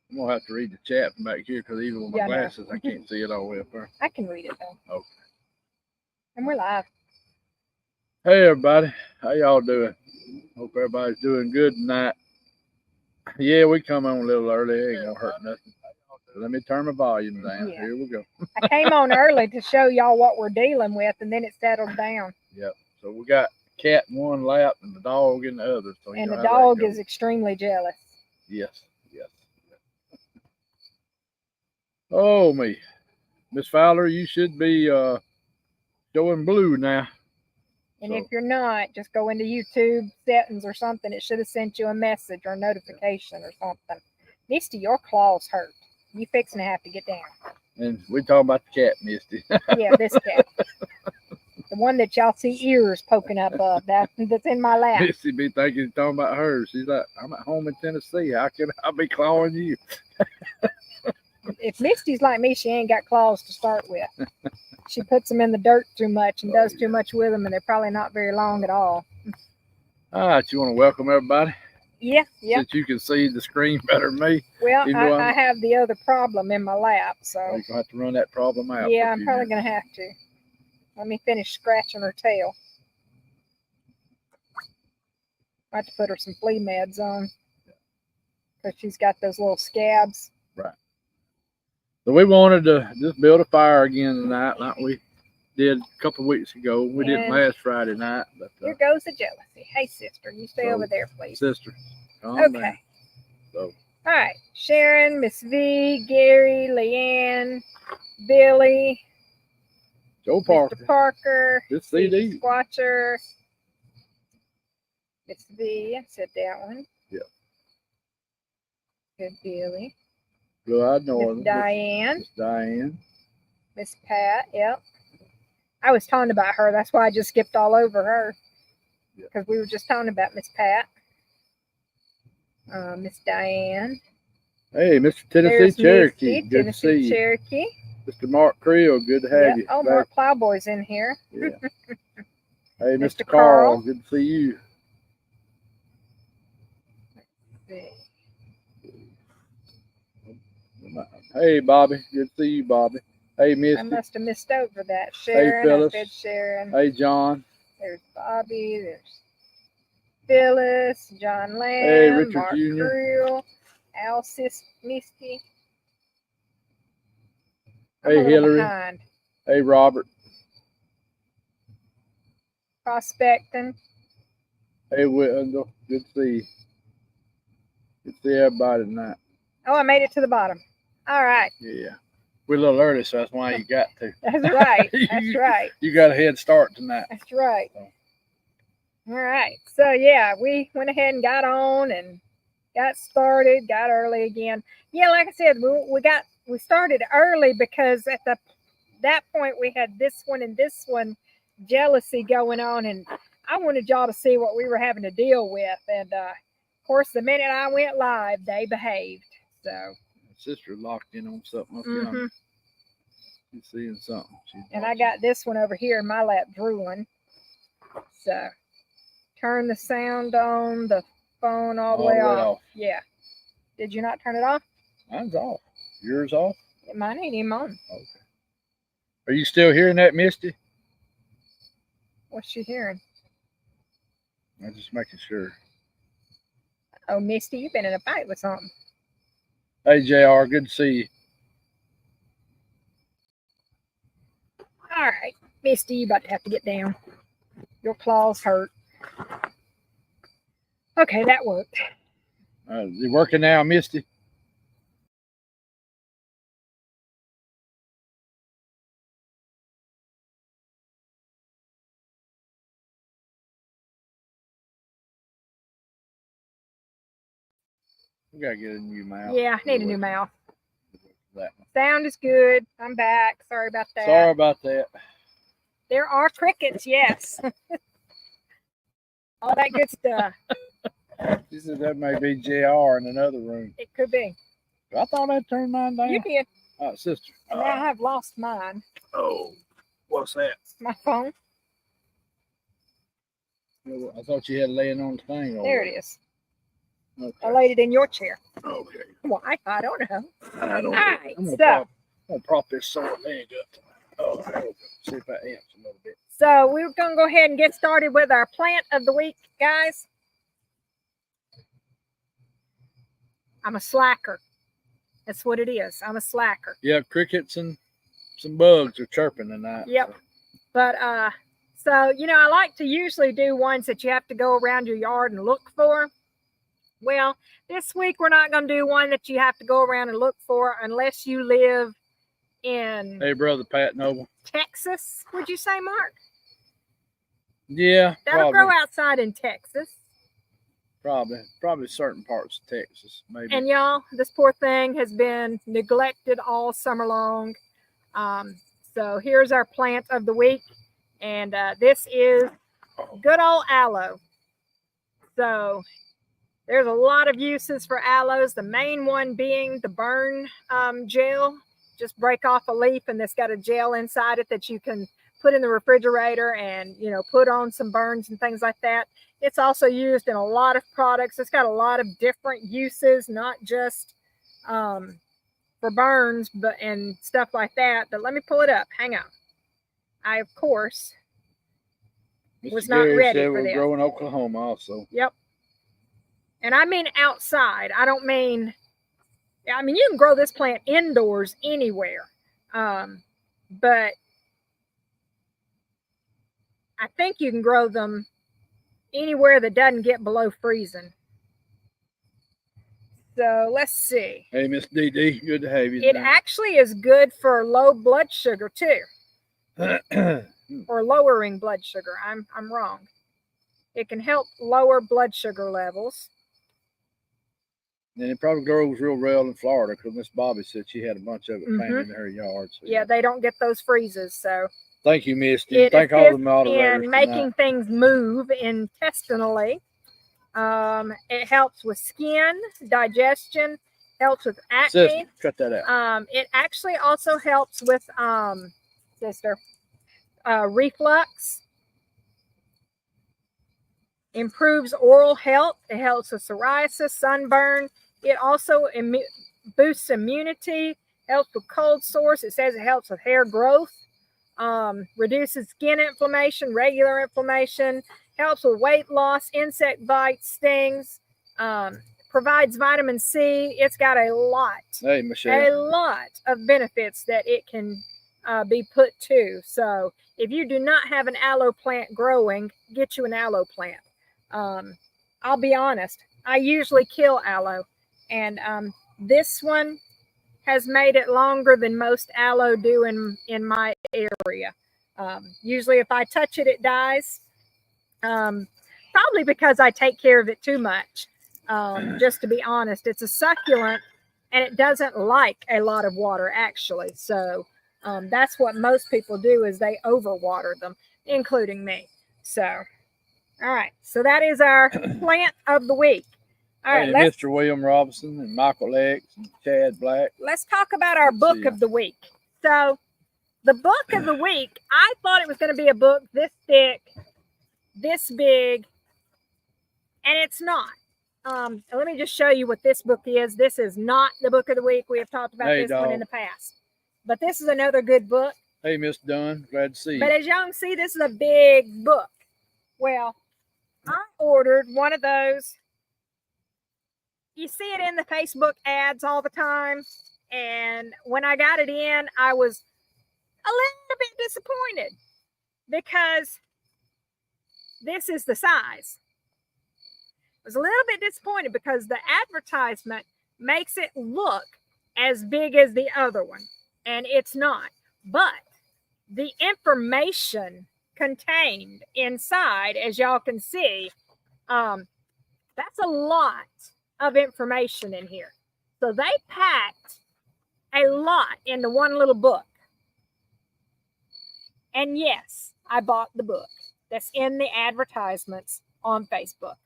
I'm gonna have to read the chat from back here because even with my glasses, I can't see it all the way up there. I can read it though. Okay. And we're live. Hey everybody, how y'all doing? Hope everybody's doing good tonight. Yeah, we come on a little early. It ain't gonna hurt nothing. Let me turn my volume down. Yeah. Here we go. I came on early to show y'all what we're dealing with, and then it settled down. Yep. So we got a cat in one lap and the dog in the other. So and the dog is extremely jealous. Yes. Yes. Oh me, Miss Fowler, you should be showing blue now. And if you're not, just go into YouTube settings or something. It should have sent you a message or a notification or something. Misty, your claws hurt. You fixing to have to get down. And we talking about the cat, Misty. Yeah, this cat. The one that y'all see ears poking up of. That's in my lap. Misty be thinking he's talking about her. She's like, I'm at home in Tennessee. How can I be clawing you? If Misty's like me, she ain't got claws to start with. She puts them in the dirt too much and does too much with them, and they're probably not very long at all. All right, you want to welcome everybody? Yeah. Since you can see the screen better than me. Well, I have the other problem in my lap, so. You're going to have to run that problem out. Yeah, I'm probably going to have to. Let me finish scratching her tail. I have to put her some flea meds on. Because she's got those little scabs. Right. So we wanted to just build a fire again tonight like we did a couple of weeks ago. We didn't last Friday night. But here goes the jealousy. Hey, sister, you stay over there, please. Sister, calm down. So. All right. Sharon, Miss V, Gary, Leanne, Billy, Joe Parker. Mr. Parker. This CD. Squatcher. Miss V. I said that one. Yeah. Good Billy. Blue-eyed Northern. Miss Diane. Miss Diane. Miss Pat. Yep. I was talking about her. That's why I just skipped all over her. Because we were just talking about Miss Pat. Miss Diane. Hey, Mr. Tennessee Cherokee. Good to see you. Cherokee. Mr. Mark Creel. Good to have you. Oh, Mark Plowboy's in here. Yeah. Hey, Mr. Carl. Good to see you. Hey, Bobby. Good to see you, Bobby. Hey, Misty. I must have missed over that. Sharon. Hey, Phyllis. I said Sharon. Hey, John. There's Bobby. There's Phyllis. John Lamb. Hey, Richard Mark Jr. Creel. Alcis Misty. Hey, Hillary. Behind. Hey, Robert. Prospecting. Hey, Wendell. Good to see you. Good to see everybody tonight. Oh, I made it to the bottom. All right. Yeah. We're a little early, so that's why you got to. That's right. That's right. You got a head start tonight. That's right. So. All right. So, yeah, we went ahead and got on and got started, got early again. Yeah, like I said, we started early because at that point we had this one jealousy going on, and I wanted y'all to see what we were having to deal with. And of course, the minute I went live, they behaved. So sister locked in on something up yonder. She's seeing something. And I got this one over here in my lap drooling. So turn the sound on the phone all the way off. Yeah. Did you not turn it off? Mine's off. Yours off? Mine ain't even on. Okay. Are you still hearing that, Misty? What's she hearing? I'm just making sure. Oh, Misty, you've been in a fight with something. Hey, JR, good to see you. All right, Misty, you about to have to get down. Your claws hurt. Okay, that worked. Is it working now, Misty? We gotta get a new mouth. Yeah, I need a new mouth. Sound is good. I'm back. Sorry about that. Sorry about that. There are crickets, yes. All that good stuff. She said that may be JR in another room. It could be. I thought I'd turned mine down. You did. Sister. And I have lost mine. Oh, what's that? My phone. I thought you had it laying on the thing. There it is. Okay. I laid it in your chair. Okay. Why? I don't know. I don't know. Right, I'm so- gonna prop this sore leg up. Oh, see if that amps a little bit. So we're going to go ahead and get started with our plant of the week, guys. I'm a slacker. That's what it is. I'm a slacker. Yeah, crickets and some bugs are chirping tonight. Yep. But so you know, I like to usually do ones that you have to go around your yard and look for. Well, this week we're not going to do one that you have to go around and look for unless you live in Hey, brother Pat Noble. Texas. Would you say, Mark? Yeah, That'll grow outside in Texas. Probably certain parts of Texas, maybe. And y'all, this poor thing has been neglected all summer long. So here's our plant of the week. And this is good old aloe. So there's a lot of uses for aloes. The main one being the burn gel. Just break off a leaf and it's got a gel inside it that you can put in the refrigerator and, you know, put on some burns and things like that. It's also used in a lot of products. It's got a lot of different uses, not just for burns, but and stuff like that. But let me pull it up. Hang on. I, of course, was Mr. not Gary ready said for we're this. growing Oklahoma also. Yep. And I mean outside. I don't mean, I mean, you can grow this plant indoors anywhere. But I think you can grow them anywhere that doesn't get below freezing. So let's see. Hey, Miss DD, good to have you. It actually is good for low blood sugar too, or lowering blood sugar. I'm wrong. It can help lower blood sugar levels. And it probably grows real well in Florida because Miss Bobby said she had a bunch of it planted in her yard. So yeah, they don't get those freezes. So thank you, Misty. Thank all the moderators in making things move intestinally. It helps with skin, digestion, helps with acne. Sister, cut that out. It actually also helps with reflux. Improves oral health. It helps with psoriasis, sunburn. It also boosts immunity, helps with cold sores. It says it helps with hair growth, reduces skin inflammation, regular inflammation, helps with weight loss, insect bites, stings, provides vitamin C. It's got a lot of benefits that it can be put to. So if you do not have an aloe plant growing, get you an aloe plant. I'll be honest, I usually kill aloe, and this one has made it longer than most aloe do in my area. Usually if I touch it, it dies. Probably because I take care of it too much. Just to be honest, it's a succulent and it doesn't like a lot of water actually. So that's what most people do, is they overwater them, including me. So, all right. So that is our plant of the week. All right. Mr. William Robinson and Michael X and Chad Black. Let's talk about our book of the week. So the book of the week, I thought it was going to be a book this thick, this big, and it's not. Let me just show you what this book is. This is not the book of the week. We have talked about this one in the past. But this is another good book. Hey, Miss Dunn, glad to see you. But as y'all can see, this is a big book. Well, I ordered one of those. You see it in the Facebook ads all the time. And when I got it in, I was a little bit disappointed because this is the size. I was a little bit disappointed because the advertisement makes it look as big as the other one, and it's not. But the information contained inside, as y'all can see, that's a lot of information in here. So they packed a lot into one little book. And yes, I bought the book that's in the advertisements on Facebook.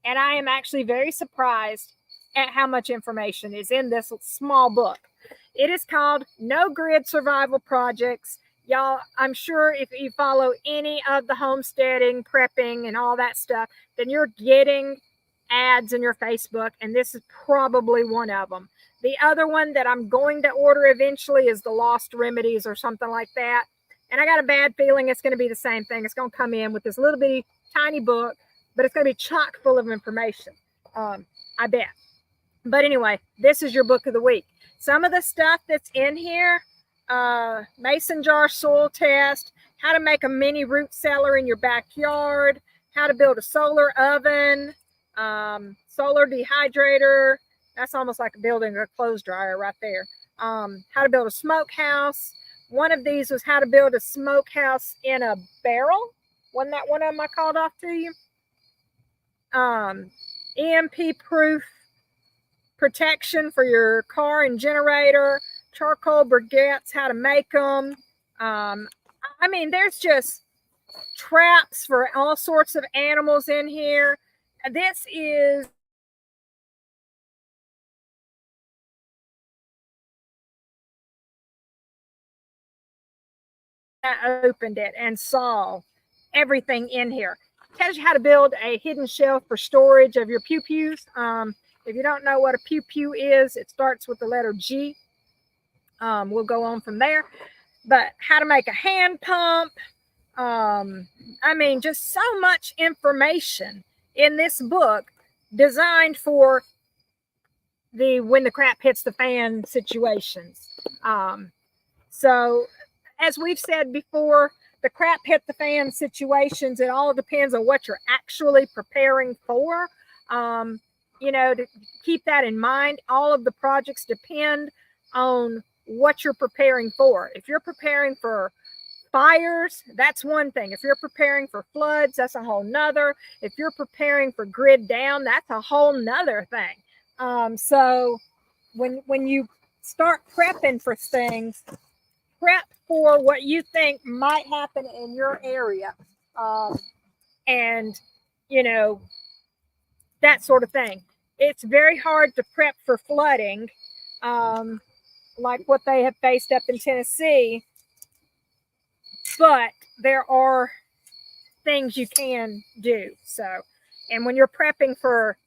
And I am actually very surprised at how much information is in this small book. It is called No Grid Survival Projects. Y'all, I'm sure if you follow any of the homesteading, prepping, and all that stuff, then you're getting ads in your Facebook, and this is probably one of them. The other one that I'm going to order eventually is the Lost Remedies or something like that. And I got a bad feeling it's going to be the same thing. It's going to come in with this little bitty tiny book, but it's going to be chock full of information. I bet. But anyway, this is your book of the week. Some of the stuff that's in here, mason jar soil test, how to make a mini root cellar in your backyard, how to build a solar oven, solar dehydrator. That's almost like building a clothes dryer right there. How to build a smokehouse. One of these was how to build a smokehouse in a barrel. Wasn't that one of them I called off to you? EMP proof protection for your car and generator. Charcoal briquettes, how to make them. I mean, there's just traps for all sorts of animals in here. This is I opened it and saw everything in here. Tells you how to build a hidden shelf for storage of your pew-pews. If you don't know what a pew-pew is, it starts with the letter G. We'll go on from there. But how to make a hand pump. I mean, just so much information in this book designed for the when the crap hits the fan situations. So as we've said before, the crap hit the fan situations, it all depends on what you're actually preparing for. You know, to keep that in mind, all of the projects depend on what you're preparing for. If you're preparing for fires, that's one thing. If you're preparing for floods, that's a whole nother. If you're preparing for grid down, that's a whole nother thing. So when you start prepping for things, prep for what you think might happen in your area. And, you know, that sort of thing. It's very hard to prep for flooding, like what they have faced up in Tennessee. But there are things you can do. So, and when you're prepping for,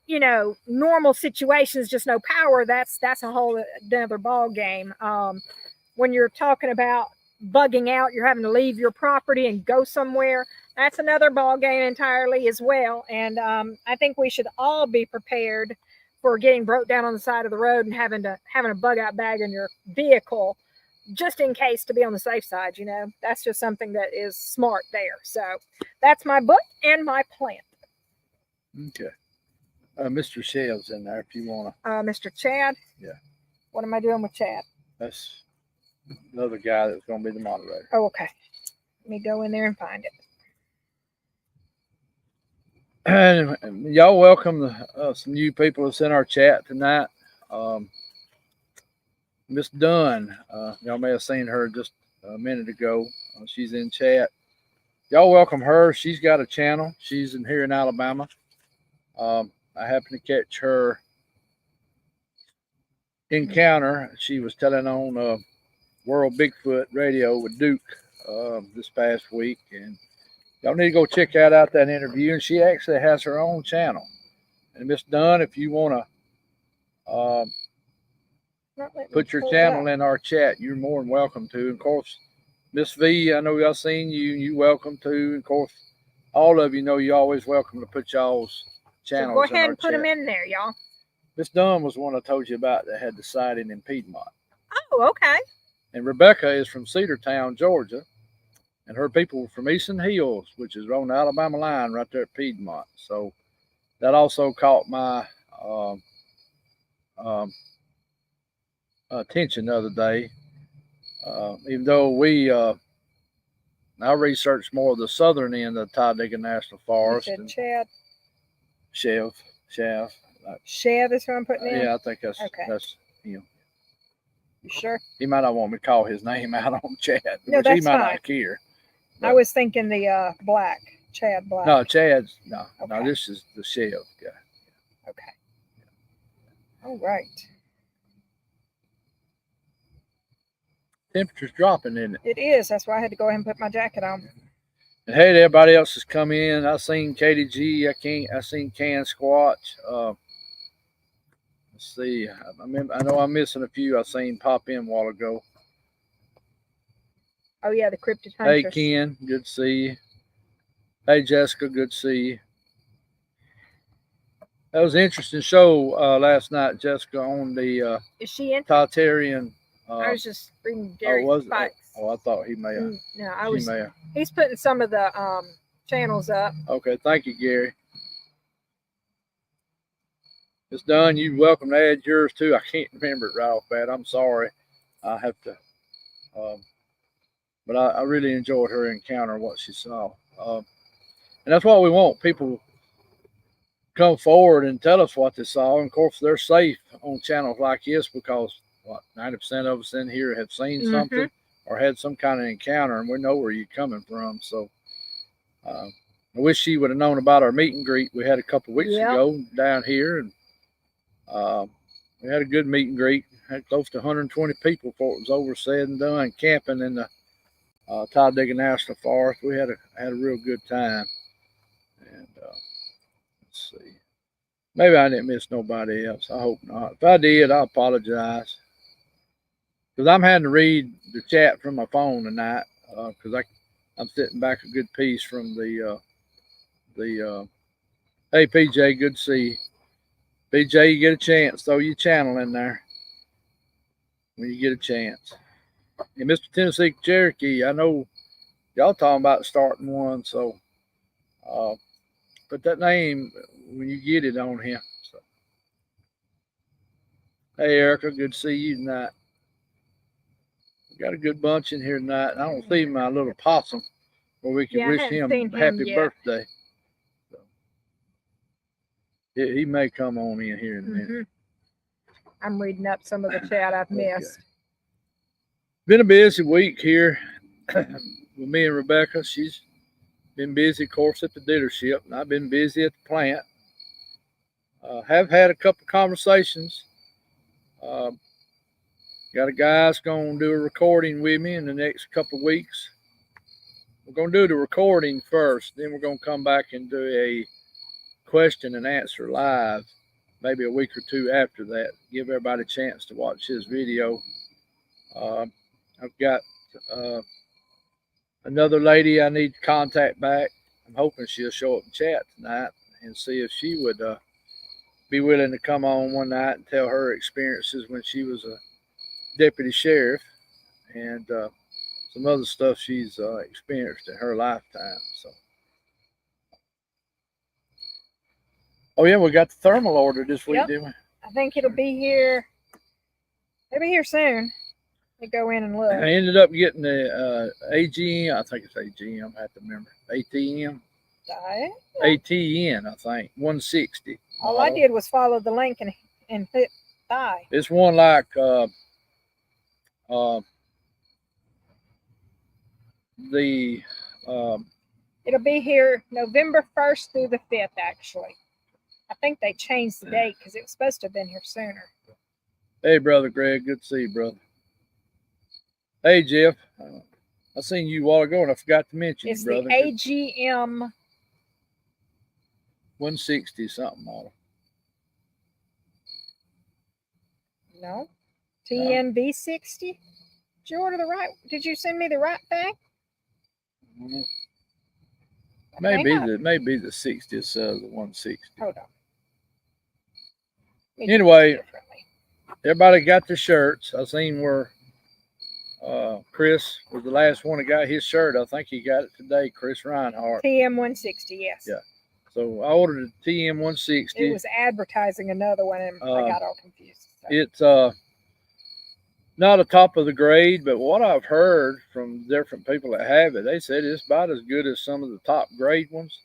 you know, normal situations, just no power, that's a whole another ball game. When you're talking about bugging out, you're having to leave your property and go somewhere, that's another ball game entirely as well. And I think we should all be prepared for getting broke down on the side of the road and having a bug out bag in your vehicle, just in case, to be on the safe side. You know, that's just something that is smart there. So that's my book and my plant. Okay. Mr. Shell's in there if you want to. Mr. Chad? Yeah. What am I doing with Chad? That's another guy that's going to be the moderator. Oh, okay. Let me go in there and find it. And y'all welcome some new people that's in our chat tonight. Miss Dunn, y'all may have seen her just a minute ago. She's in chat. Y'all welcome her. She's got a channel. She's here in Alabama. I happened to catch her encounter. She was telling on World Bigfoot Radio with Duke this past week, and y'all need to go check out that interview. And she actually has her own channel. And Miss Dunn, if you want to put your channel in our chat, you're more than welcome to. Of course, Miss V, I know y'all seen you. You welcome to. Of course, all of you know you're always welcome to put y'all's channels. So go ahead and put them in there, y'all. Miss Dunn was one I told you about that had the sighting in Piedmont. Oh, okay. And Rebecca is from Cedartown, Georgia. And her people were from Easton Hills, which is on the Alabama line right there at Piedmont. So that also caught my attention the other day. Even though I researched more of the southern end of the Talladega National Forest. You said Chad? Chev. Chev is who I'm putting in? Yeah, I think that's him. You sure? He might not want me to call his name out on chat, no, which that's he might fine. not care. But I was thinking the Black, Chad Black. No, Chad's, no, okay. No, this is the Chev guy. Okay. All right. Temperature's dropping, isn't it? It is. That's why I had to go ahead and put my jacket on. And hey, everybody else has come in. I seen Katie G. I seen Can Squatch. Let's see. I know I'm missing a few. I seen pop in a while ago. Oh yeah, the Cryptid Hey Hunters. Ken, good to see you. Hey Jessica, good to see you. That was an interesting show last night, Jessica, on the Is she in? Totarian. I was just reading Oh, Derek was Spikes. oh, I thought he may have. No, I was. May have. He's putting some of the channels up. Okay, thank you, Gary. It's done. You're welcome to add yours too. I can't remember it right off bat. I'm sorry. I have to. But I really enjoyed her encounter, what she saw. And that's what we want. People come forward and tell us what they saw. And of course, they're safe on channels like this because what 90% of us in here have seen something or had some kind of encounter, and we know where you're coming from. So I wish she would have known about our meet and greet we had a couple of weeks ago down here, and we had a good meet and greet. Had close to 120 people before it was over, said and done, camping in the Talladega National Forest. We had a real good time. And let's see. Maybe I didn't miss nobody else. I hope not. If I did, I apologize. Because I'm having to read the chat from my phone tonight. Because I'm sitting back a good piece from the hey PJ, good to see you. PJ, you get a chance, throw your channel in there when you get a chance. And Mr. Tennessee Cherokee, I know y'all talking about starting one, so put that name when you get it on here. So. Hey Erica, good to see you tonight. We got a good bunch in here tonight. I don't see my little possum where we can wish him happy birthday. So, he may come on in here in a minute. I'm reading up some of the chat I've missed. Been a busy week here with me and Rebecca. She's been busy, of course, at the dealership, and I've been busy at the plant. Have had a couple of conversations. Got a guy that's going to do a recording with me in the next couple of weeks. We're going to do the recording first, then we're going to come back and do a question and answer live, maybe a week or two after that. Give everybody a chance to watch his video. I've got another lady I need to contact back. I'm hoping she'll show up and chat tonight and see if she would be willing to come on one night and tell her experiences when she was a deputy sheriff and some other stuff she's experienced in her lifetime. So, oh yeah, we got the thermal order this week, didn't we? I think it'll be here. It'll be here soon. You go in and look. I ended up getting the AGM. I think it's AGM. I have to remember. ATM. ATN. I think 160. All I did was follow the link and hit buy. It's one like it'll be here November 1st through the 5th, actually. I think they changed the date because it was supposed to have been here sooner. Hey, Brother Greg. Good to see you, brother. Hey, Jeff. I seen you a while ago and I forgot to mention you, brother. It's the AGM 160 something model. No. TNV 60? Did you order the right? Did you send me the right thing? Maybe the 60 instead of the 160. Hold on. Anyway, everybody got their shirts. I seen where Chris was the last one that got his shirt. I think he got it today, Chris Reinhardt. TM 160, yes. Yeah. So I ordered a TM 160. It was advertising another one and I got all confused. So. It's not a top of the grade, but what I've heard from different people that have it, they said it's about as good as some of the top grade ones.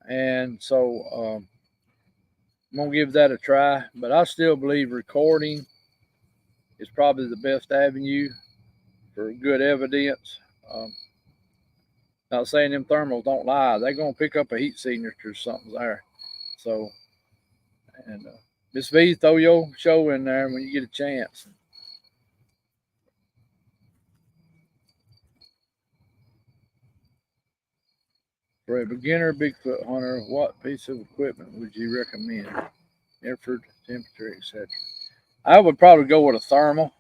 And so I'm going to give that a try, but I still believe recording is probably the best avenue for good evidence. Not saying them thermals don't lie. They're going to pick up a heat signature or something there. So, and Miss V, throw your show in there when you get a chance. For a beginner Bigfoot hunter, what piece of equipment would you recommend? Effort, temperature, etc. I would probably go with a thermal.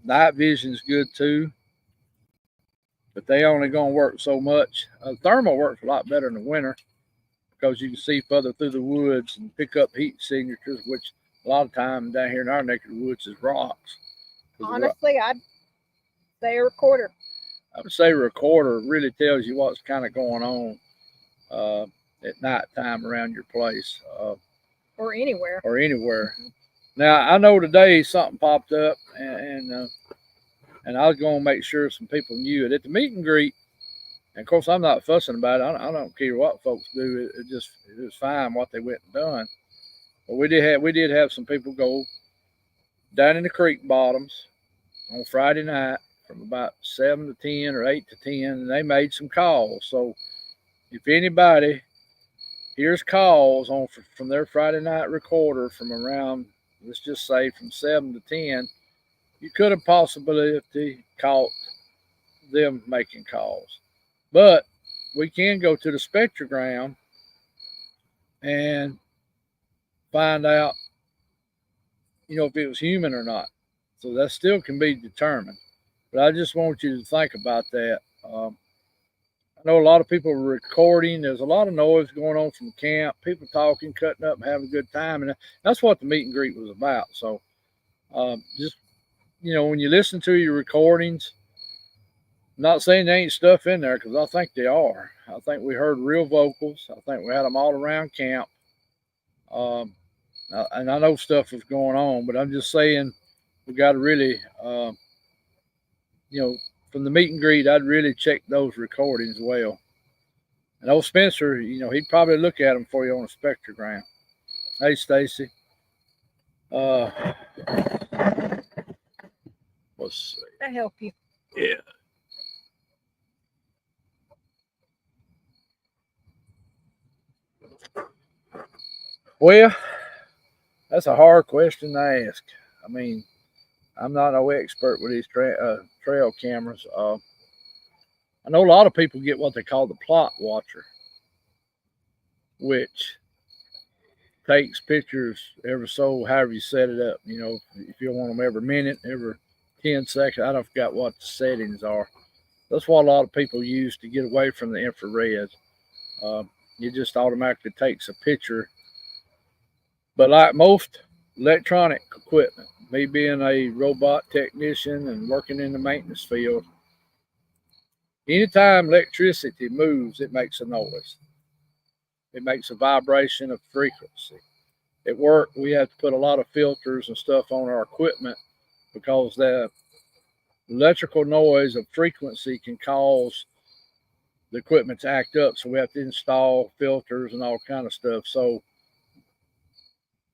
Night vision's good too, but they only gonna work so much. Thermal works a lot better in the winter because you can see further through the woods and pick up heat signatures, which a lot of time down here in our neck of the woods is rocks. Honestly, I'd say a recorder. I would say a recorder really tells you what's kind of going on at nighttime around your place. Or anywhere. Or anywhere. Now, I know today something popped up, and I was going to make sure some people knew it. At the meet and greet, and of course, I'm not fussing about it. I don't care what folks do. It was fine what they went and done. But we did have some people go down in the creek bottoms on Friday night from about 7 to 10 or 8 to 10, and they made some calls. So if anybody hears calls from their Friday night recorder from around, let's just say from 7 to 10, you could have possibly caught them making calls. But we can go to the spectrogram and find out, if it was human or not. So that still can be determined. But I just want you to think about that. I know a lot of people are recording. There's a lot of noise going on from camp, people talking, cutting up, and having a good time. And that's what the meet and greet was about. So just, when you listen to your recordings, I'm not saying there ain't stuff in there, because I think they are. I think we heard real vocals. I think we had them all around camp. And I know stuff was going on, but I'm just saying we got to really, from the meet and greet, I'd really check those recordings well. And old Spencer, he'd probably look at them for you on a spectrogram. Hey, Stacy. Let's see. That help you? Yeah. Well, that's a hard question to ask. I mean, I'm not no expert with these trail cameras. I know a lot of people get what they call the plot watcher, which takes pictures every however you set it up. If you want them every minute, every 10 seconds, I don't forget what the settings are. That's what a lot of people use to get away from the infrared. It just automatically takes a picture. But like most electronic equipment, me being a robot technician and working in the maintenance field, anytime electricity moves, it makes a noise. It makes a vibration of frequency. At work, we have to put a lot of filters and stuff on our equipment because the electrical noise of frequency can cause the equipment to act up. So we have to install filters and all kind of stuff. So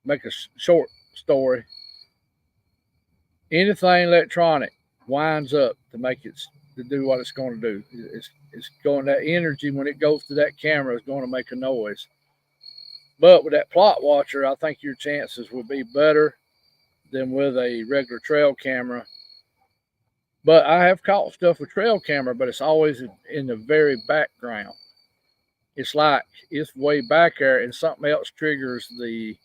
make a short story. Anything electronic winds up to do what it's going to do. It's going, that energy, when it goes to that camera, is going to make a noise. But with that plot watcher, I think your chances will be better than with a regular trail camera. But I have caught stuff with trail camera, but it's always in the very background. It's like it's way back there, and something else triggers the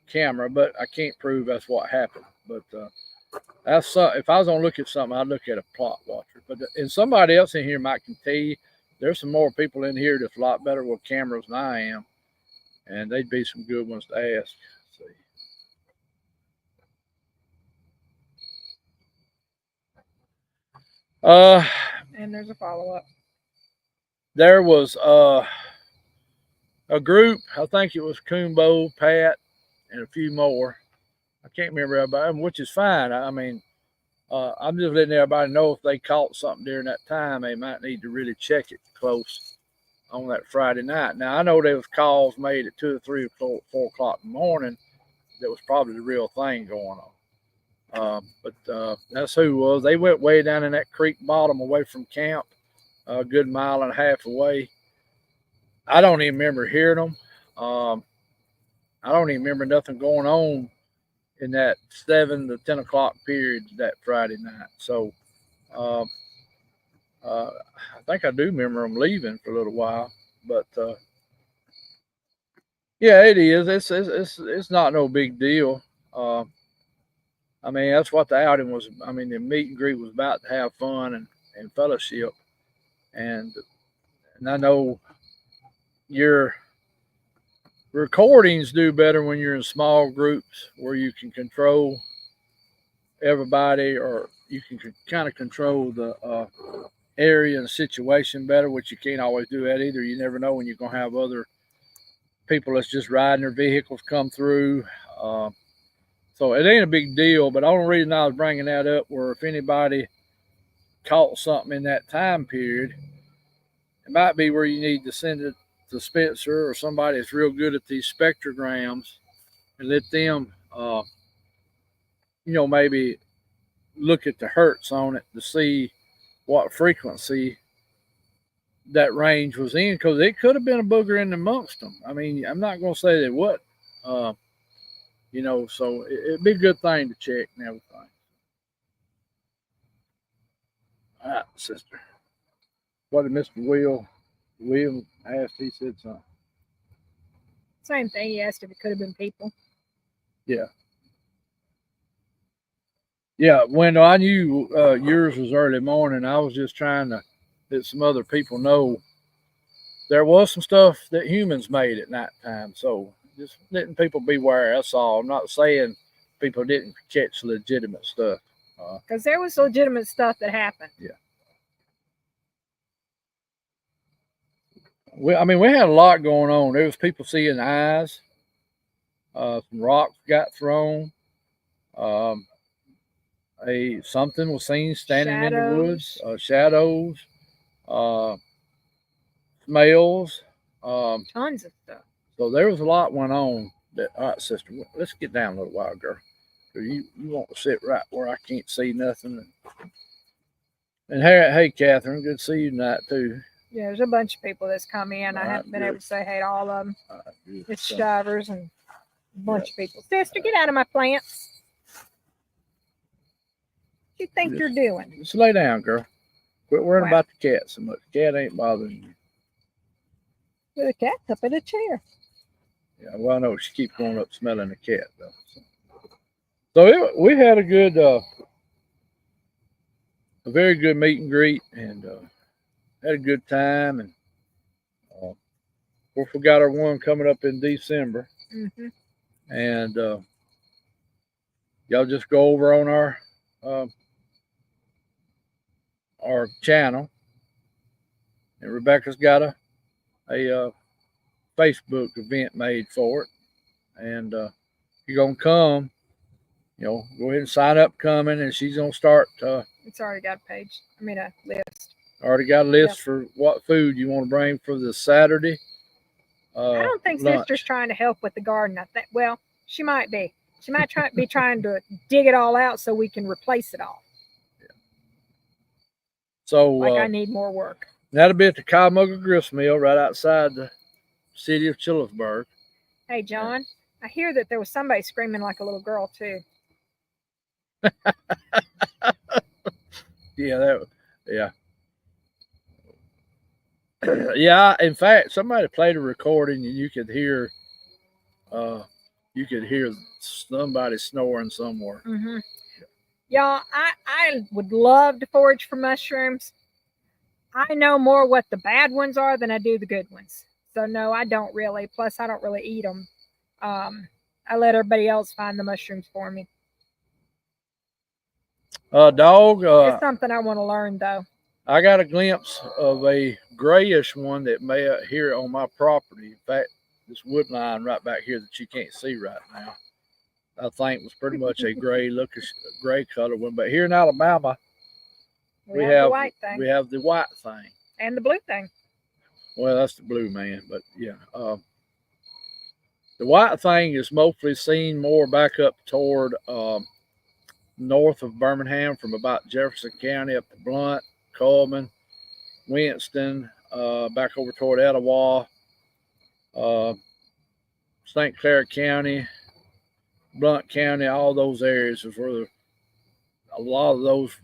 camera, but I can't prove that's what happened. But if I was gonna look at something, I'd look at a plot watcher. But and somebody else in here might can tell you. There's some more people in here that's a lot better with cameras than I am, and they'd be some good ones to ask. Let's see. And there's a follow-up. There was a group, I think it was Coombo, Pat, and a few more. I can't remember everybody, which is fine. I mean, I'm just letting everybody know if they caught something during that time, they might need to really check it close on that Friday night. Now, I know there was calls made at 2 or 3 or 4 o'clock in the morning that was probably the real thing going on. But that's who it was. They went way down in that creek bottom away from camp, a good mile and a half away. I don't even remember hearing them. I don't even remember nothing going on in that 7 to 10 o'clock period that Friday night. So I think I do remember them leaving for a little while, but yeah, it is. It's not no big deal. Uh, I mean, that's what the outing was. I mean, the meet and greet was about to have fun and fellowship, and I know your recordings do better when you're in small groups where you can control everybody, or you can kind of control the area and situation better, which you can't always do that either. You never know when you're gonna have other people that's just riding their vehicles come through. Uh, so it ain't a big deal. But the only reason I was bringing that up were if anybody caught something in that time period, it might be where you need to send it to Spencer or somebody that's real good at these spectrograms and let them, maybe look at the hertz on it to see what frequency that range was in, because it could have been a booger in amongst them. I mean, I'm not going to say that what, uh, so it'd be a good thing to check and everything. All right, sister. What did Mr. William asked? He said something. Same thing. He asked if it could have been people. Yeah. Yeah, Wendell, I knew yours was early morning. I was just trying to let some other people know there was some stuff that humans made at nighttime. So just letting people beware. That's all. I'm not saying people didn't catch legitimate stuff. Because there was legitimate stuff that happened. Yeah. We had a lot going on. There was people seeing eyes. Some rocks got thrown. Something was seen standing in the woods. Shadows. Smells. Tons of stuff. So there was a lot went on. All right, sister, let's get down a little while, girl. You want to sit right where I can't see nothing. And hey, Catherine, good to see you tonight too. Yeah, there's a bunch of people that's come in. I haven't been able to say hey to all of them. It's drivers and a bunch of people. Sister, get out of my plants. What you think you're doing? Just lay down, girl. Quit worrying about the cat so much. The cat ain't bothering you. The cat's up in a chair. Yeah, well, I know she keeps going up smelling the cat though. So we had a good, a very good meet and greet, and had a good time. And of course, we got our one coming up in December. Mm-hmm. And y'all just go over on our channel, and Rebecca's got a Facebook event made for it. And if you're gonna come, go ahead and sign up coming, and she's gonna start. It's already got a page. A list. Already got a list for what food you want to bring for the Saturday. I don't think lunch. Sister's trying to help with the garden. I think, well, she might be. She might be trying to dig it all out so we can replace it all. Yeah. So I need more work. That'll be at the Cowmugger Grist Mill right outside the city of Chillersburg. Hey, John, I hear that there was somebody screaming like a little girl too. Yeah. Yeah, in fact, somebody played a recording and you could hear somebody snoring somewhere. Mm-hmm. Y'all, I would love to forage for mushrooms. I know more what the bad ones are than I do the good ones. So no, I don't really. Plus, I don't really eat them. I let everybody else find the mushrooms for me. Dog. It's something I want to learn, though. I got a glimpse of a grayish one that may here on my property. In fact, this wood line right back here that you can't see right now, I think was pretty much a gray color one. But here in Alabama, we have the white thing. We have the white thing. And the blue thing. Well, that's the blue man, but yeah. The white thing is mostly seen more back up toward north of Birmingham, from about Jefferson County up to Blunt, Coleman, Winston, back over toward Etowah, St. Clair County, Blunt County. All those areas is where a lot of those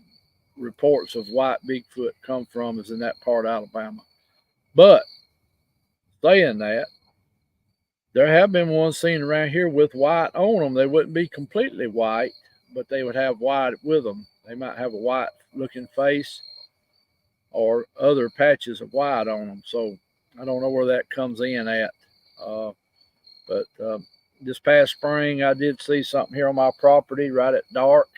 reports of white Bigfoot come from is in that part of Alabama. But saying that, there have been ones seen around here with white on them. They wouldn't be completely white, but they would have white with them. They might have a white looking face or other patches of white on them. So I don't know where that comes in at. But this past spring, I did see something here on my property right at dark.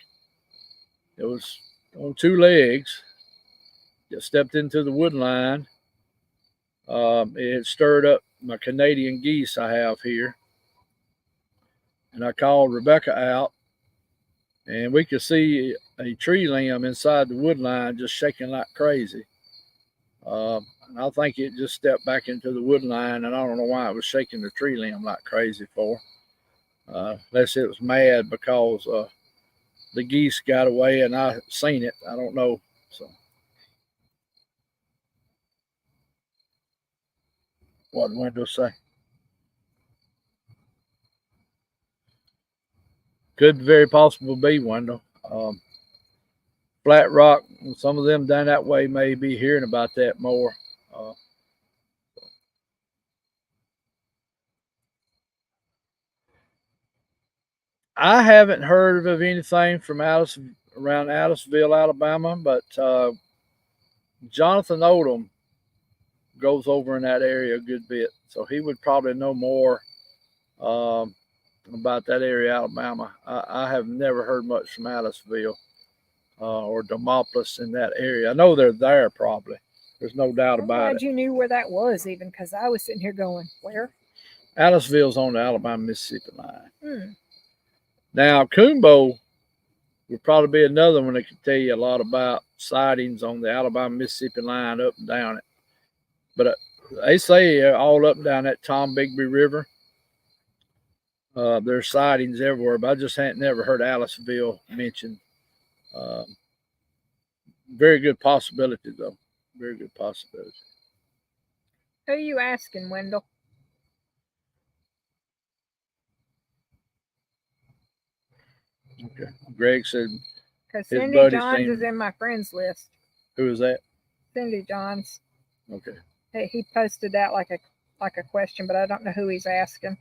It was on two legs. Just stepped into the wood line. It had stirred up my Canadian geese I have here. And I called Rebecca out, and we could see a tree limb inside the wood line just shaking like crazy. And I think it just stepped back into the wood line, and I don't know why it was shaking the tree limb like crazy for. Unless it was mad because the geese got away and I seen it. I don't know. So, what did Wendell say? Could very possibly be, Wendell. Flat Rock, some of them down that way may be hearing about that more. I haven't heard of anything from around Aliceville, Alabama, but Jonathan Odom goes over in that area a good bit, so he would probably know more about that area, Alabama. I have never heard much from Aliceville or Demopolis in that area. I know they're there probably. There's no doubt about it. I'm glad you knew where that was, even, because I was sitting here going, where? Aliceville's on the Alabama-Mississippi line. Now, Coombo would probably be another one that could tell you a lot about sightings on the Alabama-Mississippi line up and down it. But they say all up and down that Tom Bigby River, there's sightings everywhere, but I just hadn't never heard Aliceville mentioned. Very good possibility, though. Very good possibility. Who are you asking, Wendell? Okay. Greg said because Cindy Johns is in my friends list. Who is that? Cindy Johns. Okay. He posted that like a question, but I don't know who he's asking.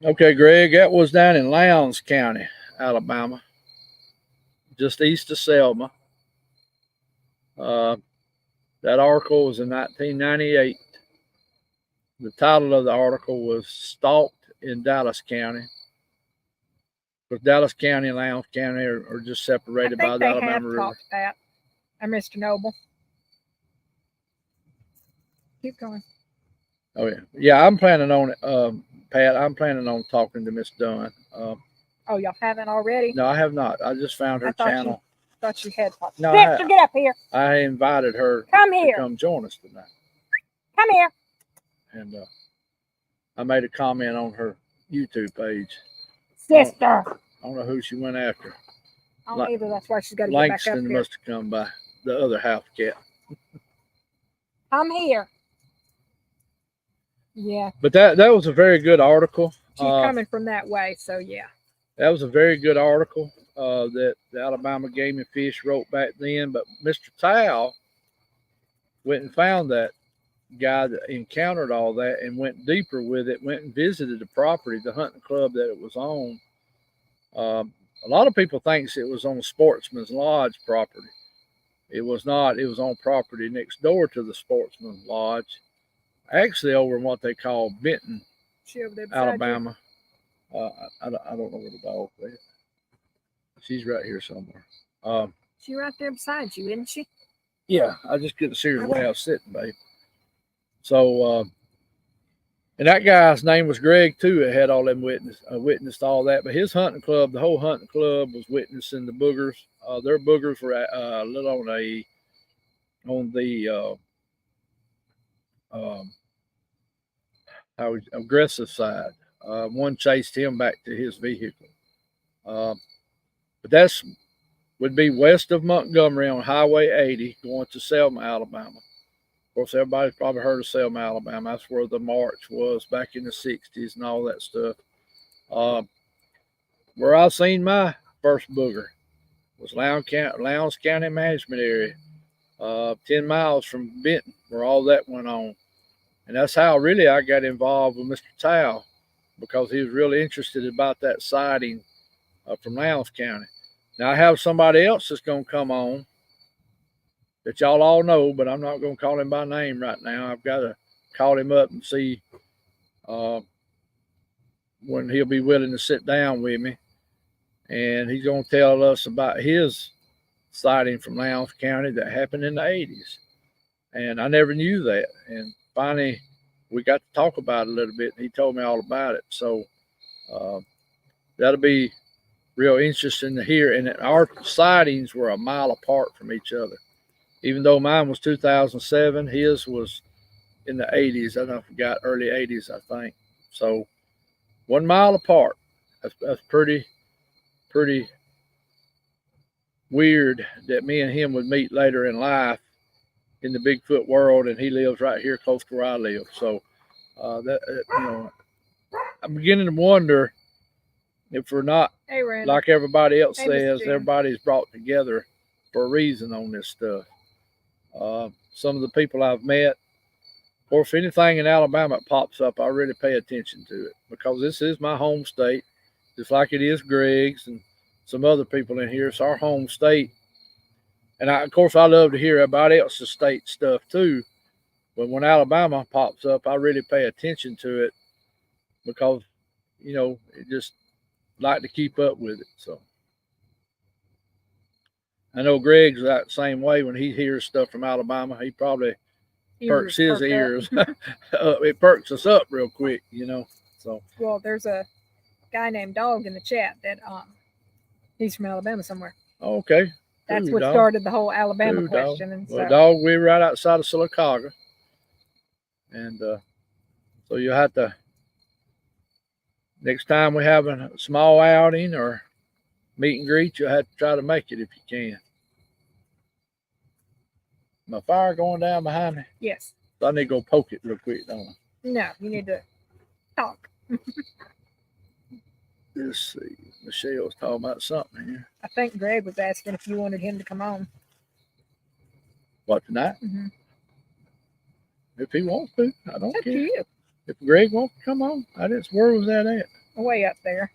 Okay, Greg, that was down in Lowndes County, Alabama, just east of Selma. That article was in 1998. The title of the article was "Stalked in Dallas County." Because Dallas County and Lowndes County are just separated by the Alabama River. Talked that. Mr. Noble. Keep going. Oh yeah, yeah. I'm planning on it, Pat. I'm planning on talking to Miss Dunn. Oh, y'all haven't already? No, I have not. I just found her channel. Thought you had talked. No, Victor, get up here. I invited her to come join us tonight. Come here. And I made a comment on her YouTube page. Sister. I don't know who she went after. I don't either. That's why she's got to get back up here. Langston must have come by, the other house cat. Come here. Yeah. But that was a very good article. She's coming from that way, so yeah. That was a very good article that the Alabama Game and Fish wrote back then. But Mr. Tao went and found that guy that encountered all that and went deeper with it, went and visited the property, the hunting club that it was on. A lot of people thinks it was on Sportsman's Lodge property. It was not. It was on property next door to the Sportsman's Lodge, actually over in what they call Benton, Alabama. I don't know where the dog is. She's right here somewhere. She's right there beside you, isn't she? Yeah, I just couldn't see her the way I was sitting, babe. So, and that guy's name was Greg too. It had all them witnessed all that. But his hunting club, the whole hunting club, was witnessing the boogers. Their boogers were a little on the aggressive side. One chased him back to his vehicle. But that's would be west of Montgomery on Highway 80 going to Selma, Alabama. Of course, everybody's probably heard of Selma, Alabama. That's where the march was back in the 60s and all that stuff. Where I seen my first booger. It was Lowndes County Management Area, 10 miles from Benton, where all that went on. And that's how really I got involved with Mr. Tao, because he was really interested about that sighting from Lowndes County. Now I have somebody else that's going to come on that y'all all know, but I'm not going to call him by name right now. I've got to call him up and see when he'll be willing to sit down with me. And he's going to tell us about his sighting from Lowndes County that happened in the 80s. And I never knew that. And finally, we got to talk about it a little bit. And he told me all about it. So that'll be real interesting to hear. And our sightings were a mile apart from each other. Even though mine was 2007, his was in the 80s. I forgot, early 80s, I think. So 1 mile apart. That's pretty weird that me and him would meet later in life in the Bigfoot world, and he lives right here close to where I live. So I'm beginning to wonder if we're not, like everybody else says, everybody's brought together for a reason on this stuff. Some of the people I've met, or if anything in Alabama pops up, I really pay attention to it, because this is my home state, just like it is Greg's and some other people in here. It's our home state. And of course, I love to hear everybody else's state stuff too. But when Alabama pops up, I really pay attention to it, because, it just like to keep up with it. So I know Greg's that same way. When he hears stuff from Alabama, he probably perks his ears. It perks us up real quick, So well, there's a guy named Dog in the chat that he's from Alabama somewhere. Okay. That's what started the whole Alabama question. And well, Dog, we're right outside of Sylacauga. And so you'll have to, next time we have a small outing or meet and greet, you'll have to try to make it if you can. My fire going down behind me? Yes. So I need to go poke it real quick, don't I? No, you need to talk. Let's see. Michelle's talking about something here. I think Greg was asking if you wanted him to come on. What, tonight? Mm-hmm. If he wants to, I don't care. To you. If Greg wants to come on, where was that at? Way up there.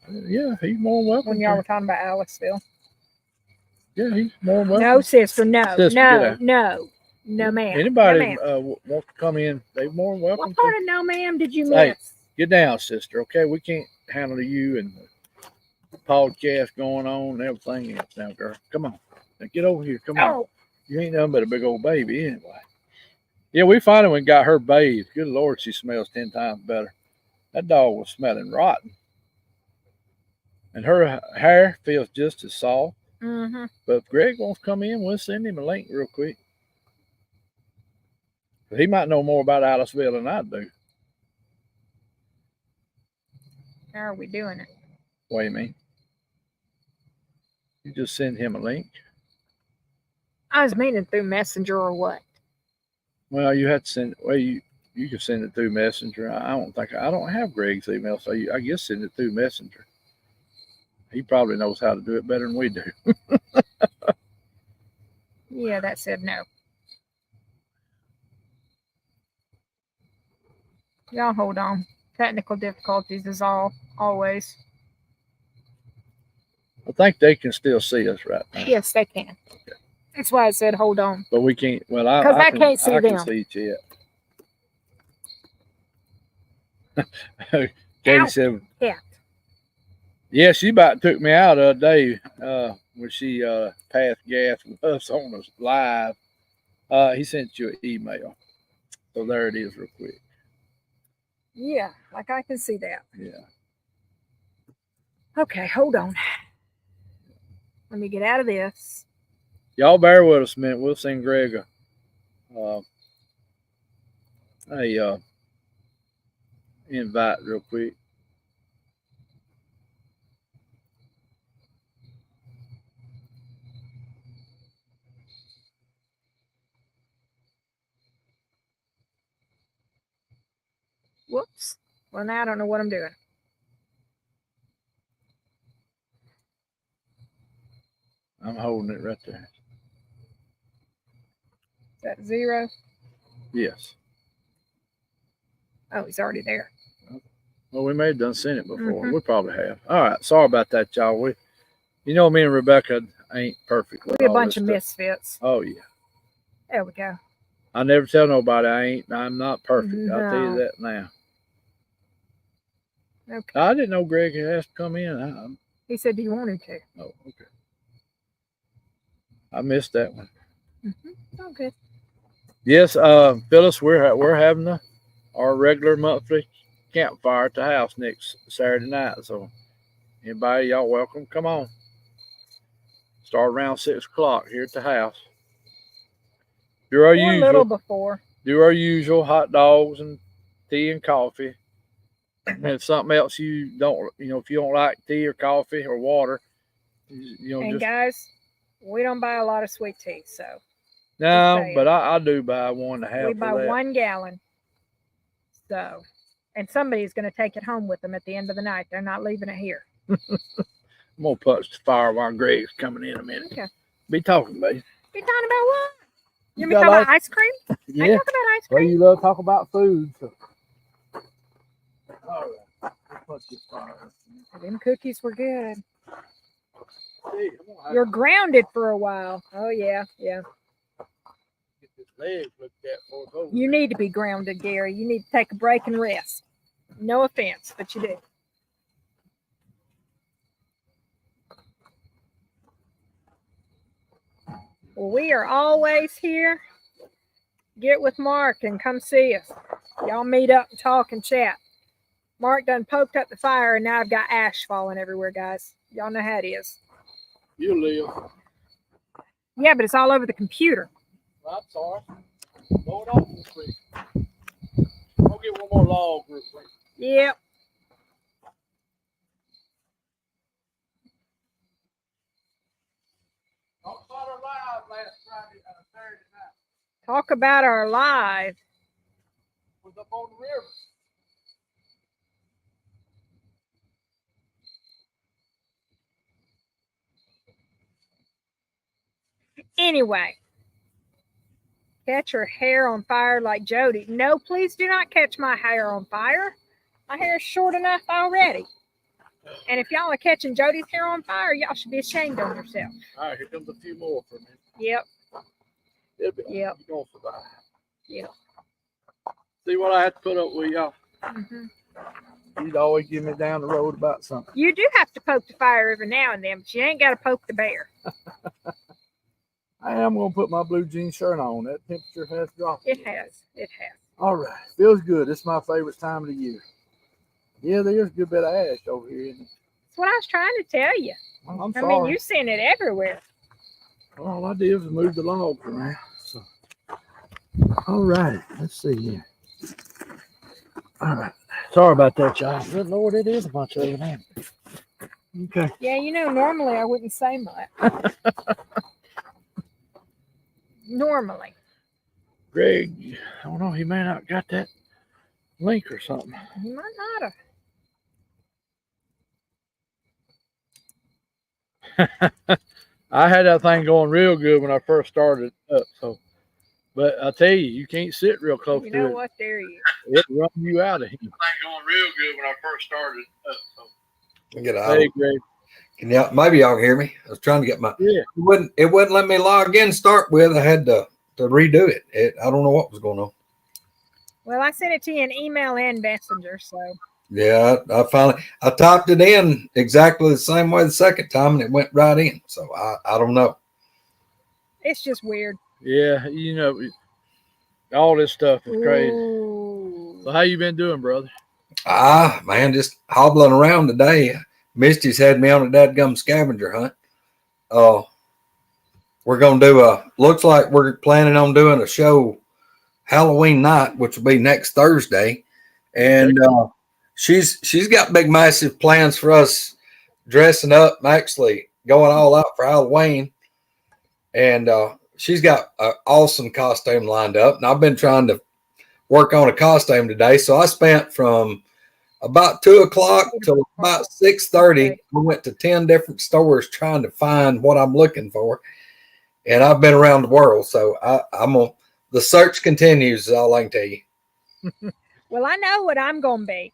Yeah, he's more than welcome. When y'all were talking about Aliceville. Yeah, he's more than welcome. No, sister, no. No, ma'am. Anybody wants to come in, they're more than welcome. What part of no, ma'am did you miss? Hey, get down, sister, okay? We can't handle you and the podcast going on and everything else now, girl. Come on. Now get over here. Come on. You ain't nothing but a big old baby anyway. Yeah, we finally went and got her bathed. Good Lord, she smells 10 times better. That dog was smelling rotten. And her hair feels just as soft. Mm-hmm. But if Greg wants to come in, we'll send him a link real quick. But he might know more about Aliceville than I do. How are we doing it? What do you mean? You just send him a link? I was meaning through Messenger or what? Well, you have to send it. Well, you can send it through Messenger. I don't have Greg's email, so I guess send it through Messenger. He probably knows how to do it better than we do. Yeah, that said no. Y'all hold on. Technical difficulties is always. I think they can still see us right now. Yes, they can. Okay. That's why I said hold on. But we can't. Well, I can't see them. I can see it yet. Katie said, "Yeah, yeah." She about took me out the other day when she passed gas with us on us live. He sent you an email, so there it is, real quick. Yeah, like I can see that. Yeah. Okay, hold on. Let me get out of this. Y'all bear with us a minute. We'll send Greg a invite real quick. Whoops. Well, now I don't know what I'm doing. I'm holding it right there. Is that 0? Yes. Oh, he's already there. Well, we may have done seen it before. Mhm. We probably have. All right. Sorry about that, y'all. Me and Rebecca ain't perfect. We're a bunch of misfits. Oh yeah. There we go. I never tell nobody I'm not perfect. No. I'll tell you that now. Okay. I didn't know Greg had asked to come in. He said, "Do you want him to?" Oh, okay. I missed that one. Okay. Yes, Phyllis, we're having our regular monthly campfire at the house next Saturday night. So anybody, y'all welcome. Come on. Start around 6 o'clock here at the house. Do our usual. A little before. Do our usual hot dogs and tea and coffee. And if something else you don't, if you don't like tea or coffee or water, And guys, we don't buy a lot of sweet tea, so. No, but I do buy 1.5. We buy 1 gallon. So, and somebody's going to take it home with them at the end of the night. They're not leaving it here. I'm going to punch the fire while Greg's coming in a minute. Okay. Be talking, baby. Be talking about what? You talking about ice cream? Yeah. I talk about ice cream. Well, you love to talk about food. So. All right. Punch this fire. Them cookies were good. You're grounded for a while. Oh, yeah. Get this leg looked at for it's over. You need to be grounded, Gary. You need to take a break and rest. No offense, but you do. Well, we are always here. Get with Mark and come see us. Y'all meet up and talk and chat. Mark done poked up the fire, and now I've got ash falling everywhere, guys. Y'all know how it is. You live. Yeah, but it's all over the computer. I'm sorry. Blow it off real quick. I'll get one more log real quick. Yep. Talk about our live last Friday, Saturday night. Talk about our live. Was up on the river. Anyway, catch her hair on fire like Jody. No, please do not catch my hair on fire. My hair is short enough already. And if y'all are catching Jody's hair on fire, y'all should be ashamed of yourself. All right, here comes a few more for me. Yep. It'll be Yep. You're going to survive. Yep. See what I have to put up with y'all? Mm-hmm. You'd always give me down the road about something. You do have to poke the fire every now and then, but you ain't got to poke the bear. I am going to put my blue jean shirt on. That temperature has dropped. It has. It has. All right. Feels good. This is my favorite time of the year. Yeah, there's a good bit of ash over here. Isn't it? That's what I was trying to tell you. Well, I'm sorry. I mean, you've seen it everywhere. All I did was move the logs around. So. All right. Let's see here. All right. Sorry about that, y'all. Good Lord, it is a bunch of it, man. Okay. Yeah, normally I wouldn't say much. Normally. Greg, I don't know, he may not got that link or something. He might not have. I had that thing going real good when I first started up, so but I tell you, you can't sit real close to it. You know what? There you go. It'll run you out of here. That thing going real good when I first started up, so get out. Hey, Greg. Can y'all, maybe y'all can hear me? I was trying to get my it wouldn't let me log in to start with. I had to redo it. I don't know what was going on. Well, I sent it to you in email and messenger, so yeah, I finally typed it in exactly the same way the second time and it went right in. So I don't know. It's just weird. Yeah, all this stuff is crazy. Ooh. So how you been doing, brother? Man, just hobbling around today. Misty's had me on a dadgum scavenger hunt. We're going to do looks like we're planning on doing a show Halloween night, which will be next Thursday. And she's got big, massive plans for us dressing up and actually going all out for Halloween. And she's got an awesome costume lined up. And I've been trying to work on a costume today. So I spent from about 2 o'clock till about 6:30. I went to 10 different stores trying to find what I'm looking for. And I've been around the world, so the search continues, is all I can tell you. Well, I know what I'm going to be.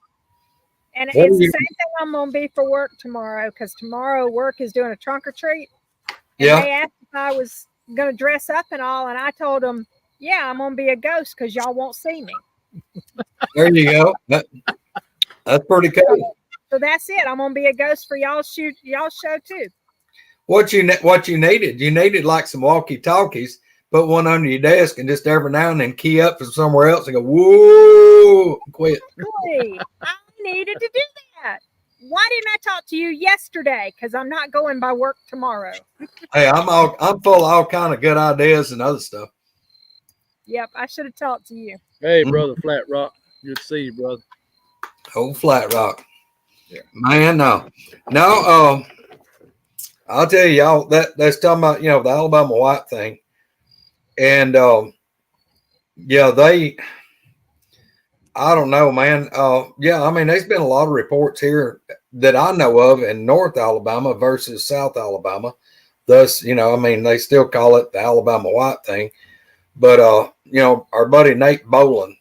And it's the same thing I'm going to be for work tomorrow, because tomorrow work is doing a trunk or treat. And they asked if I was going to dress up and all, and I told them, yeah, I'm going to be a ghost because y'all won't see me. There you go. That's pretty cool. So that's it. I'm going to be a ghost for y'all show too. What you needed? You needed like some walkie-talkies. Put one under your desk and just every now and then key up from somewhere else and go, whoa, quit. Really? I needed to do that. Why didn't I talk to you yesterday? Because I'm not going by work tomorrow. Hey, I'm full of all kind of good ideas and other stuff. Yep, I should have talked to you. Hey, brother, Flat Rock. Good to see you, brother. Old Flat Rock. Yeah. Man, no. I'll tell you, y'all, that's talking about, the Alabama White thing. And I don't know, man. I mean, there's been a lot of reports here that I know of in North Alabama versus South Alabama. Thus, I mean, they still call it the Alabama White thing. But our buddy Nate Boland,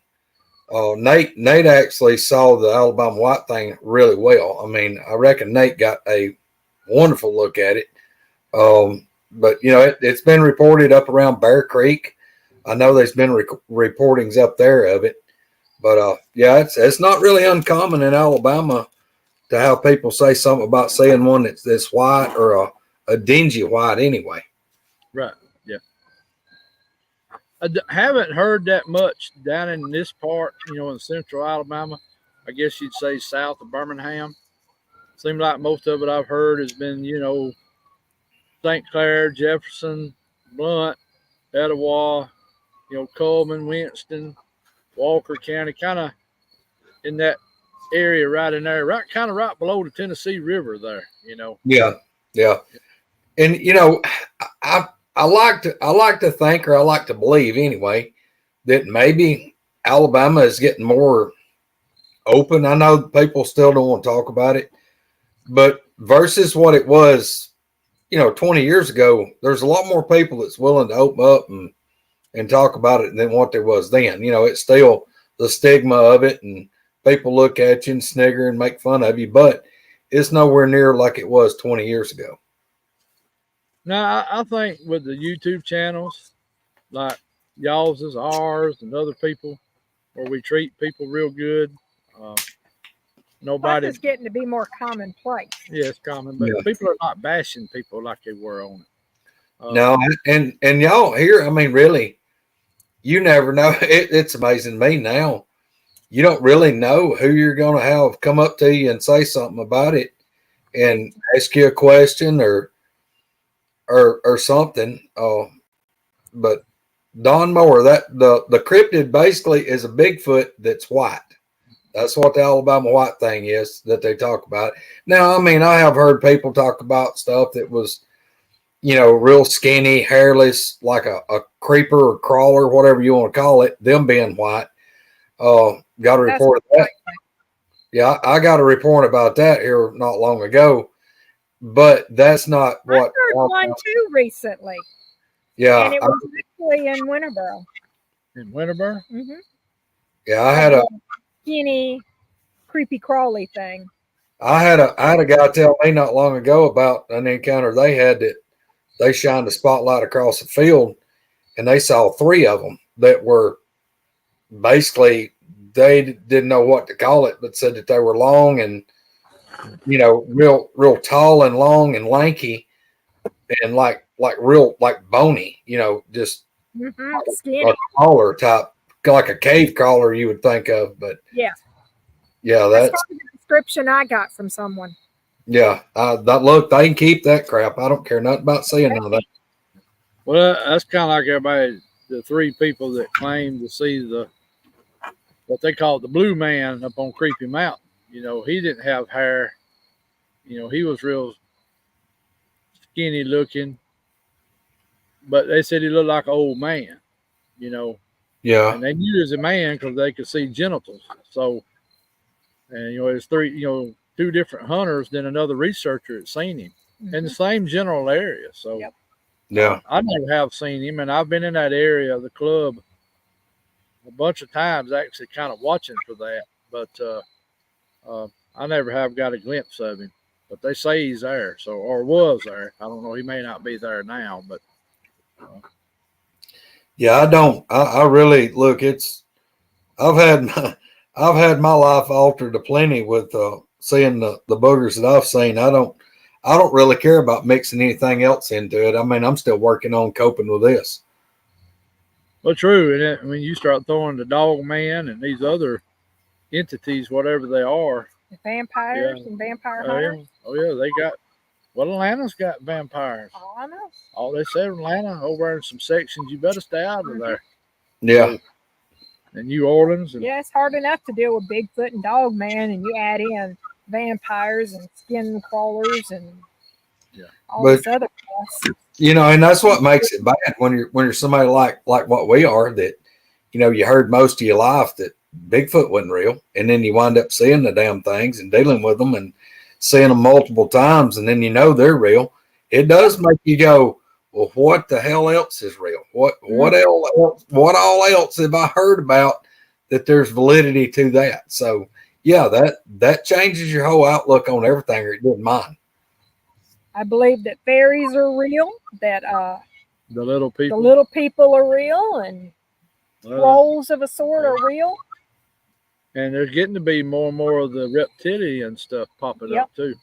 Nate actually saw the Alabama White thing really well. I mean, I reckon Nate got a wonderful look at it. But it's been reported up around Bear Creek. I know there's been reportings up there of it, but it's not really uncommon in Alabama to have people say something about seeing one that's white or a dingy white anyway. Right. Yeah. I haven't heard that much down in this part, in central Alabama. I guess you'd say south of Birmingham. Seems like most of it I've heard has been, St. Clair, Jefferson, Blunt, Etowah, Coleman, Winston, Walker County, kind of in that area right in there, right below the Tennessee River there, Yeah. And I like to think, or I like to believe anyway, that maybe Alabama is getting more open. I know people still don't want to talk about it, but versus what it was 20 years ago, there's a lot more people that's willing to open up and talk about it than what there was then. It's still the stigma of it, and people look at you and snigger and make fun of you, but it's nowhere near like it was 20 years ago. Now, I think with the YouTube channels, like y'all's is ours and other people, where we treat people real good, nobody. It's getting to be more commonplace. Yeah, it's common, but people are not bashing people like they were on it. No, and y'all here, I mean, really, you never know. It's amazing to me now. You don't really know who you're going to have come up to you and say something about it and ask you a question or something. But Don Moore, that the cryptid basically is a Bigfoot that's white. That's what the Alabama White thing is that they talk about. Now, I mean, I have heard people talk about stuff that was, real skinny, hairless, like a creeper or crawler, whatever you want to call it, them being white. Got a report of that. Yeah, I got a report about that here not long ago, but that's not what. I heard one too recently. Yeah. And it was actually in Winterboro. In Winterboro? Mm-hmm. Yeah, I had a skinny, creepy crawly thing. I had a guy tell me not long ago about an encounter they had that they shined a spotlight across the field and they saw 3 of them that were basically, they didn't know what to call it, but said that they were long and, real tall and long and lanky and like real, like bony, just skinny. a crawler type, like a cave crawler you would think of, but yeah, that's the description I got from someone. Yeah, look, they can keep that crap. I don't care nothing about seeing none of that. Well, that's kind of like everybody, the 3 people that claim to see what they call the blue man up on Creepy Mountain. He didn't have hair. He was real skinny looking, but they said he looked like an old man, Yeah. And they knew he was a man because they could see genitals. So And there's two different hunters, then another researcher had seen him in the same general area. So Yep. Yeah. I never have seen him, and I've been in that area of the club a bunch of times, actually, kind of watching for that. But I never have got a glimpse of him. But they say he's there, or was there. I don't know. He may not be there now, but. Yeah, I don't. I really look. I've had my life altered aplenty with seeing the boogers that I've seen. I don't really care about mixing anything else into it. I mean, I'm still working on coping with this. Well, true. And when you start throwing the dog man and these other entities, whatever they are, The vampires and vampire hunters. they got. Well, Atlanta's got vampires. Oh, I know. Oh, they said Atlanta over in some sections. You better stay out of there. Yeah. And New Orleans. And, Yeah, it's hard enough to deal with Bigfoot and Dog Man, and you add in vampires and skin crawlers and all this other stuff. And that's what makes it bad when you're somebody like what we are, that you heard most of your life that Bigfoot wasn't real, and then you wind up seeing the damn things and dealing with them and seeing them multiple times, and then they're real. It does make you go, well, what the hell else is real? What all else have I heard about that there's validity to that? So yeah, that changes your whole outlook on everything, or it didn't mine. I believe that fairies are real, that the little people. the little people are real, and trolls of a sort are real. And there's getting to be more and more of the reptilian stuff popping up too.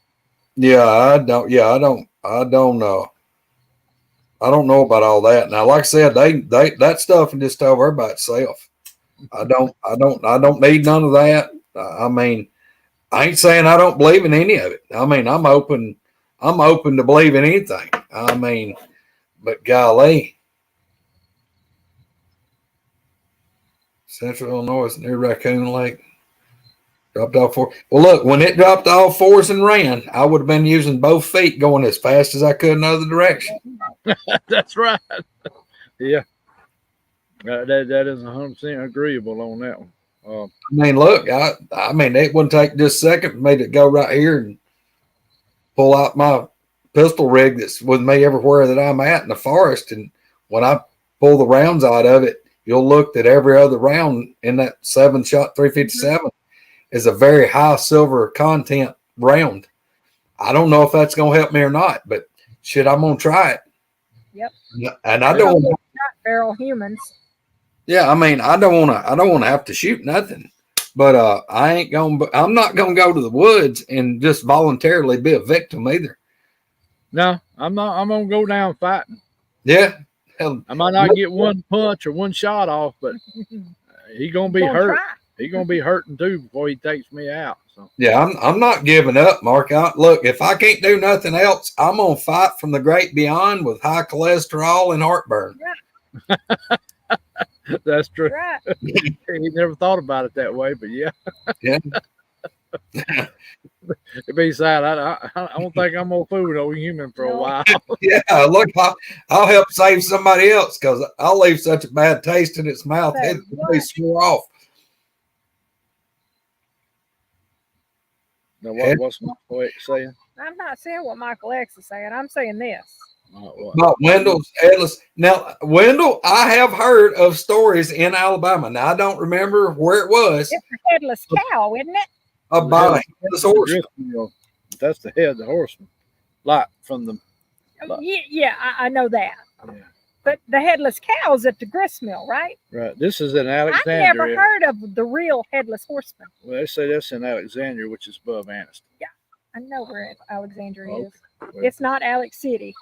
Yeah, I don't know. I don't know about all that. Now, like I said, they that stuff is just over by itself. I don't need none of that. I mean, I ain't saying I don't believe in any of it. I mean, I'm open to believe in anything. I mean, but golly. Central Illinois near Raccoon Lake. Dropped off four. Well, look, when it dropped off fours and ran, I would have been using both feet going as fast as I could in the other direction. That's right. Yeah. That is 100% agreeable on that one. I mean, look, I mean, it wouldn't take just a second for me to go right here and pull out my pistol rig that's with me everywhere that I'm at in the forest. And when I pull the rounds out of it, you'll look that every other round in that 7-shot 357 is a very high silver content round. I don't know if that's going to help me or not, but shit, I'm going to try it. Yep. And I don't want feral humans. Yeah, I mean, I don't want to have to shoot nothing, but I'm not going to go to the woods and just voluntarily be a victim either. No, I'm not. I'm going to go down fighting. Yeah. Hell, I might not get one punch or one shot off, but he's going to be hurt. He's going to be hurting too before he takes me out. So. Yeah, I'm not giving up, Mark. Look, if I can't do nothing else, I'm going to fight from the great beyond with high cholesterol and heartburn. Yeah. That's true. Right. He never thought about it that way, but yeah. Yeah. It'd be sad. I don't think I'm gonna fool no human for a while. Yeah, look, I'll help save somebody else because I'll leave such a bad taste in its mouth. It'll be swore off. Now, what's Michael X saying? I'm not saying what Michael X is saying. I'm saying this. About Wendell's headless. Now, Wendell, I have heard of stories in Alabama. Now, I don't remember where it was. It's a headless cow, isn't it? About a headless horse. That's the head of the horseman. Like from the. Like. Yeah, I know that. Yeah. But the headless cow's at the gristmill, right? Right. This is in Alexandria. I've never heard of the real headless horseman. Well, they say that's in Alexandria, which is above Anniston. Yeah, I know where Alexandria is. Well, it's not Alex City.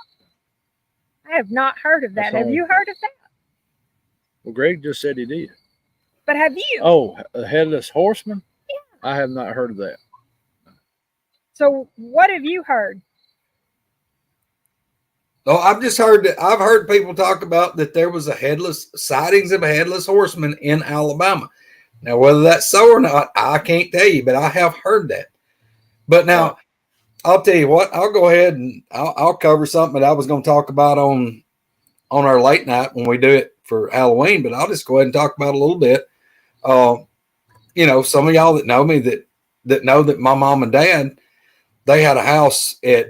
I have not heard of that. Have you heard of that? Well, Greg just said he did. But have you? Oh, a headless horseman? Yeah. I have not heard of that. So what have you heard? Oh, I've just heard that. I've heard people talk about that there was sightings of a headless horseman in Alabama. Now, whether that's so or not, I can't tell you, but I have heard that. But now, I'll tell you what. I'll go ahead and I'll cover something that I was going to talk about on our late night when we do it for Halloween. But I'll just go ahead and talk about it a little bit. Some of y'all that know me that that know that my mom and dad, they had a house at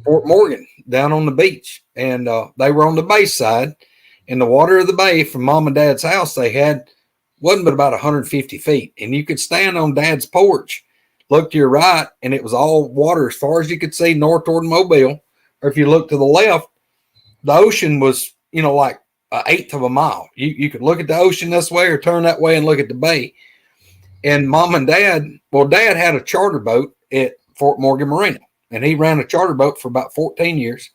Fort Morgan down on the beach, and they were on the bay side. And the water of the bay from mom and dad's house they had wasn't but about 150 feet, and you could stand on dad's porch, look to your right, and it was all water as far as you could see north toward Mobile. Or if you look to the left, the ocean was, like an eighth of a mile. You could look at the ocean this way or turn that way and look at the bay. And mom and dad, dad had a charter boat at Fort Morgan Marina, and he ran a charter boat for about 14 years.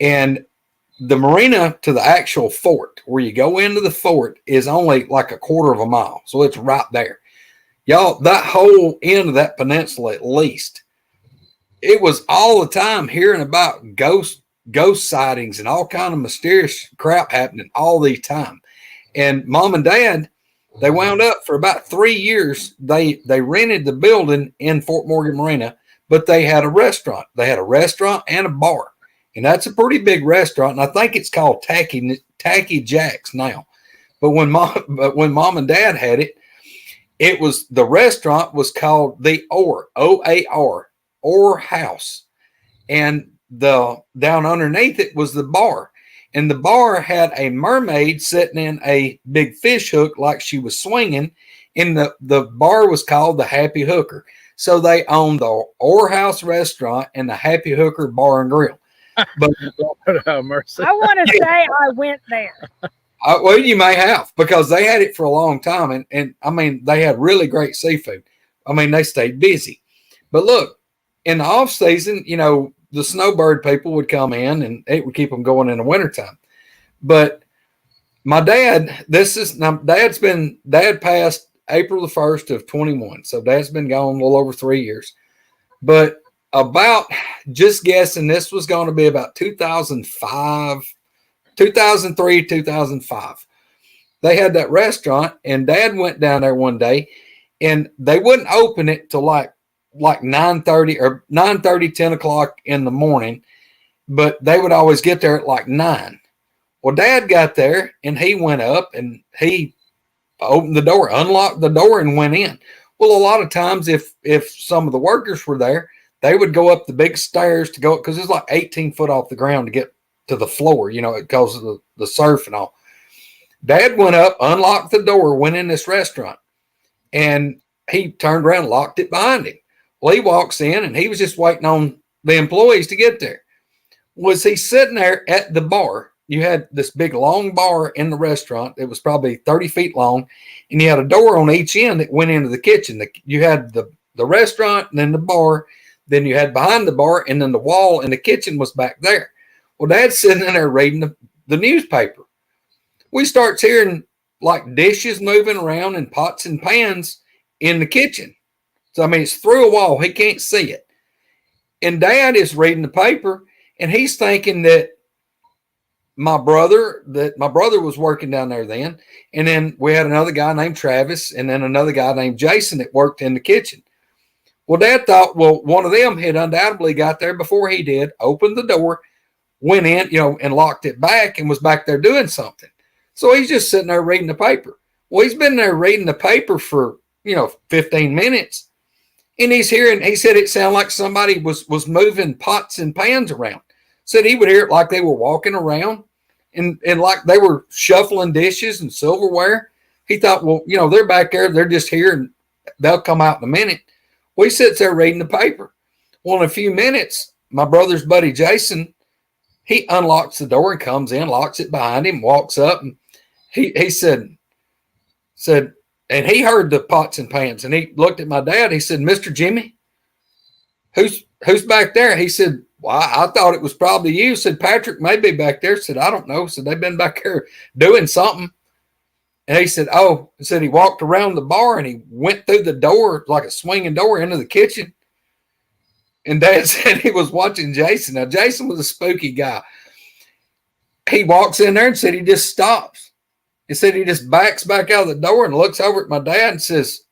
And the marina to the actual fort, where you go into the fort, is only like a quarter of a mile. So it's right there. Y'all, that whole end of that peninsula, at least, it was all the time hearing about ghost sightings and all kind of mysterious crap happening all the time. And mom and dad, they wound up for about 3 years. They rented the building in Fort Morgan Marina, but they had a restaurant. They had a restaurant and a bar. And that's a pretty big restaurant. And I think it's called Tacky Jack's now. But when mom and dad had it, the restaurant was called the OAR House. And down underneath it was the bar. And the bar had a mermaid sitting in a big fish hook like she was swinging. And the bar was called the Happy Hooker. So they owned the Orr House restaurant and the Happy Hooker Bar and Grill. But mercy. I want to say I went there. Well, you may have, because they had it for a long time. And I mean, they had really great seafood. I mean, they stayed busy. But look, in the off season, the snowbird people would come in and it would keep them going in the wintertime. But my dad, dad passed April the 1st of 21. So dad's been gone a little over 3 years. But about, just guessing, this was going to be about 2003, 2005. They had that restaurant, and dad went down there one day, and they wouldn't open it till like 9:30 or 9:30, 10 o'clock in the morning, but they would always get there at like 9. Well, dad got there, and he went up, and he opened the door, unlocked the door, and went in. Well, a lot of times if some of the workers were there, they would go up the big stairs to go, because it's like 18 foot off the ground to get to the floor, because of the surf and all. Dad went up, unlocked the door, went in this restaurant, and he turned around and locked it behind him. Well, he walks in, and he was just waiting on the employees to get there. Was he sitting there at the bar? You had this big long bar in the restaurant. It was probably 30 feet long, and you had a door on each end that went into the kitchen. You had the restaurant and then the bar. Then you had behind the bar, and then the wall and the kitchen was back there. Well, dad's sitting in there reading the newspaper. We starts hearing like dishes moving around and pots and pans in the kitchen. So, I mean, it's through a wall. He can't see it. And dad is reading the paper, and he's thinking that my brother was working down there then. And then we had another guy named Travis, and then another guy named Jason that worked in the kitchen. Well, dad thought, one of them had undoubtedly got there before he did, opened the door, went in, and locked it back and was back there doing something. So he's just sitting there reading the paper. Well, he's been there reading the paper for, 15 minutes. And he said it sounded like somebody was moving pots and pans around. Said he would hear it like they were walking around and like they were shuffling dishes and silverware. He thought, they're back there. They're just here and they'll come out in a minute. Well, he sits there reading the paper. Well, in a few minutes, my brother's buddy, Jason, he unlocks the door and comes in, locks it behind him, walks up, and he said, and he heard the pots and pans, and he looked at my dad. He said, "Mr. Jimmy, who's back there?" He said, "Well, I thought it was probably you." Said, "Patrick may be back there." Said, "I don't know." Said, "They've been back there doing something." And he said, "Oh," he said he walked around the bar and he went through the door, like a swinging door, into the kitchen. And dad said he was watching Jason. Now, Jason was a spooky guy. He walks in there and said he just stops. He said he just backs back out of the door and looks over at my dad and says,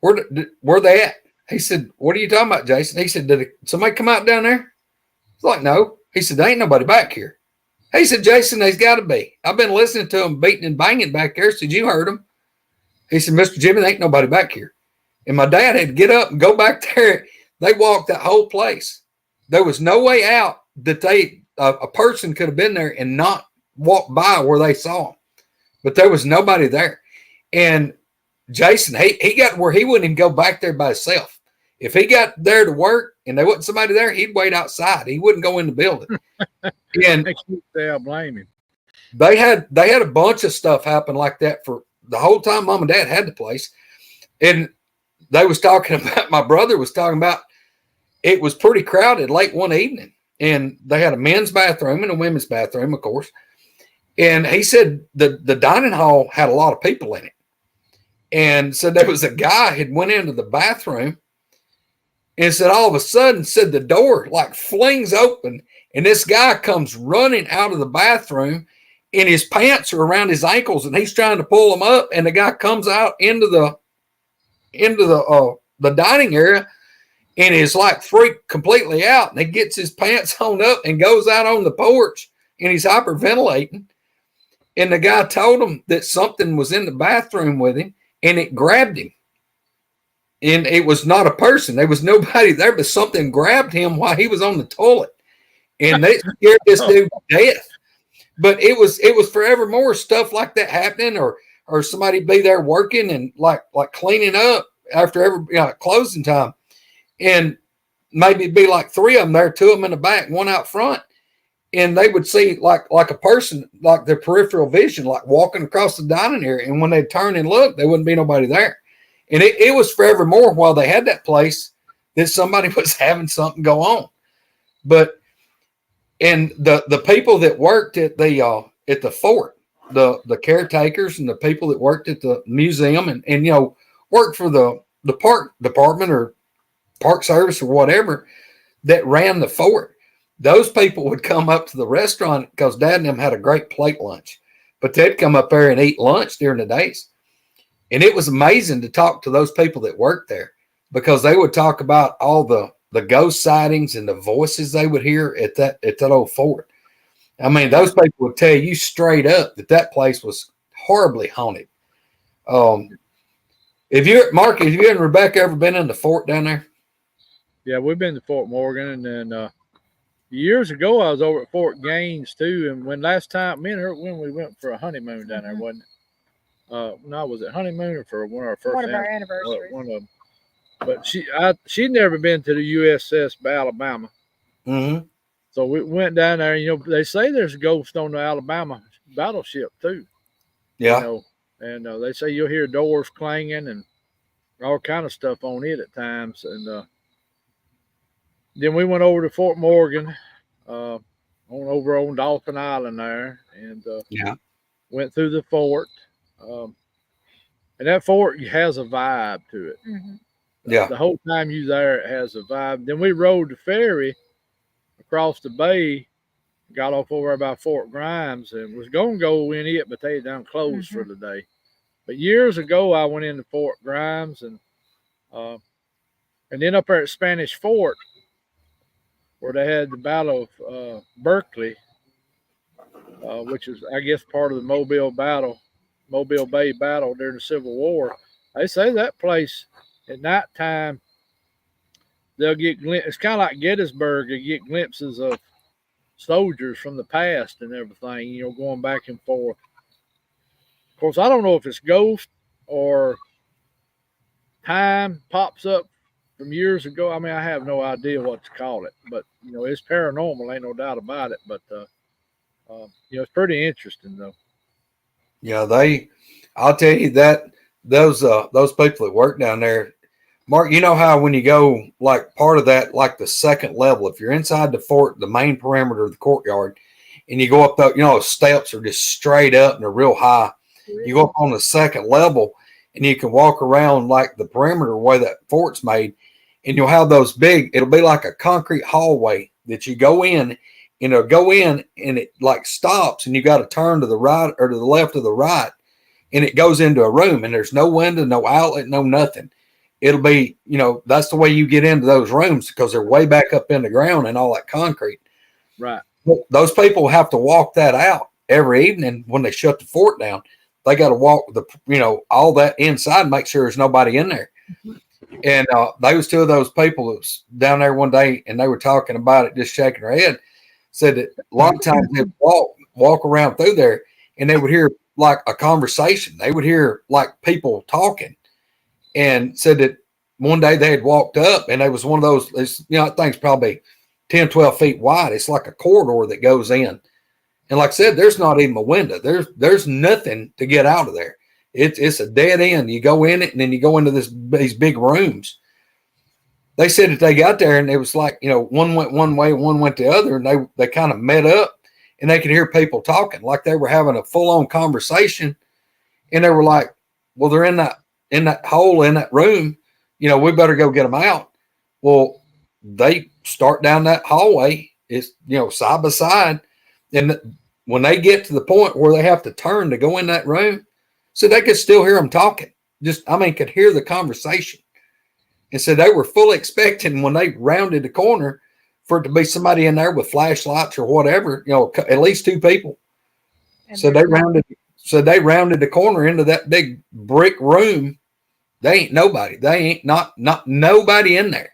where they at? He said, "What are you talking about, Jason?" He said, "Did somebody come out down there?" It's like, "No." He said, "There ain't nobody back here." He said, "Jason, there's got to be. I've been listening to them beating and banging back there." Said, "You heard them." He said, Mr. Jimmy, there ain't nobody back here. And my dad had to get up and go back there. They walked that whole place. There was no way out that a person could have been there and not walked by where they saw him. But there was nobody there. And Jason, he got where he wouldn't even go back there by himself. If he got there to work and there wasn't somebody there, he'd wait outside. He wouldn't go in the building. And I'll blame him. They had a bunch of stuff happen like that for the whole time Mom and Dad had the place. And they was talking about, my brother was talking about, it was pretty crowded late one evening. And they had a men's bathroom and a women's bathroom, of course. And he said the dining hall had a lot of people in it. And said there was a guy had went into the bathroom and said all of a sudden, said the door like flings open and this guy comes running out of the bathroom and his pants are around his ankles and he's trying to pull them up. And the guy comes out into the dining area and is like freaked completely out. And he gets his pants on up and goes out on the porch and he's hyperventilating. And the guy told him that something was in the bathroom with him and it grabbed him. And it was not a person. There was nobody there, but something grabbed him while he was on the toilet. And they scared this dude to death. But it was forevermore stuff like that happening, or somebody be there working and like cleaning up after every closing time. And maybe it'd be like three of them there, two of them in the back, one out front. And they would see like a person, like their peripheral vision, like walking across the dining area. And when they'd turn and look, there wouldn't be nobody there. And it was forevermore while they had that place that somebody was having something go on. But, and the people that worked at the fort, the caretakers and the people that worked at the museum and worked for the park department or park service or whatever that ran the fort, those people would come up to the restaurant because Dad and them had a great plate lunch, but they'd come up there and eat lunch during the days. And it was amazing to talk to those people that worked there because they would talk about all the ghost sightings and the voices they would hear at that old fort. I mean, those people would tell you straight up that place was horribly haunted. Mark, have you and Rebecca ever been in the fort down there? Yeah, we've been to Fort Morgan, and then years ago I was over at Fort Gaines too. And when we went for a honeymoon down there, wasn't it? No, was it honeymoon or for one of our first? One of our anniversaries. One of them. But she'd never been to the USS Alabama. Mm-hmm. So we went down there, and they say there's a ghost on the Alabama battleship too. Yeah. And they say you'll hear doors clanging and all kind of stuff on it at times. And then we went over to Fort Morgan, over on Dolphin Island there, and went through the fort. And that fort has a vibe to it. Mm-hmm. Yeah. The whole time you there, it has a vibe. Then we rode the ferry across the bay, got off over by Fort Grimes, and was going to go in it, but they had done closed for the day. But years ago, I went into Fort Grimes, and then up there at Spanish Fort, where they had the Battle of Berkeley, which is, I guess, part of the Mobile Bay battle during the Civil War. They say that place at nighttime, they'll get it's kind of like Gettysburg. They get glimpses of soldiers from the past and everything, going back and forth. Of course, I don't know if it's ghost or time pops up from years ago. I mean, I have no idea what to call it, but it's paranormal, ain't no doubt about it. But it's pretty interesting though. Yeah, I'll tell you that those people that work down there, Mark, you know how when you go like part of that, like the second level, if you're inside the fort, the main perimeter of the courtyard, and you go up the, steps are just straight up and they're real high. You go up on the second level and you can walk around like the perimeter where that fort's made, and you'll have those it'll be like a concrete hallway that you go in, and it'll go in and it like stops and you got to turn to the right or to the left of the right, and it goes into a room and there's no window, no outlet, no nothing. It'll be, that's the way you get into those rooms because they're way back up in the ground and all that concrete. Right. Those people have to walk that out every evening when they shut the fort down. they got to walk all that inside, make sure there's nobody in there. And they was two of those people that was down there one day, and they were talking about it, just shaking their head. Said that a lot of times they walk around through there, and they would hear like a conversation. They would hear like people talking, and said that one day they had walked up, and there was one of those. That thing's probably 10, 12 feet wide. It's like a corridor that goes in, and like I said, there's not even a window. There's nothing to get out of there. It's a dead end. You go in it, and then you go into these big rooms. They said that they got there, and it was like, one went one way, one went the other, and they kind of met up, and they could hear people talking like they were having a full-on conversation. And they were like, well, they're in that hole in that room. We better go get them out. Well, they start down that hallway. It's, side by side. And when they get to the point where they have to turn to go in that room, so they could still hear them talking. Could hear the conversation. And so they were fully expecting when they rounded the corner for it to be somebody in there with flashlights or whatever, at least two people. And so they rounded the corner into that big brick room. They ain't nobody. They ain't not nobody in there.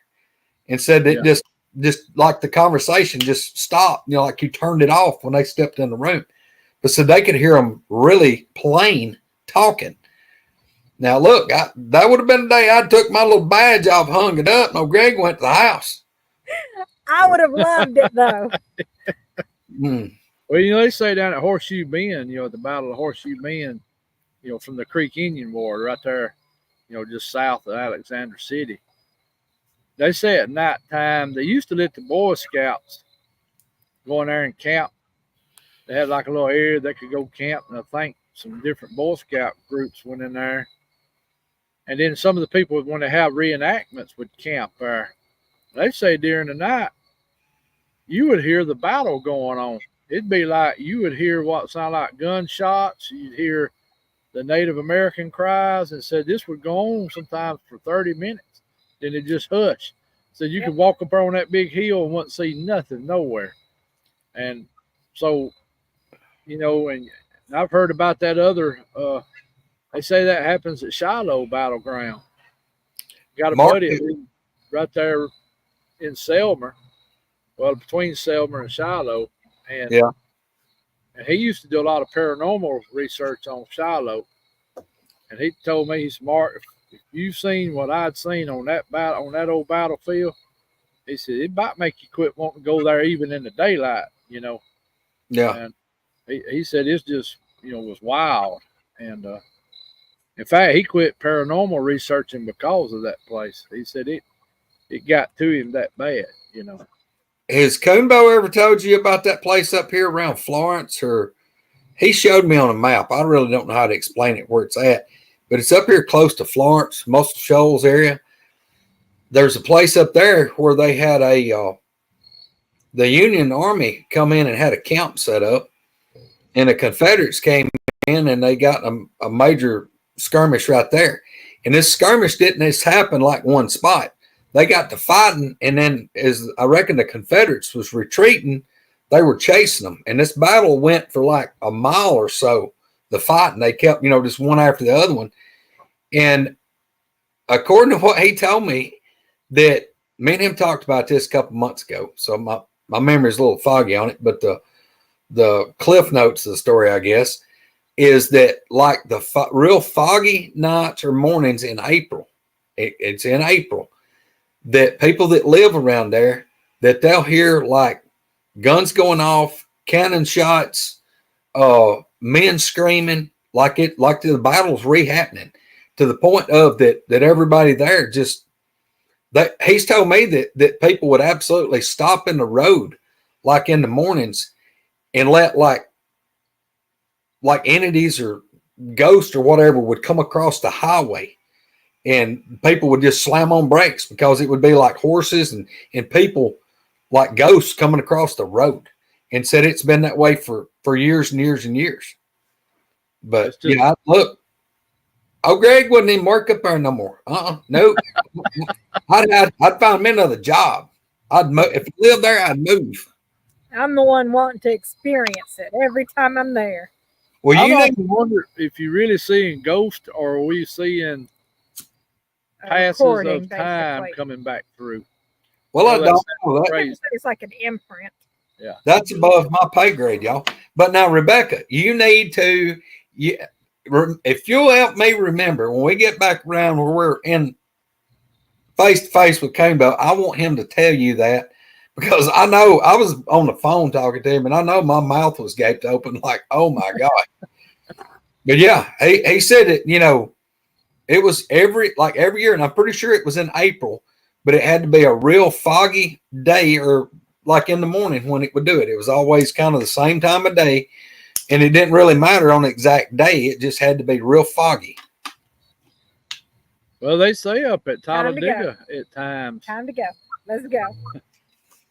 And said that just like the conversation just stopped, like you turned it off when they stepped in the room. But so they could hear them really plain talking. Now, look, that would have been the day I took my little badge off, hung it up, and Greg went to the house. I would have loved it, though. Well, they say down at Horseshoe Bend, at the Battle of Horseshoe Bend, from the Creek Indian War right there, just south of Alexander City. They say at nighttime, they used to let the Boy Scouts go in there and camp. They had like a little area they could go camp, and I think some different Boy Scout groups went in there. And then some of the people, when they have reenactments, would camp there. They say during the night, you would hear the battle going on. It'd be like you would hear what sound like gunshots. You'd hear the Native American cries, and said this would go on sometimes for 30 minutes. Then it just hushed. So you could walk up on that big hill and wouldn't see nothing nowhere. And so, and I've heard about that other, they say that happens at Shiloh Battleground. Got a buddy right there in Selmer, between Selmer and Shiloh. And, and he used to do a lot of paranormal research on Shiloh. And he told me, he's smart. If you've seen what I'd seen on that old battlefield, he said, it might make you quit wanting to go there even in the daylight, Yeah. And he said it's just, was wild. And in fact, he quit paranormal researching because of that place. He said it got to him that bad, Has Coonbo ever told you about that place up here around Florence? Or he showed me on a map. I really don't know how to explain it where it's at, but it's up here close to Florence, Muscle Shoals area. There's a place up there where they had the Union Army come in and had a camp set up, and the Confederates came in and they got a major skirmish right there. And this skirmish didn't just happen like one spot. They got to fighting, and then as I reckon the Confederates was retreating, they were chasing them. And this battle went for like a mile or so, the fighting. They kept, just one after the other one. And according to what he told me, that me and him talked about this a couple months ago, so my memory is a little foggy on it, but the cliff notes of the story, I guess, is that like the real foggy nights or mornings in April, it's in April, that people that live around there, that they'll hear like guns going off, cannon shots, men screaming, like the battle's re-happening, to the point of that everybody there just, he's told me that people would absolutely stop in the road, like in the mornings, and let like entities or ghosts or whatever would come across the highway, and people would just slam on brakes because it would be like horses and people like ghosts coming across the road, and said it's been that way for years and years and years. But look, Greg wouldn't even work up there no more. No. I'd find me another job. If I lived there, I'd move. I'm the one wanting to experience it every time I'm there. Well, I've you often need wondered if you really seeing ghosts or are we seeing A passes recording, of time basically. coming back through. well, I that don't sounds know that. crazy. It's like an imprint. Yeah. That's above my pay grade, y'all. But now, Rebecca, you need to, if you'll help me remember when we get back around where we're in face to face with Campbell, I want him to tell you that because I know I was on the phone talking to him and I know my mouth was gaped open like, oh my God. But yeah, he said it, it was every year, and I'm pretty sure it was in April, but it had to be a real foggy day or like in the morning when it would do it. It was always kind of the same time of day, and it didn't really matter on the exact day. It just had to be real foggy. Well, they say up at Time to go. Talladega at times. Time to go. Let's go.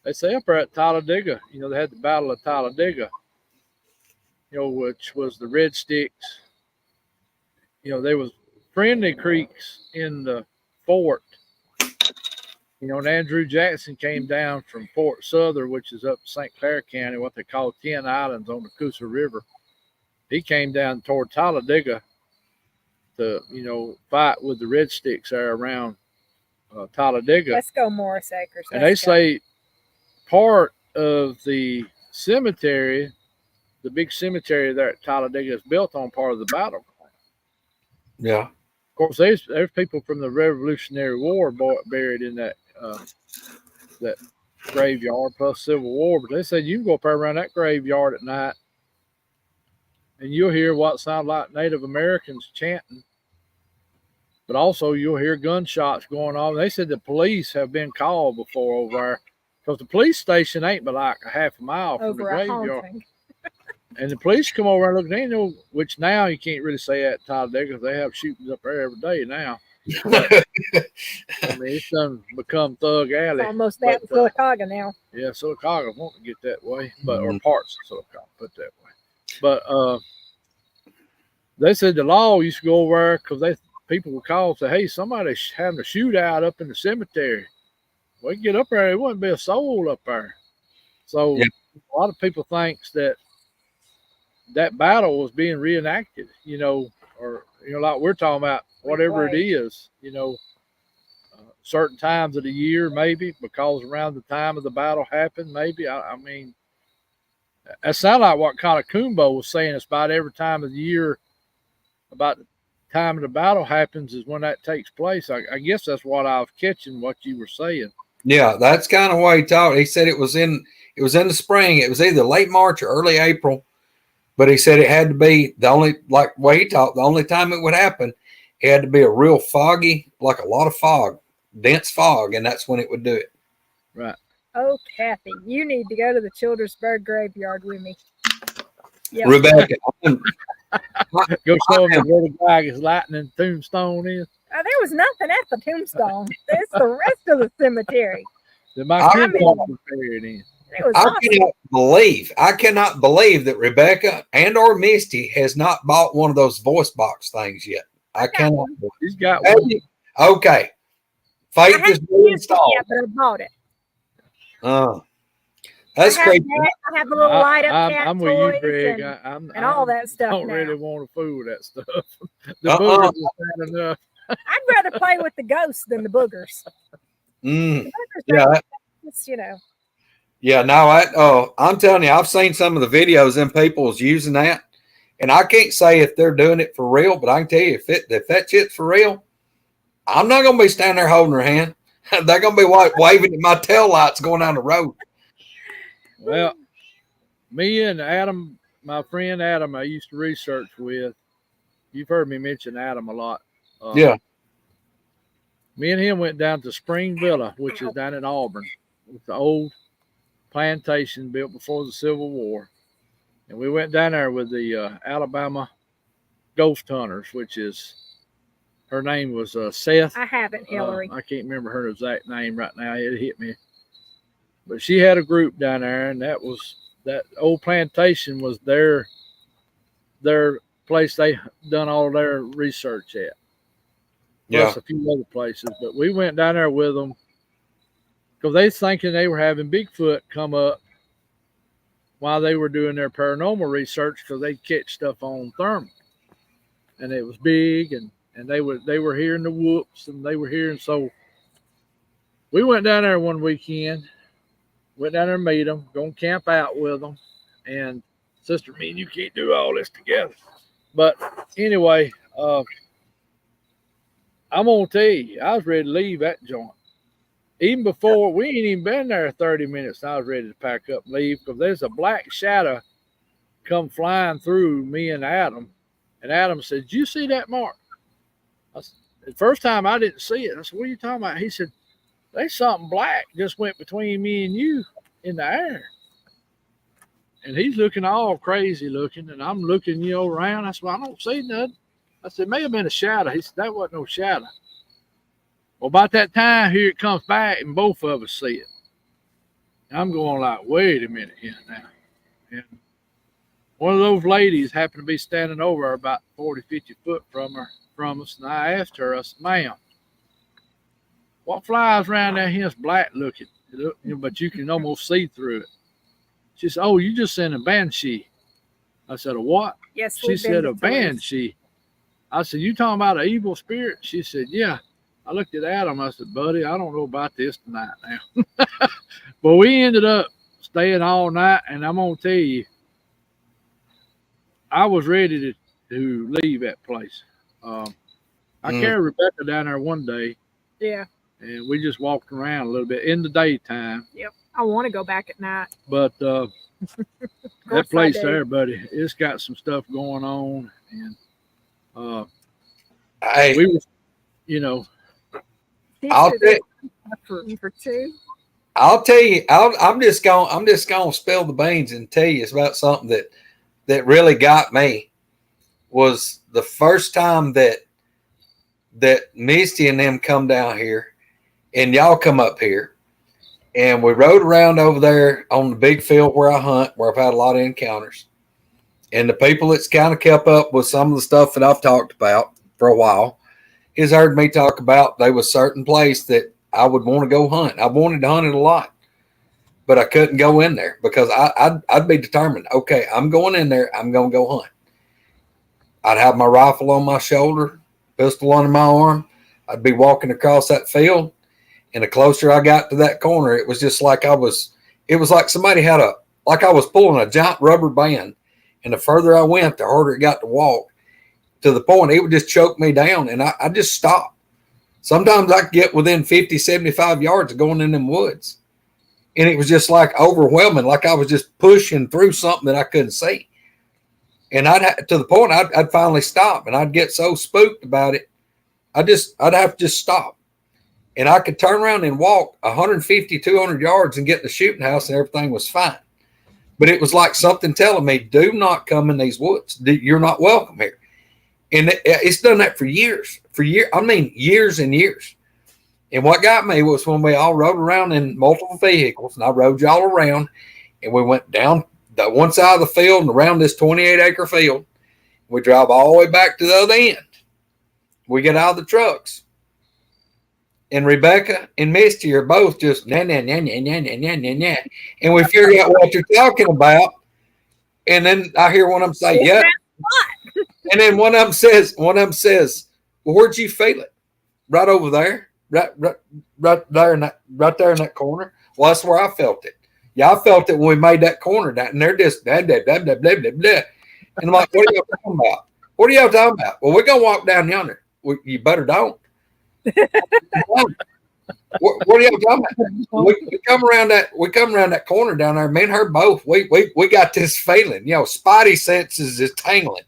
They say up there at Talladega, they had the Battle of Talladega, which was the Red Sticks. There was friendly creeks in the fort. And Andrew Jackson came down from Fort Suther, which is up St. Clair County, what they call 10 Islands on the Coosa River. He came down toward Talladega to, fight with the Red Sticks there around Talladega. Let's go, Morris Acres. And they say part of the cemetery, the big cemetery there at Talladega, is built on part of the battleground. Yeah. Of course, there's people from the Revolutionary War buried in that graveyard plus Civil War. But they said you can go up there around that graveyard at night and you'll hear what sound like Native Americans chanting. But also you'll hear gunshots going on. They said the police have been called before over there because the police station ain't but like a half a mile from the graveyard. Haunting. And the police come over and look. They know, which now you can't really say that at Talladega because they have shootings up there every day now. But, I mean, it's done become Thug Alley. It's almost that in Sylacauga now. Yeah, Sylacauga won't get that way, but or parts of Sylacauga put that way. But they said the law used to go over there because people would call and say, "Hey, somebody's having a shootout up in the cemetery." Well, you get up there, there wouldn't be a soul up there. So a lot of people thinks that battle was being reenacted, or like we're talking about, whatever it is, certain times of the year, maybe because around the time of the battle happened, maybe. I mean, that sounds like what Katakumbo was saying. It's about every time of the year, about the time of the battle happens is when that takes place. I guess that's what I was catching, what you were saying. Yeah, that's kind of why he talked. He said it was in the spring. It was either late March or early April. But he said it had to be the only time it would happen, it had to be a real foggy, like a lot of fog, dense fog, and that's when it would do it. Right. Oh, Kathy, you need to go to the Childersburg graveyard with me. Yep. Rebecca, go show me where the Geiger's lightning tombstone is. There was nothing at the tombstone. It's the rest of the cemetery. Buried in. I cannot believe that Rebecca and or Misty has not bought one of those voice box things yet. I cannot. She's got one. Okay. Faith is installed. Yeah, but I bought it. That's great. I have the little light up cat I'm toys with you, Greg. and all that stuff. I don't now. really want to fool with that stuff. The boogers is bad enough. I'd rather play with the ghosts than the boogers. The boogers Yeah, no, I'm telling you, I've seen some of the videos in people's using that, and I can't say if they're doing it for real, but I can tell you if that shit's for real, I'm not gonna be standing there holding her hand. They're gonna be waving at my tail lights going down the road. Well, me and Adam, my friend Adam, I used to research with. You've heard me mention Adam a lot. Yeah. Me and him went down to Spring Villa, which is down in Auburn. It's the old plantation built before the Civil War. And we went down there with the Alabama Ghost Hunters, which is, her name was Seth. I haven't, Hillary. I can't remember her exact name right now. It hit me. But she had a group down there, and that old plantation was their place they done all their research at. Plus a few other places. But we went down there with them because they thinking they were having Bigfoot come up while they were doing their paranormal research because they catch stuff on thermal, and it was big, and they were hearing the whoops, and they were hearing. So we went down there one weekend, went down there and meet them, going to camp out with them, and sister, me and you can't do all this together. But anyway, I'm gonna tell you, I was ready to leave that joint. Even before we ain't even been there 30 minutes, I was ready to pack up and leave because there's a black shadow come flying through me and Adam. And Adam said, "Did you see that, Mark?" The first time I didn't see it. I said, "What are you talking about?" He said, "There's something black just went between me and you in the air." And he's looking all crazy looking, and I'm looking, around. I said, "Well, I don't see nothing." I said, "It may have been a shadow." He said, "That wasn't no shadow." Well, about that time, here it comes back, and both of us see it. And I'm going like, wait a minute here now. And one of those ladies happened to be standing over about 40, 50 foot from us, and I asked her, I said, "Ma'am, what flies around there here is black looking, but you can almost see through it?" She said, "Oh, you just seen a banshee." I said, "A what?" Yes, She said, "A banshee." I said, "You talking about an evil spirit?" She said, "Yeah." I looked at Adam. I said, "Buddy, I don't know about this tonight now." But we ended up staying all night, and I'm going to tell you, I was ready to leave that place. I carried Rebecca down there one day. Yeah. And we just walked around a little bit in the daytime. Yep. I want to go back at night. But that place there, buddy, it's got some stuff going on. And we were, I'll for two. I'll tell you. I'm just gonna spill the beans and tell you it's about something that really got me. Was the first time that Misty and them come down here, and y'all come up here, and we rode around over there on the big field where I hunt, where I've had a lot of encounters, and the people that's kind of kept up with some of the stuff that I've talked about for a while has heard me talk about there was a certain place that I would want to go hunt. I wanted to hunt it a lot, but I couldn't go in there because I'd be determined. Okay, I'm going in there. I'm going to go hunt. I'd have my rifle on my shoulder, pistol under my arm. I'd be walking across that field, and the closer I got to that corner, it was just like it was like somebody had like I was pulling a giant rubber band, and the further I went, the harder it got to walk, to the point it would just choke me down, and I just stopped. Sometimes I could get within 50, 75 yards of going in them woods, and it was just like overwhelming, like I was just pushing through something that I couldn't see. And to the point I'd finally stop, and I'd get so spooked about it, I'd have to just stop. And I could turn around and walk 150, 200 yards and get in the shooting house, and everything was fine. But it was like something telling me, do not come in these woods. You're not welcome here. And it's done that for years. I mean, years and years. And what got me was when we all rode around in multiple vehicles, and I rode y'all around, and we went down the one side of the field and around this 28-acre field. We drive all the way back to the other end. We get out of the trucks, and Rebecca and Misty are both just nah, nah, nah, nah, nah, nah, nah, nah, nah. And we figure out what you're talking about. And then I hear one of them say, "Yep." And then one of them says, "Well, where'd you feel it?" "Right over there, right there in that corner." "Well, that's where I felt it." "Yeah, I felt it when we made that corner down, and they're just blah, blah, blah, blah, blah, blah, blah." And I'm like, "What are y'all talking about? What are y'all talking about?" "Well, we're gonna walk down yonder." "Well, you better don't." What are y'all talking about? We come around that corner down there. Me and her both. We got this feeling, spidey senses is tingling.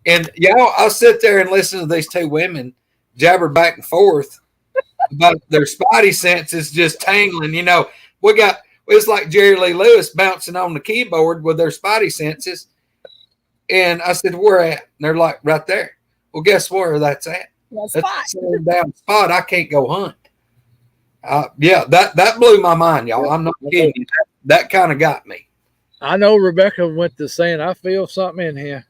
And I'll sit there and listen to these two women jabber back and forth about their spidey senses just tingling. It's like Jerry Lee Lewis bouncing on the keyboard with their spidey senses. And I said, "Where at?" And they're like, "Right there." Well, guess where that's at? That's the same damn spot. I can't go hunt. That blew my mind, y'all. I'm not kidding you. That kind of got me. I know Rebecca went to saying, "I feel something in here."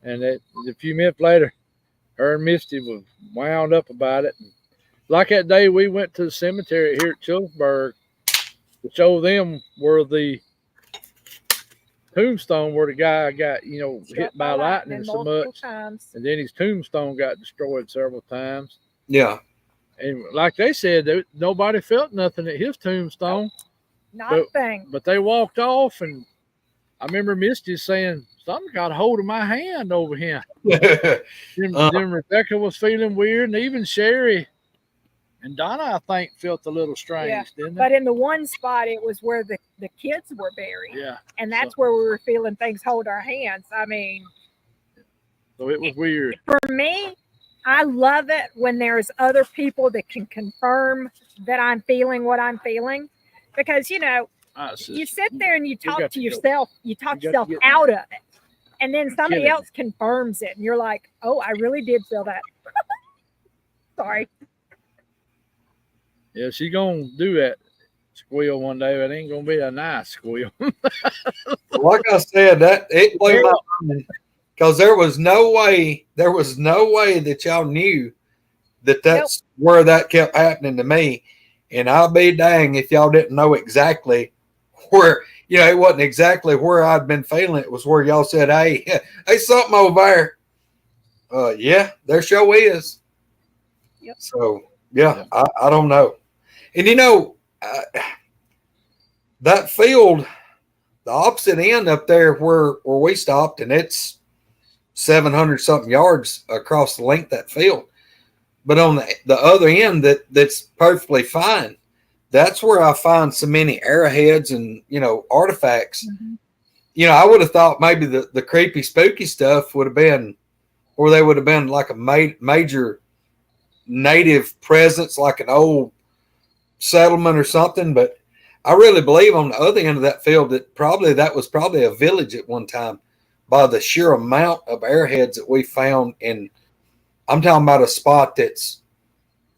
And a few minutes later, her and Misty was wound up about it. And like that day, we went to the cemetery here at Chilsburg to show them where the tombstone where the guy got, Struck hit by lightning so multiple much. times. And then his tombstone got destroyed several times. Yeah. And like they said, nobody felt nothing at his tombstone. Not a thing. But they walked off, and I remember Misty saying, something got a hold of my hand over here. Then Rebecca was feeling weird, and even Sherry and Donna, I think, felt a little strange, didn't they? But in the one spot, it was where the kids were buried. Yeah. And that's where we were feeling things hold our hands. I mean. So it was weird. For me, I love it when there's other people that can confirm that I'm feeling what I'm feeling. Because, you sit there and you talk to yourself. You talk yourself out of it. And then somebody else confirms it. And you're like, oh, I really did feel that. Sorry. Yeah, she's going to do that squeal one day, but it ain't going to be a nice squeal. Like I said, it blew my mind because there was no way that y'all knew that's where that kept happening to me. And I'll be dang if y'all didn't know exactly where, it wasn't exactly where I'd been feeling. It was where y'all said, hey, something over there. Yeah, there sure is. Yep. So, yeah. I don't know. And, that field, the opposite end up there where we stopped, and it's 700 something yards across the length of that field. But on the other end that's perfectly fine, that's where I find so many arrowheads and, artifacts. Mm-hmm. I would have thought maybe the creepy, spooky stuff would have been, or they would have been like a major native presence, like an old settlement or something. But I really believe on the other end of that field that was probably a village at one time by the sheer amount of arrowheads that we found in. I'm talking about a spot that's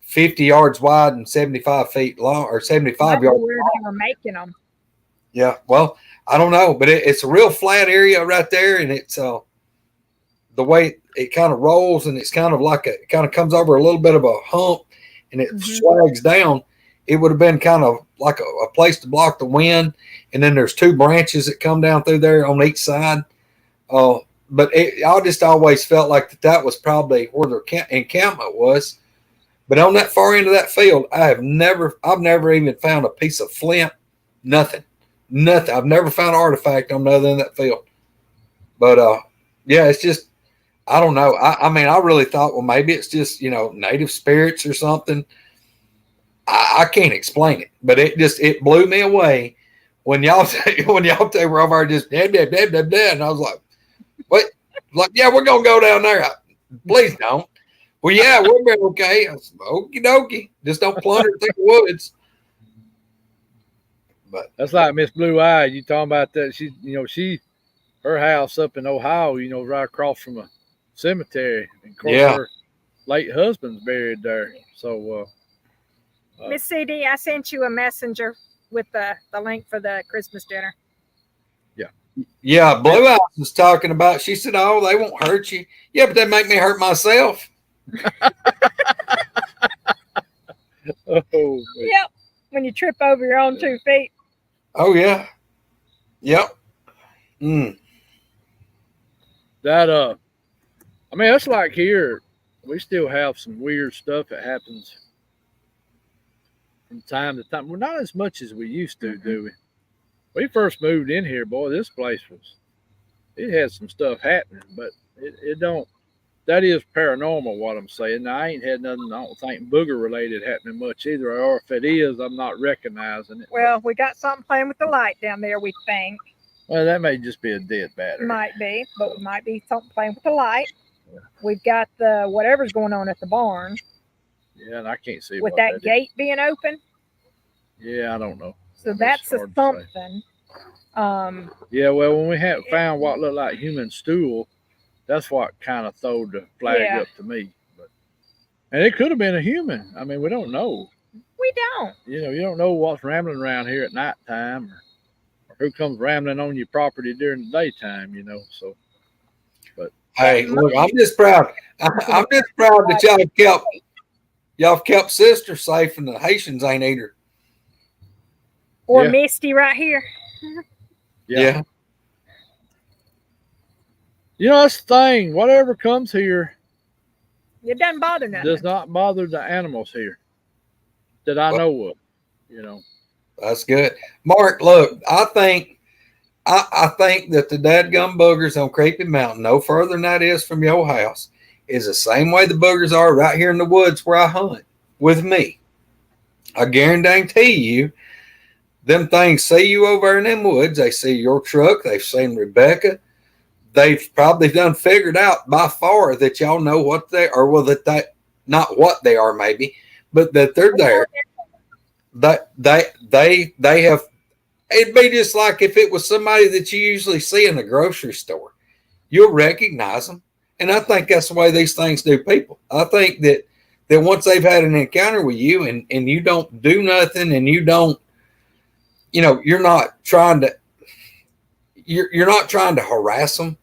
50 yards wide and 75 feet long, or 75 yards where they were making them. Yeah, well, I don't know, but it's a real flat area right there, and it's the way it kind of rolls, and it's kind of like it kind of comes over a little bit of a hump, and it swags down. It would have been kind of like a place to block the wind, and then there's two branches that come down through there on each side. But I just always felt like that was probably where the encampment was. But on that far end of that field, I've never even found a piece of flint, nothing. I've never found an artifact on the other end of that field. But yeah, it's just, I don't know. I mean, I really thought, well, maybe it's just, native spirits or something. I can't explain it, but it blew me away when y'all were over just dead, and I was like, what? Like, yeah, we're gonna go down there. Please don't. Well, yeah, we'll be okay. I said, okie dokie. Just don't plunder through the woods. But that's like Miss Blue Eye. You talking about that? Her house up in Ohio, right across from a cemetery. And of course, her late husband's buried there. So, Miss CD, I sent you a messenger with the link for the Christmas dinner. Yeah, Blue Eyes was talking about. She said, "Oh, they won't hurt you." Yeah, but they make me hurt myself. Yep. When you trip over your own 2 feet. Oh yeah. Yep. That I mean, it's like here. We still have some weird stuff that happens from time to time. Well, not as much as we used to, do we? We first moved in here, boy, this place it had some stuff happening, but it don't, that is paranormal what I'm saying. Now, I ain't had nothing, I don't think, booger related happening much either, or if it is, I'm not recognizing it. Well, we got something playing with the light down there, we think. Well, that may just be a dead battery. Might be, but it might be something playing with the light. Yeah. We've got the whatever's going on at the barn. Yeah, and I can't see with that gate being open. Yeah, I don't know. So that's a something. Yeah, well, when we found what looked like human stool, that's what kind of threw the flag up to me. And it could have been a human. I mean, we don't know. We don't. You don't know what's rambling around here at nighttime, or who comes rambling on your property during the daytime. So. But hey, look, I'm just proud. I'm just proud that y'all kept sister safe, and the Haitians ain't either. Or Misty right here. Yeah. You know, that's the thing. Whatever comes here It doesn't bother nothing. does not bother the animals here that I know of. You know, That's good. Mark, look, I think that the dadgum boogers on Creepy Mountain, no further than that is from your house, is the same way the boogers are right here in the woods where I hunt with me. I guarantee you, them things see you over in them woods. They see your truck. They've seen Rebecca. They've probably done figured out by far that y'all know what they are. Well, that they not what they are maybe, but that they're there. They have. It'd be just like if it was somebody that you usually see in a grocery store. You'll recognize them, and I think that's the way these things do people. I think that once they've had an encounter with you, and you don't do nothing, and you don't, you're not trying to. You're not trying to harass them.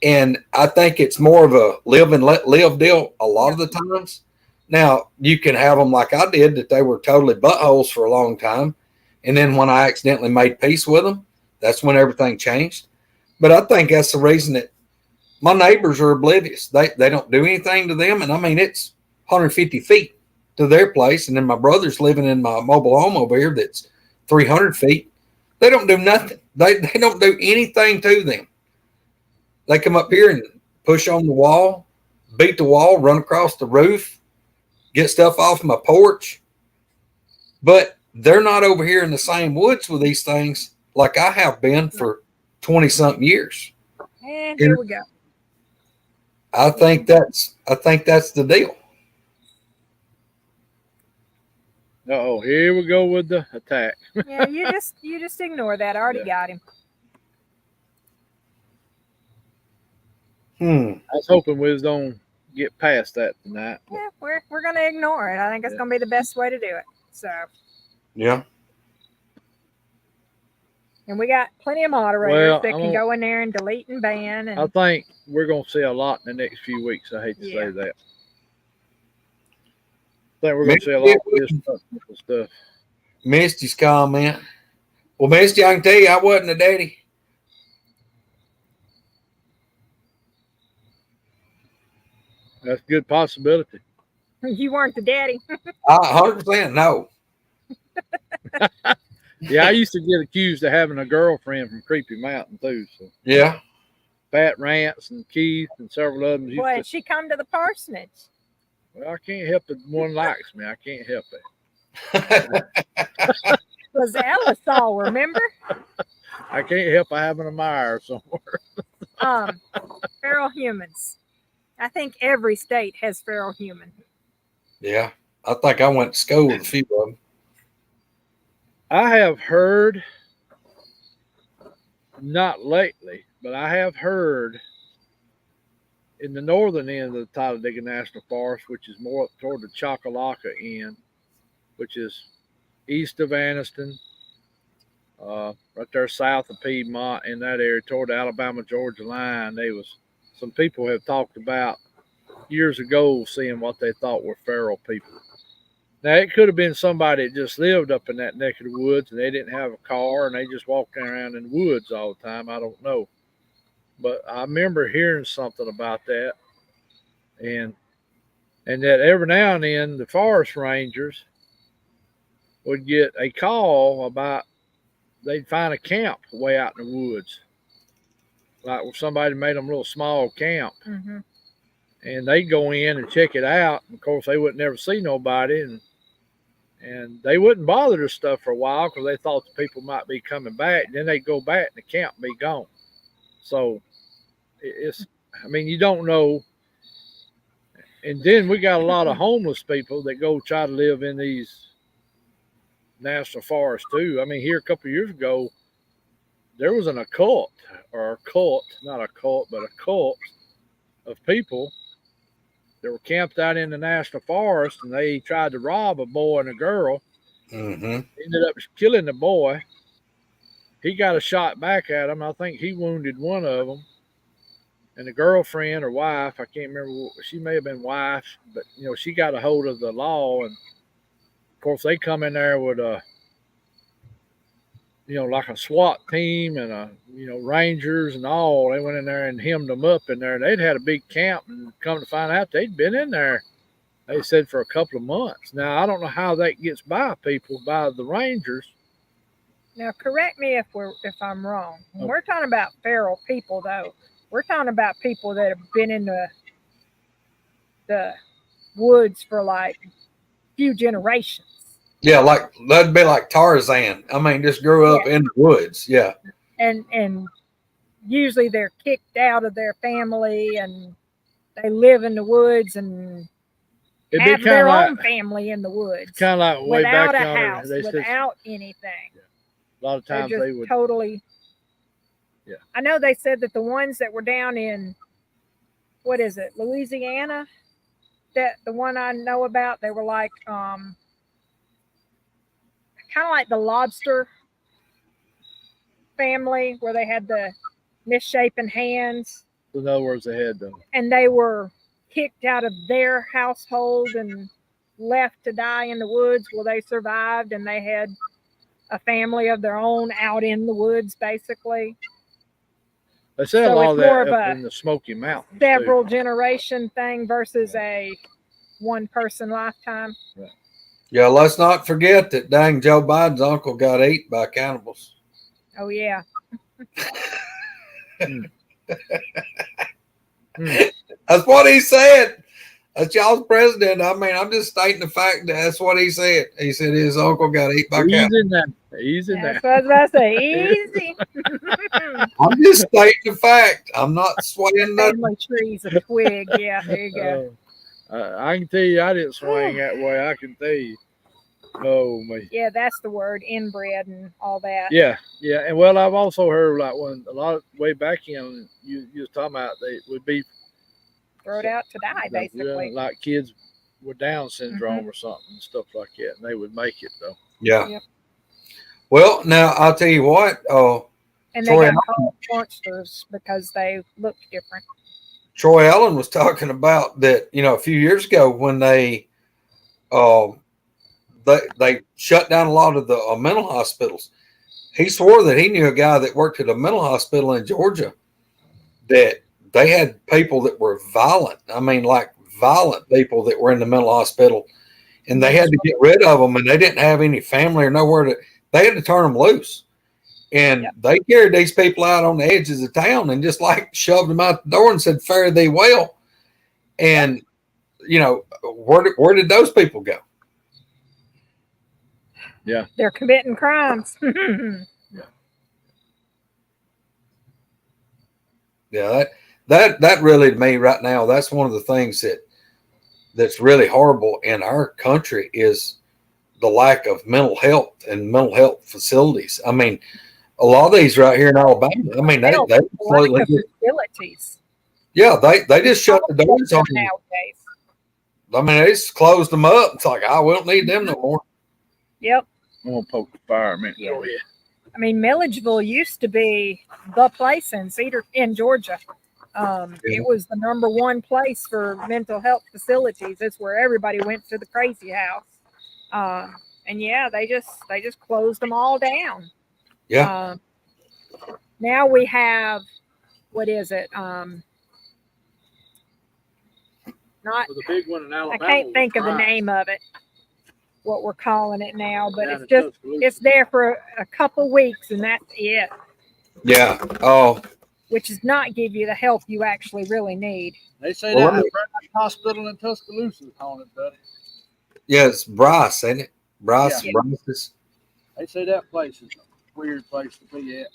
And I think it's more of a live and let live deal a lot of the times. Now, you can have them like I did, that they were totally buttholes for a long time. And then when I accidentally made peace with them, that's when everything changed. But I think that's the reason that my neighbors are oblivious. They don't do anything to them. And I mean, it's 150 feet to their place. And then my brother's living in my mobile home over here that's 300 feet. They don't do nothing. They don't do anything to them. They come up here and push on the wall, beat the wall, run across the roof, get stuff off my porch. But they're not over here in the same woods with these things like I have been for 20-something years. And here we go. I think that's the deal. oh, here we go with the attack. Yeah, you just ignore that. I already got him. I was hoping we was gonna get past that tonight. Yeah, we're gonna ignore it. I think it's gonna be the best way to do it. So yeah. And we got plenty of moderators Well, that can go in there and delete and ban. And I think we're gonna see a lot in the next few weeks. I hate to say that. I think we're gonna see a lot of this stuff. Misty's comment. Well, Misty, I can tell you I wasn't a daddy. That's a good possibility. You weren't the daddy. 100% no. Yeah, I used to get accused of having a girlfriend from Creepy Mountain too. So yeah, Pat Rance and Keith and several of them. Boy, she come to the parsonage. Well, I can't help it. One likes me. I can't help it. Was Alice all? Remember? I can't help having a mire somewhere. Feral humans. I think every state has feral human. Yeah, I think I went to school with a few of them. I have heard, not lately, but I have heard in the northern end of the Talladega National Forest, which is more up toward the Chocolaca end, which is east of Anniston, right there south of Piedmont, in that area toward the Alabama-Georgia line. Some people have talked about years ago seeing what they thought were feral people. Now, it could have been somebody that just lived up in that neck of the woods and they didn't have a car and they just walked around in the woods all the time. I don't know. But I remember hearing something about that. And that every now and then the forest rangers would get a call about they'd find a camp way out in the woods. Like if somebody made them a little small camp. Mm-hmm. And they'd go in and check it out. Of course, they would never see nobody. And they wouldn't bother this stuff for a while because they thought the people might be coming back. Then they'd go back and the camp be gone. So you don't know. And then we got a lot of homeless people that go try to live in these national forests too. I mean, here a couple of years ago, there was not a cult of people that were camped out in the national forest, and they tried to rob a boy and a girl. Mm-hmm. Ended up killing the boy. He got a shot back at him. I think he wounded one of them. And the girlfriend or wife, I can't remember, she may have been wife, but she got a hold of the law. And of course, they come in there with like a SWAT team and Rangers and all. They went in there and hemmed them up in there. They'd had a big camp, and come to find out they'd been in there. They said for a couple of months. Now I don't know how that gets by the Rangers. Now, correct me if I'm wrong. When we're talking about feral people, though, we're talking about people that have been in the woods for like a few generations. Yeah, like that'd be like Tarzan. I mean, just grew up in the woods. Yeah. And usually they're kicked out of their family and they live in the woods and have their own family in the woods. Kind of like way without back a house, without anything. A lot of times they would totally. Yeah. I know they said that the ones that were down in, what is it, Louisiana? That the one I know about, they were like kind of like the lobster family where they had the misshapen hands. In other words, they had them. And they were kicked out of their household and left to die in the woods. Well, they survived and they had a family of their own out in the woods, basically. They say a lot of that up in the Smoky Mountains. Several generation thing versus a one person lifetime. Right. Yeah, let's not forget that dang Joe Biden's uncle got eaten by cannibals. Oh yeah. That's what he said. That's y'all's president. I mean, I'm just stating the fact that that's what he said. He said his uncle got eaten by cannibals. Easy now. That's what I was about to say. Easy. I'm just stating the fact. I'm not swaying nothing. Family trees, a twig. Yeah, there you go. I can tell you, I didn't swing that way. I can tell you. Oh man. Yeah, that's the word, inbred and all that. Yeah, and well, I've also heard like when a lot of way back in, you was talking about they would be thrown out to die, basically. Like kids with Down syndrome or something, and stuff like that, and they would make it though. Yeah. Yep. Well, now I'll tell you what. And they got called monsters because they looked different. Troy Allen was talking about that, a few years ago when they shut down a lot of the mental hospitals. He swore that he knew a guy that worked at a mental hospital in Georgia that they had people that were violent. I mean, like violent people that were in the mental hospital, and they had to get rid of them, and they didn't have any family or nowhere to. They had to turn them loose, and they carried these people out on the edges of town and just like shoved them out the door and said, "Fare thee well." And where did those people go? Yeah, they're committing crimes. Yeah, that really, to me right now, that's one of the things that's really horrible in our country is the lack of mental health and mental health facilities. I mean, a lot of these right here in Alabama. I mean, they completely facilities. Yeah, they just shut the doors on them. Nowadays. I mean, they just closed them up. It's like I won't need them no more. Yep. I'm gonna poke the fire, man. Yeah. Oh, yeah. I mean, Milledgeville used to be the place in Georgia. It was the number one place for mental health facilities. It's where everybody went to the crazy house. And yeah, they just closed them all down. Yeah. Now we have, what is it? Not the big one in Alabama. I can't think of the name of it. What we're calling it now, but it's there for a couple weeks and that's it. Yeah. Oh. Which does not give you the help you actually really need. They say that the hospital in Tuscaloosa is haunted, buddy. Yeah, it's Bryce, ain't it? Bryce. Yeah. Bryce's. They say that place is a weird place to be at.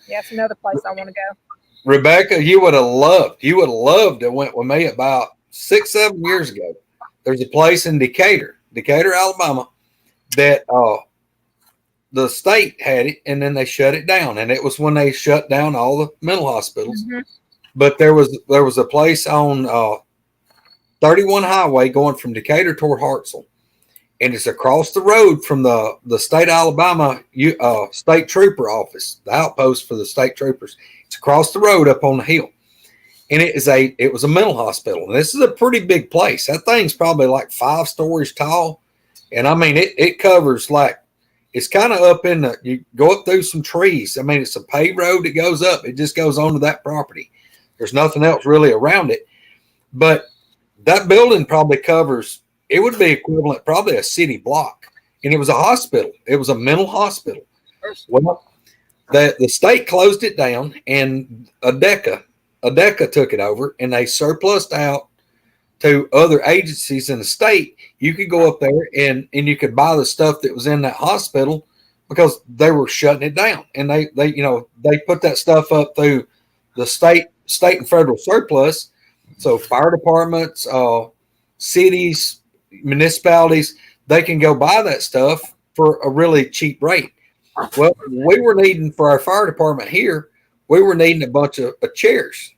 Yeah, it's another place I want to go. Rebecca, you would have loved to went with me about 6-7 years ago. There's a place in Decatur, Alabama, that the state had it, and then they shut it down. And it was when they shut down all the mental hospitals. Mm-hmm. But there was a place on 31 Highway going from Decatur toward Hartselle, and it's across the road from the state of Alabama state trooper office, the outpost for the state troopers. It's across the road up on the hill. And it was a mental hospital. And this is a pretty big place. That thing's probably like 5 stories tall. And I mean, it covers like, It's kind of up in the, you go up through some trees. I mean, it's a paved road that goes up. It just goes onto that property. There's nothing else really around it. But that building probably covers, it would be equivalent, probably a city block. And it was a hospital. It was a mental hospital. Well, the state closed it down, and ADECA took it over, and they surplused out to other agencies in the state. You could go up there and you could buy the stuff that was in that hospital because they were shutting it down. And they put that stuff up through the state and federal surplus. So fire departments, cities, municipalities, they can go buy that stuff for a really cheap rate. Well, we were needing for our fire department here, we were needing a bunch of chairs,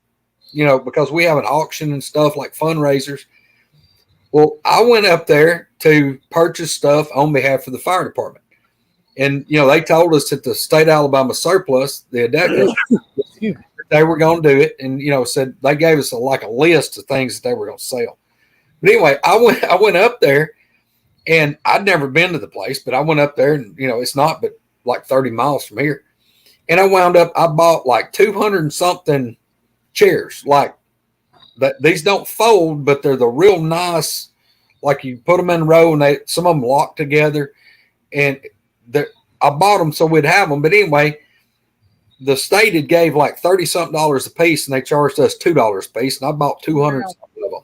because we have an auction and stuff like fundraisers. Well, I went up there to purchase stuff on behalf of the fire department. And, they told us that the state of Alabama surplus, the ADECA, they were going to do it. And, said they gave us a list of things that they were going to sell. But anyway, I went up there, and I'd never been to the place, but I went up there, and, it's not but like 30 miles from here. And I bought like 200 and something chairs, like that. These don't fold, but they're the real nice, like you put them in a row and some of them lock together. And I bought them so we'd have them. But anyway, the state had gave like $30-something a piece, and they charged us $2 a piece. And I bought 200 something of them.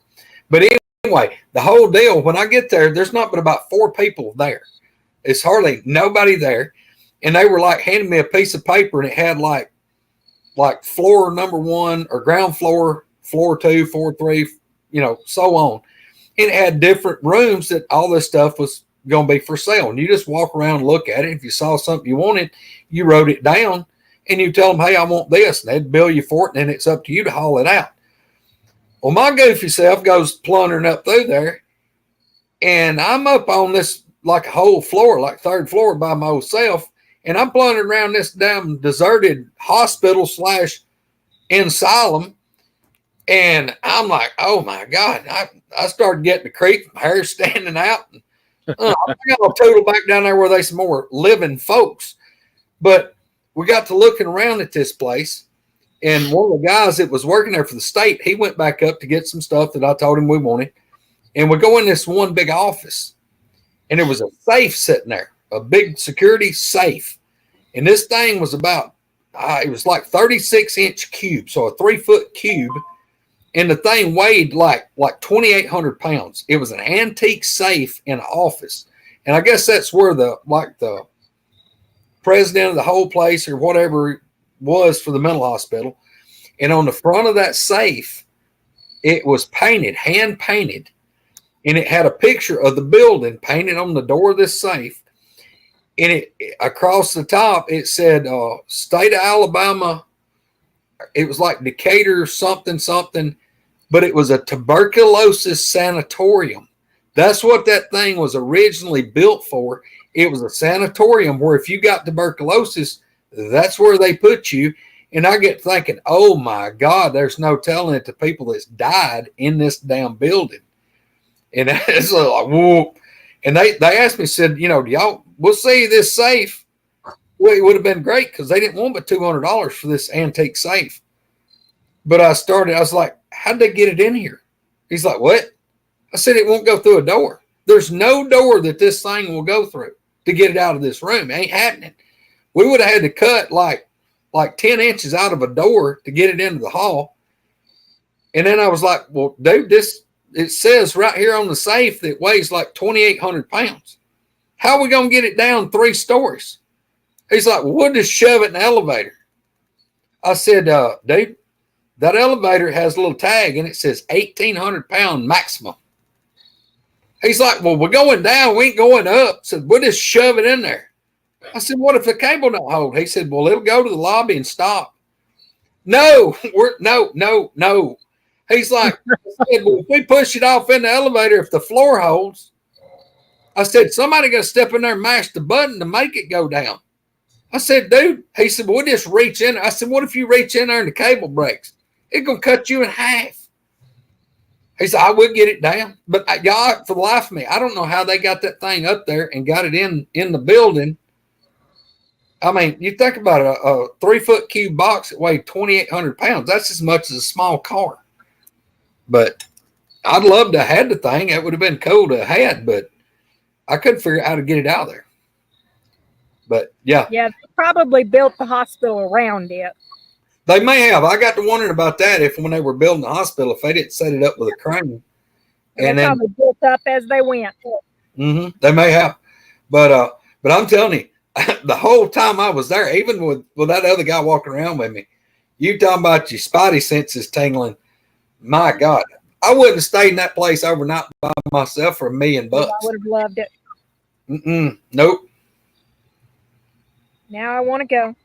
But anyway, the whole deal, when I get there, there's not but about 4 people there. It's hardly nobody there. And they were like handing me a piece of paper, and it had like floor number 1 or ground floor, floor 2, floor 3, so on. And it had different rooms that all this stuff was going to be for sale. And you just walk around and look at it. If you saw something you wanted, you wrote it down, and you tell them, hey, I want this. And they'd bill you for it, and then it's up to you to haul it out. Well, my goofy self goes plundering up through there, and I'm up on this like a whole floor, like 3rd floor by my old self. And I'm plundering around this damn deserted hospital / asylum. And I'm like, oh my God. I started getting the creep, my hair standing out. And, I got to total back down there where there's some more living folks. But we got to looking around at this place. And one of the guys that was working there for the state, he went back up to get some stuff that I told him we wanted. And we go in this one big office. And there was a safe sitting there, a big security safe. And this thing was about, it was like 36-inch cube, so a 3-foot cube. And the thing weighed like 2,800 pounds. It was an antique safe in an office. And I guess that's where the president of the whole place or whatever it was for the mental hospital. And on the front of that safe, it was painted, hand painted. And it had a picture of the building painted on the door of this safe. And it across the top, it said state of Alabama. It was like Decatur something, but it was a tuberculosis sanatorium. That's what that thing was originally built for. It was a sanatorium where if you got tuberculosis, that's where they put you. And I get thinking, oh my God, there's no telling it to people that's died in this damn building. And it's like, whoa. And they asked me, said, we'll see this safe. Well, it would have been great because they didn't want but $200 for this antique safe. But I was like, how'd they get it in here? He's like, what? I said, it won't go through a door. There's no door that this thing will go through to get it out of this room. It ain't happening. We would have had to cut like 10 inches out of a door to get it into the hall. And then I was like, well, dude, it says right here on the safe that weighs like 2,800 pounds. How are we going to get it down 3 stories? He's like, well, we'll just shove it in the elevator. I said, dude, that elevator has a little tag and it says 1,800 pound maximum. He's like, well, we're going down. We ain't going up. I said, we'll just shove it in there. I said, what if the cable don't hold? He said, well, it'll go to the lobby and stop. No. He's like, I said, well, if we push it off in the elevator, if the floor holds, I said, somebody got to step in there and mash the button to make it go down. I said, dude, he said, well, we'll just reach in. I said, what if you reach in there and the cable breaks? It's going to cut you in half. He said, I will get it down. But y'all, for the life of me, I don't know how they got that thing up there and got it in the building I mean, you think about a 3-foot cube box that weighed 2,800 pounds. That's as much as a small car. But I'd love to have had the thing. It would have been cool to have had, but I couldn't figure out how to get it out of there. But yeah. Yeah, they probably built the hospital around it. They may have. I got to wondering about that if when they were building the hospital, if they didn't set it up with a crane. And they probably built up as they went. They may have. But I'm telling you, the whole time I was there, even with that other guy walking around with me, you talking about your spidey senses tingling. My God, I wouldn't have stayed in that place overnight by myself for $1 million. I would have loved it. Nope. Now I want to go.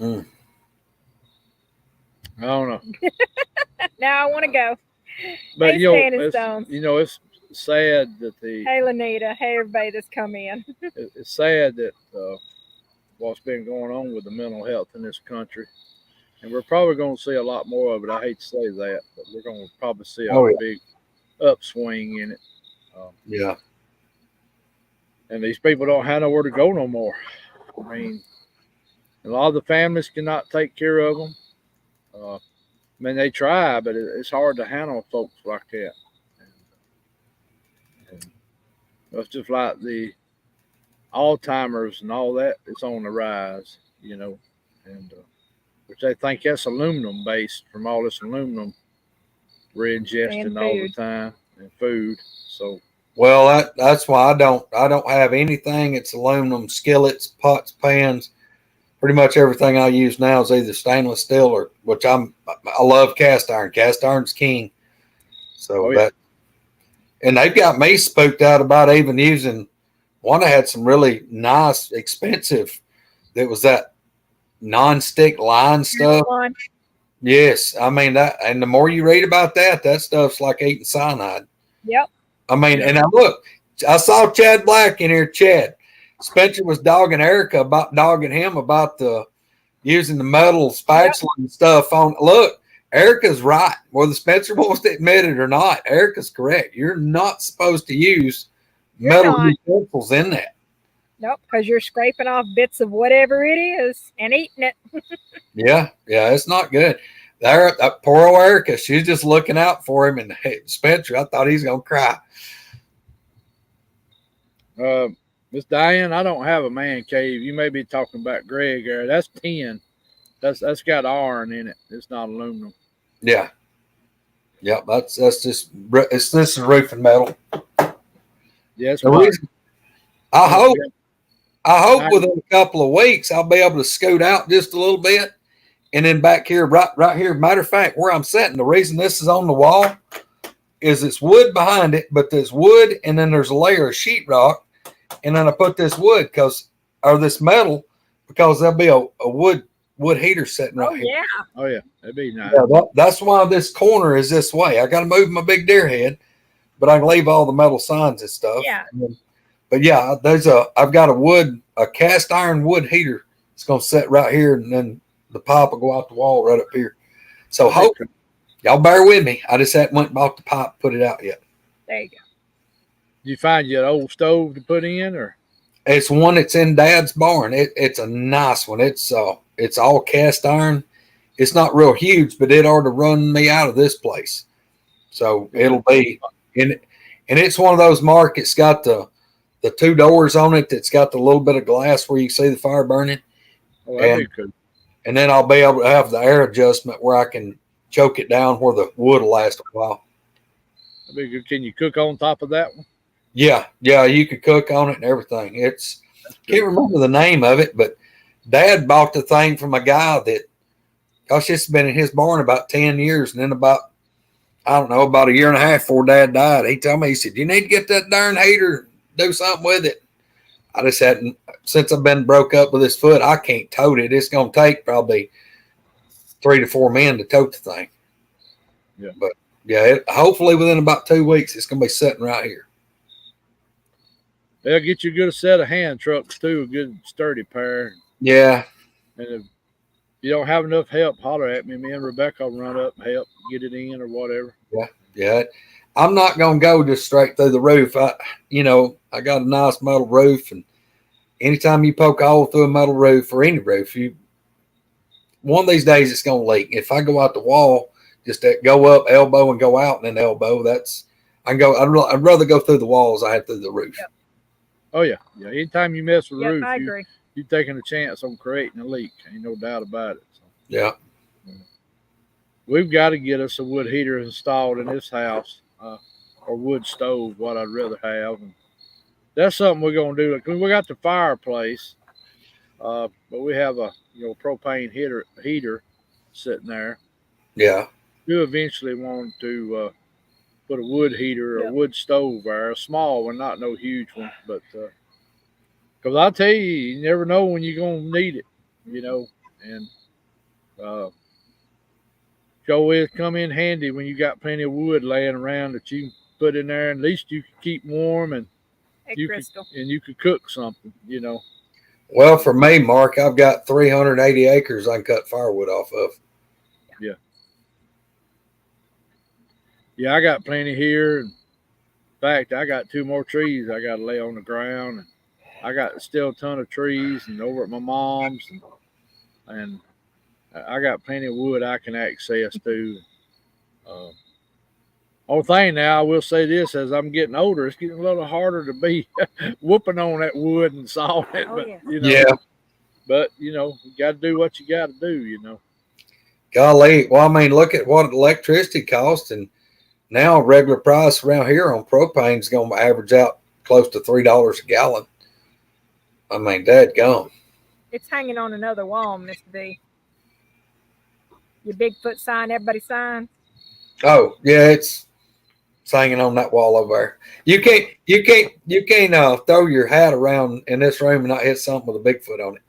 I don't know. Now I want to go. But Hey, it's sad that Hey, Lanita. Hey, everybody that's come in. it's sad that what's been going on with the mental health in this country, and we're probably going to see a lot more of it. I hate to say that, but we're going to probably see a big upswing in it. Yeah. And these people don't have nowhere to go no more. I mean, a lot of the families cannot take care of them. I mean, they try, but it's hard to handle folks like that. And it's just like the Alzheimer's and all that. It's on the rise, and which they think that's aluminum based from all this aluminum we're ingesting all the time and food. So. Well, that's why I don't have anything. It's aluminum skillets, pots, pans. Pretty much everything I use now is either stainless steel or I love cast iron. Cast iron's king. So and they've got me spooked out about even using one. I had some really nice, expensive. That was that non-stick line stuff. Yes, I mean that. And the more you read about that stuff's like eating cyanide. Yep. I mean, and I look, I saw Chad Black in here. Chad Spencer was dogging him about the using the metal spatula and stuff on. Look, Erica's right. Whether Spencer wants to admit it or not, Erica's correct. You're not supposed to use metal utensils in that. Nope, because you're scraping off bits of whatever it is and eating it. Yeah, it's not good. There, poor old Erica, she's just looking out for him. And hey, Spencer, I thought he's gonna cry. Miss Diane, I don't have a man cave. You may be talking about Greg there. That's tin. That's got iron in it. It's not aluminum. Yeah. Yep. That's just this is roofing metal. Yes. I hope within a couple of weeks I'll be able to scoot out just a little bit. And then back here, right here, matter of fact, where I'm sitting, the reason this is on the wall is it's wood behind it, but there's wood and then there's a layer of sheetrock. And then I put this wood this metal because there'll be a wood heater sitting right here. Yeah. Oh yeah, that'd be nice. Yeah, that's why this corner is this way. I got to move my big deer head, but I can leave all the metal signs and stuff. Yeah. But yeah, I've got a cast iron wood heater. It's gonna sit right here, and then the pipe will go out the wall right up here. So hope y'all bear with me. I just haven't went and bought the pipe, put it out yet. There you go. Did you find your old stove to put in, or? It's one that's in Dad's barn. It's a nice one. It's all cast iron. It's not real huge, but it ought to run me out of this place. So it'll be and it's one of those, Mark. It's got the 2 doors on it. That's got the little bit of glass where you can see the fire burning. Oh, that'd be good. And then I'll be able to have the air adjustment where I can choke it down where the wood will last a while. That'd be good. Can you cook on top of that one? Yeah, you could cook on it and everything. Can't remember the name of it, but Dad bought the thing from a guy that, gosh, it's been in his barn about 10 years. And then about a year and a half before Dad died, he told me, he said, you need to get that darn heater, do something with it. I just hadn't, since I've been broke up with this foot, I can't tote it. It's going to take probably 3 to 4 men to tote the thing. Yeah. But yeah, hopefully within about 2 weeks, it's going to be sitting right here. They'll get you a good set of hand trucks too, a good sturdy pair. Yeah. And if you don't have enough help, holler at me. Me and Rebecca will run up and help get it in or whatever. Yeah. I'm not going to go just straight through the roof. I got a nice metal roof, and anytime you poke a hole through a metal roof or any roof, one of these days it's going to leak. If I go out the wall, just go up, elbow, and go out, and then elbow, I'd rather go through the walls I had through the roof. Yep. Oh yeah. Anytime you mess with the Yep, roof, I agree. you're taking a chance on creating a leak. Ain't no doubt about it. So. Yeah. We've got to get us a wood heater installed in this house, or wood stove, what I'd rather have. And that's something we're going to do. We got the fireplace, but we have a propane heater sitting there. Yeah. We eventually want to put a wood heater or wood stove there, a small one, not no huge one, but because I'll tell you never know when you're going to need it, and always come in handy when you got plenty of wood laying around that you can put in there, and at least you can keep warm and you could cook something, Well, for me, Mark, I've got 380 acres I can cut firewood off of. Yeah, I got plenty here. In fact, I got 2 more trees I got to lay on the ground, and I got still a ton of trees, and over at my mom's, and I got plenty of wood I can access to. Only thing now, I will say this: as I'm getting older, it's getting a little harder to be whooping on that wood and sawing it. Oh, but yeah. But you got to do what you got to do. Golly, well, I mean, look at what electricity costs, and now a regular price around here on propane is going to average out close to $3 a gallon. I mean, dadgum. It's hanging on another wall, Mr. B. Your Bigfoot sign, everybody's sign. Oh yeah, it's hanging on that wall over there. You can't throw your hat around in this room and not hit something with a Bigfoot on it.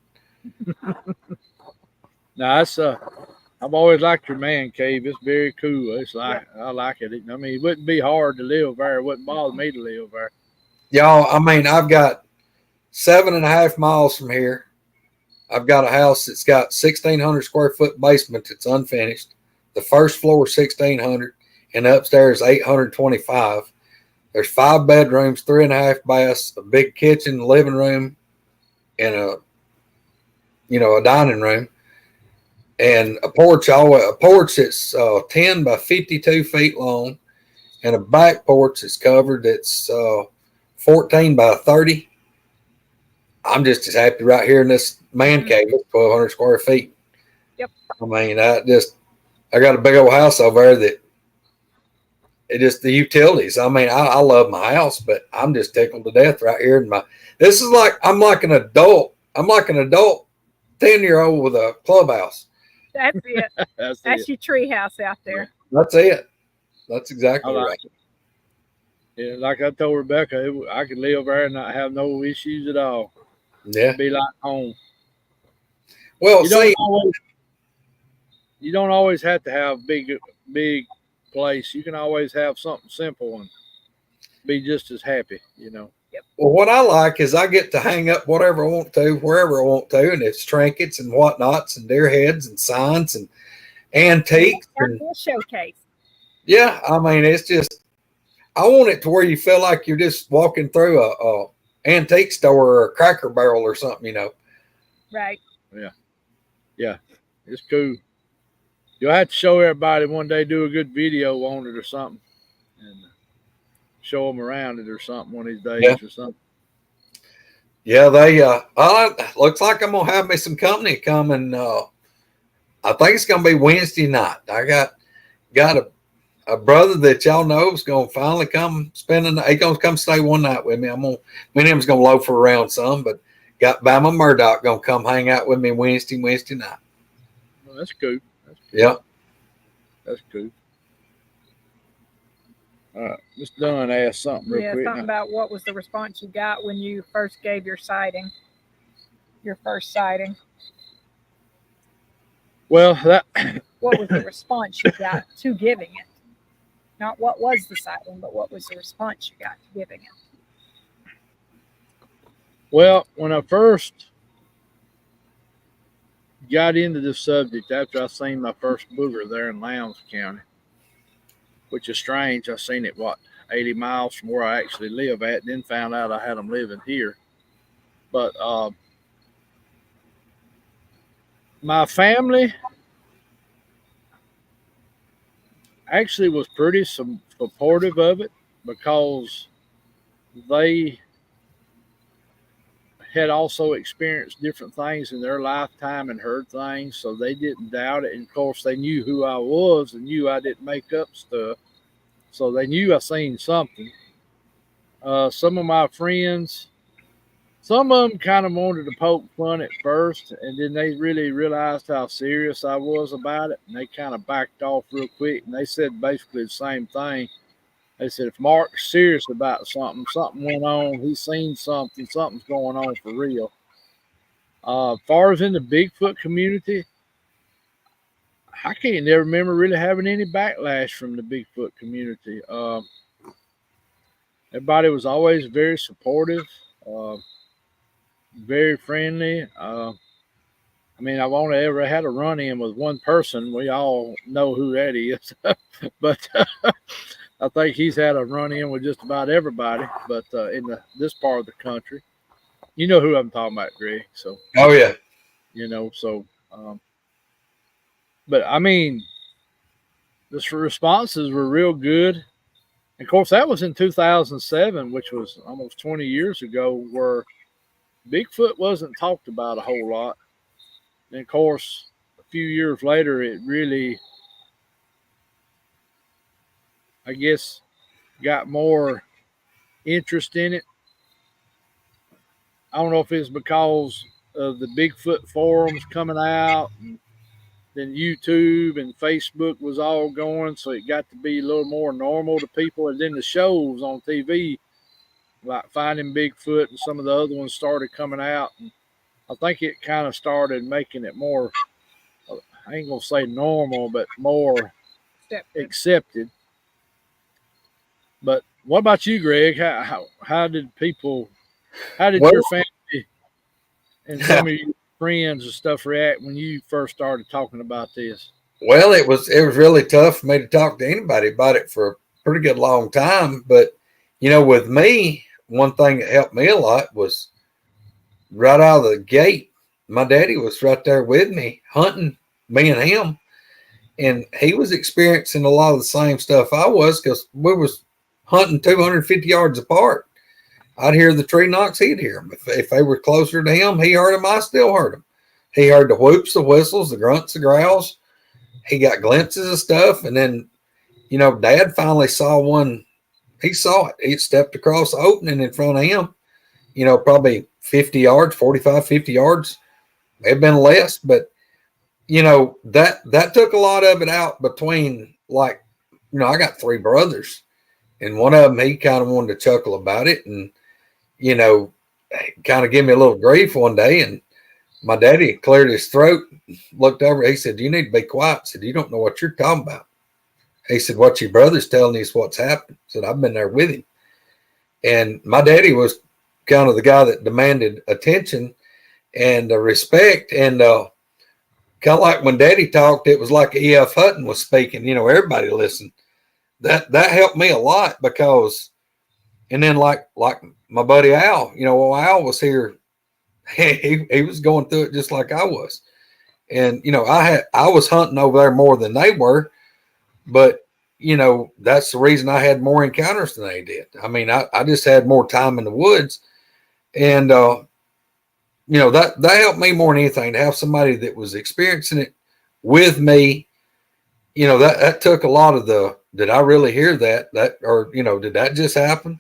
Now that's I've always liked your man cave. It's very cool. It's like I like it. I mean, it wouldn't be hard to live there. It wouldn't bother me to live there. Y'all, I mean, I've got 7.5 miles from here. I've got a house that's got 1,600 square foot basement that's unfinished. The first floor 1,600, and upstairs 825. There's 5 bedrooms, 3.5 baths, a big kitchen, living room, and a dining room, and a porch. A porch that's 10 by 52 feet long, and a back porch that's covered that's 14 by 30. I'm just as happy right here in this man cave. It's 1,200 square feet. Yep. I mean, I got a big old house over there that it just the utilities. I mean, I love my house, but I'm just tickled to death right here in my. This is like I'm like an adult. I'm like an adult 10-year-old with a clubhouse. That's it. That's your tree house out there. That's it. That's exactly right. Yeah, like I told Rebecca, I could live there and not have no issues at all. Yeah, it'd be like home. Well, you don't always have to have big place. You can always have something simple and be just as happy. Yep. Well, what I like is I get to hang up whatever I want to, wherever I want to, and it's trinkets and whatnots and deer heads and signs and antiques. And, showcase. Yeah, I mean, it's just I want it to where you feel like you're just walking through a antique store or a Cracker Barrel or something, Right. Yeah, it's cool. You'll have to show everybody one day, do a good video on it or something, and show them around it or something one of these days or something. Yeah, they looks like I'm gonna have me some company coming. I think it's gonna be Wednesday night. I got a brother that y'all know is gonna finally come spending. He's gonna come stay one night with me. Me and him's gonna loaf around some, but got Bama Murdoch gonna come hang out with me Wednesday night. Well, that's cool. Yeah, that's cool. All right, Miss Dunn asked something real quick. Something about what was the response you got when you first gave your sighting, your first sighting. Well, what was the response you got to giving it? Not what was the sighting, but what was the response you got to giving it? Well, when I first got into this subject after I seen my first booger there in Lowndes County, which is strange. I seen it 80 miles from where I actually live at, and then found out I had them living here. But my family actually was pretty supportive of it because they had also experienced different things in their lifetime and heard things, so they didn't doubt it. And of course, they knew who I was and knew I didn't make up stuff, so they knew I seen something. Some of my friends, some of them kind of wanted to poke fun at first, and then they really realized how serious I was about it, and they kind of backed off real quick. And they said basically the same thing. They said if Mark's serious about something, something went on, he's seen something, something's going on for real. Far as in the Bigfoot community, I can't never remember really having any backlash from the Bigfoot community. Everybody was always very supportive, uh, very friendly. I mean, I've only ever had a run in with one person. We all know who that is, but I think he's had a run in with just about everybody. But in this part of the country, you know who I'm talking about, Greg. So, Oh yeah. So, but I mean, the responses were real good. And of course, that was in 2007, which was almost 20 years ago, where Bigfoot wasn't talked about a whole lot. And of course, a few years later, it really, I guess, got more interest in it. I don't know if it's because of the Bigfoot forums coming out, and then YouTube and Facebook was all going, so it got to be a little more normal to people. And then the shows on TV, like Finding Bigfoot and some of the other ones, started coming out. And I think it kind of started making it more, I ain't going to say normal, but more accepted. But what about you, Greg? How did people, how did your family and some of your friends and stuff react when you first started talking about this? Well, it was really tough for me to talk to anybody about it for a pretty good long time. But with me, one thing that helped me a lot was right out of the gate. My daddy was right there with me hunting, me and him, and he was experiencing a lot of the same stuff I was because we was hunting 250 yards apart. I'd hear the tree knocks, he'd hear them. If they were closer to him, he heard them. I still heard them. He heard the whoops, the whistles, the grunts, the growls. He got glimpses of stuff. And then, Dad finally saw one. He saw it. He stepped across the opening in front of him, probably 50 yards, 45, 50 yards. May have been less, but, that took a lot of it out between, I got three brothers. And one of them, he kind of wanted to chuckle about it and, kind of give me a little grief one day. And my daddy cleared his throat, looked over. He said, "You need to be quiet." I said, "You don't know what you're talking about." He said, "What your brother's telling you is what's happened." I said, "I've been there with him." And my daddy was kind of the guy that demanded attention and respect. And kind of like when Daddy talked, it was like E.F. Hutton was speaking. Everybody listened. That helped me a lot because, and then like my buddy Al, while Al was here, he was going through it just like I was. And, I was hunting over there more than they were, but, that's the reason I had more encounters than they did. I mean, I just had more time in the woods. And, that helped me more than anything to have somebody that was experiencing it with me. That took a lot of did I really hear that, or, did that just happen?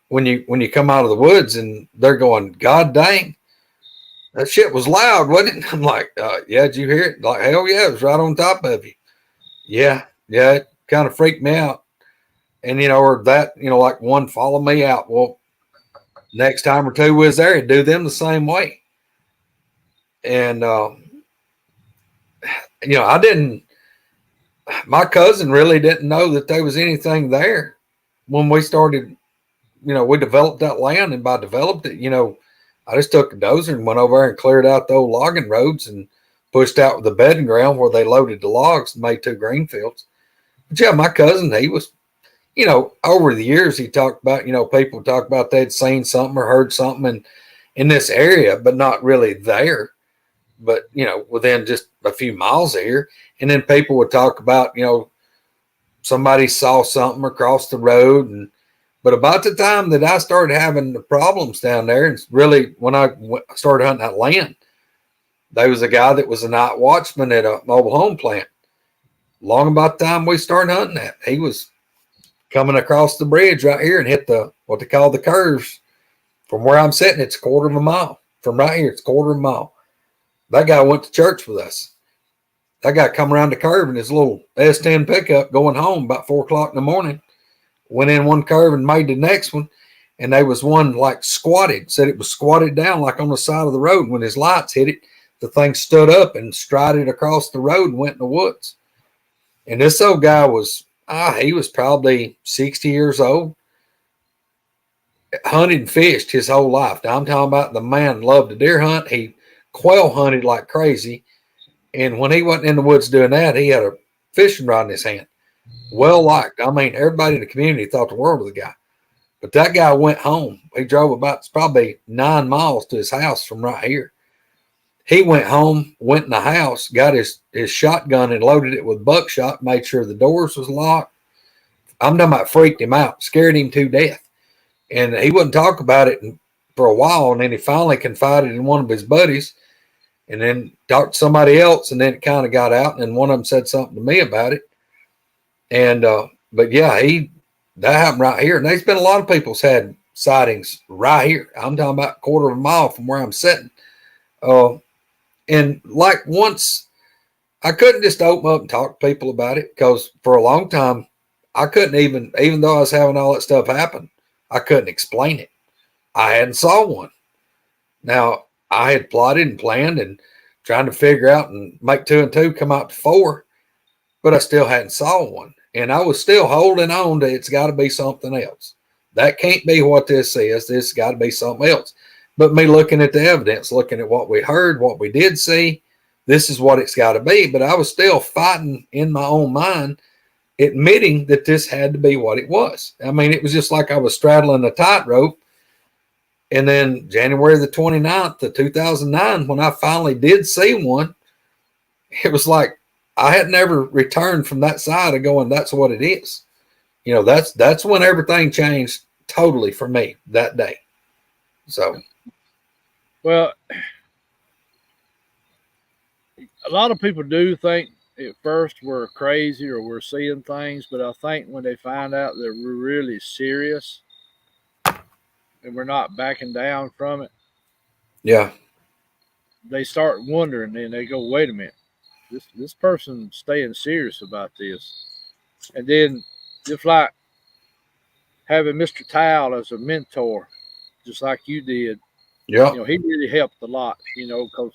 When you come out of the woods and they're going, "God dang, that shit was loud, wasn't it?" I'm like, "Yeah, did you hear it?" Like, "Hell yeah, it was right on top of you." Yeah, it kind of freaked me out. And, or that, like one follow me out. Well, next time or two was there, do them the same way. And, my cousin really didn't know that there was anything there when we started, we developed that land. And by developed it, I just took a dozer and went over there and cleared out the old logging roads and pushed out the bedding ground where they loaded the logs and made 2 green fields. But yeah, my cousin, he was, over the years, he talked about, people talk about they'd seen something or heard something. in this area, but not really there. But, within just a few miles of here. And then people would talk about, somebody saw something across the road. But about the time that I started having the problems down there, and really when I started hunting that land, there was a guy that was a night watchman at a mobile home plant. Long about the time we started hunting that, he was coming across the bridge right here and hit what they call the curves. From where I'm sitting, it's a quarter of a mile. From right here, it's a quarter of a mile. That guy went to church with us. That guy come around the curve in his little S10 pickup going home about 4 o'clock in the morning. Went in one curve and made the next one. And there was one like squatted, said it was squatted down like on the side of the road. When his lights hit it, the thing stood up and strided across the road and went in the woods. And this old guy he was probably 60 years old. Hunted and fished his whole life. Now I'm talking about the man loved to deer hunt. He quail hunted like crazy. And when he wasn't in the woods doing that, he had a fishing rod in his hand. Well liked. I mean, everybody in the community thought the world of the guy. But that guy went home. He drove about probably 9 miles to his house from right here. He went home, went in the house, got his shotgun and loaded it with buckshot, made sure the doors was locked. I'm talking about freaked him out, scared him to death. And he wouldn't talk about it for a while. And then he finally confided in one of his buddies and then talked to somebody else. And then it kind of got out. And then one of them said something to me about it. And, but yeah, that happened right here. And there's been a lot of people's had sightings right here. I'm talking about a quarter of a mile from where I'm sitting. And like once I couldn't just open up and talk to people about it because for a long time, I couldn't even though I was having all that stuff happen, I couldn't explain it. I hadn't saw one. Now I had plotted and planned and trying to figure out and make 2 and 2 come out to 4, but I still hadn't saw one. And I was still holding on to it's got to be something else. That can't be what this is. This got to be something else. But me looking at the evidence, looking at what we heard, what we did see, this is what it's got to be. But I was still fighting in my own mind, admitting that this had to be what it was. I mean, it was just like I was straddling a tightrope. And then January the 29th of 2009, when I finally did see one, it was like I had never returned from that side of going, that's what it is. That's when everything changed totally for me that day. So. Well, a lot of people do think at first we're crazy or we're seeing things, but I think when they find out that we're really serious and we're not backing down from it, yeah, they start wondering and they go, wait a minute, this person's staying serious about this. And then just like having Mr. Towel as a mentor, just like you did, yeah, he really helped a lot, because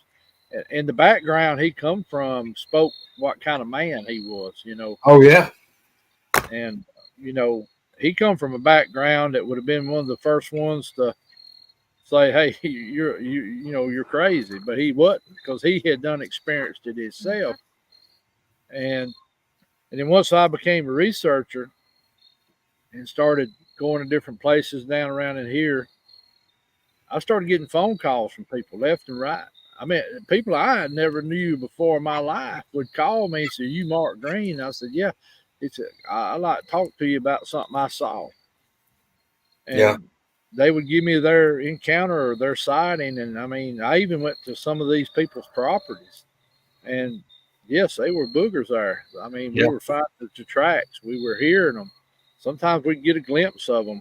in the background he come from spoke what kind of man he was, Oh yeah. And he come from a background that would have been one of the first ones to say, hey, you're crazy, but he wasn't, because he had done experienced it himself. And then once I became a researcher and started going to different places down around in here, I started getting phone calls from people left and right. I mean, people I never knew before in my life would call me and say, you Mark Green? I said, yeah. I like to talk to you about something I saw. And yeah, they would give me their encounter or their sighting. And I mean, I even went to some of these people's properties. And yes, they were boogers there. I mean, we were fighting the tracks. We were hearing them. Sometimes we'd get a glimpse of them.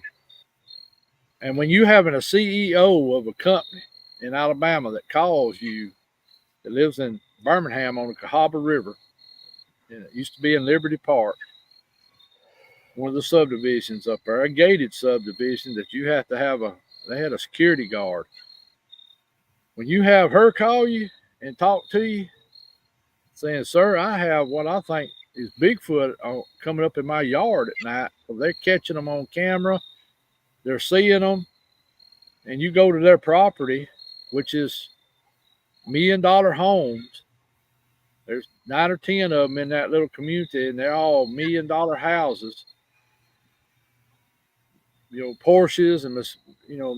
And when you having a CEO of a company in Alabama that calls you, that lives in Birmingham on the Cahaba River, and it used to be in Liberty Park, one of the subdivisions up there, a gated subdivision that you have to have they had a security guard. When you have her call you and talk to you, saying, sir, I have what I think is Bigfoot coming up in my yard at night, because they're catching them on camera, they're seeing them, and you go to their property, which is $1 million homes. There's 9 or 10 of them in that little community, and they're all $1 million houses. Porsches and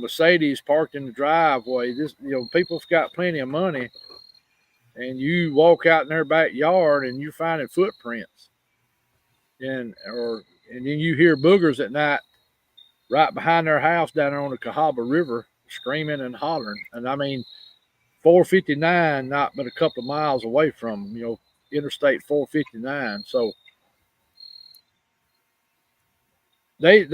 Mercedes parked in the driveway. People's got plenty of money, and you walk out in their backyard and you're finding footprints, and then you hear boogers at night right behind their house down there on the Cahaba River screaming and hollering. And I mean, 459 not but a couple of miles away from Interstate 459. So they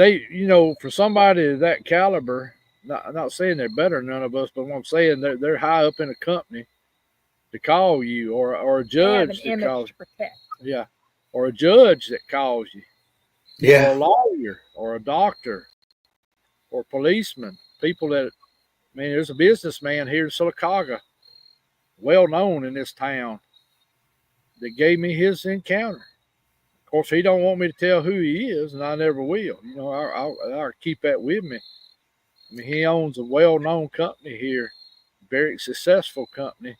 for somebody of that caliber, not saying they're better than none of us, but what I'm saying, they're high up in a company to call you, or a judge that calls you. Or a judge that calls you. Yeah. Or a lawyer, or a doctor, or a policeman. People that, there's a businessman here in Sylacauga, well known in this town, that gave me his encounter. Of course, he don't want me to tell who he is, and I never will. I'll keep that with me. He owns a well-known company here, very successful company,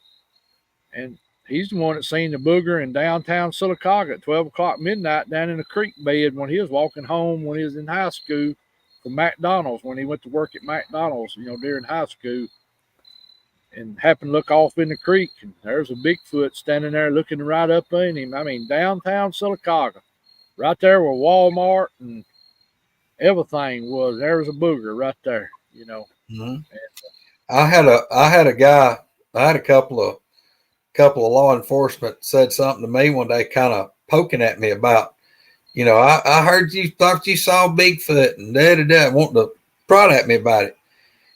and he's the one that seen the booger in downtown Sylacauga at 12 o'clock midnight down in the creek bed when he was walking home when he was in high school from McDonald's, when he went to work at McDonald's, during high school, and happened to look off in the creek, and there's a Bigfoot standing there looking right up in him. Downtown Sylacauga, right there where Walmart and everything was, there was a booger right there, Mm-hmm. I had a couple of law enforcement said something to me one day, kind of poking at me about, I heard you thought you saw Bigfoot and wanting to prod at me about it.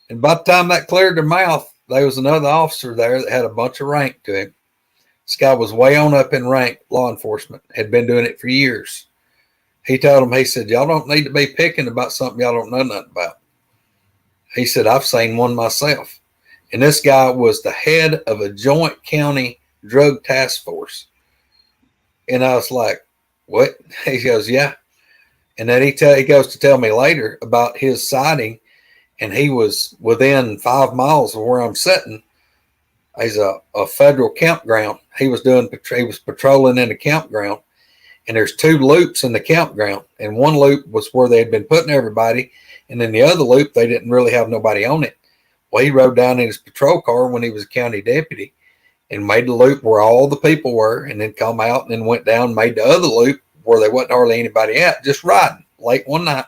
And by the time that cleared their mouth, there was another officer there that had a bunch of rank to him. This guy was way on up in rank, law enforcement, had been doing it for years. He told him, he said, y'all don't need to be picking about something y'all don't know nothing about. He said, I've seen one myself. And this guy was the head of a joint county drug task force. And I was like, what? He goes, yeah. And then he goes to tell me later about his sighting, and he was within 5 miles of where I'm sitting. He's a federal campground. He was patrolling in the campground, and there's 2 loops in the campground. And one loop was where they had been putting everybody, and then the other loop, they didn't really have nobody on it. Well, he rode down in his patrol car when he was a county deputy and made the loop where all the people were, and then come out and then went down and made the other loop where there wasn't hardly anybody at, just riding late one night.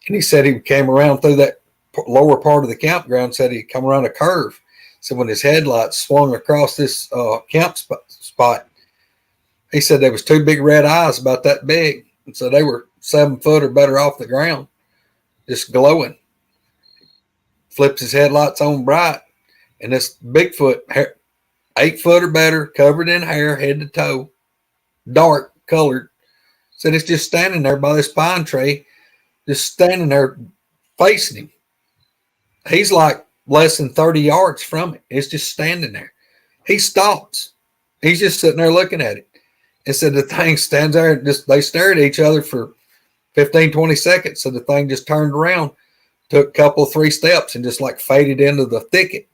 And he said he came around through that lower part of the campground, said he'd come around a curve. So when his headlights swung across this camp spot, he said there was 2 big red eyes about that big. And so they were 7 foot or better off the ground, just glowing. Flips his headlights on bright, and this Bigfoot, 8 foot or better, covered in hair, head to toe, dark colored, said it's just standing there by this pine tree, just standing there facing him. He's like less than 30 yards from it. It's just standing there. He stops. He's just sitting there looking at it. And said the thing stands there, and they stare at each other for 15, 20 seconds. So the thing just turned around, took a couple, 3 steps, and just like faded into the thicket.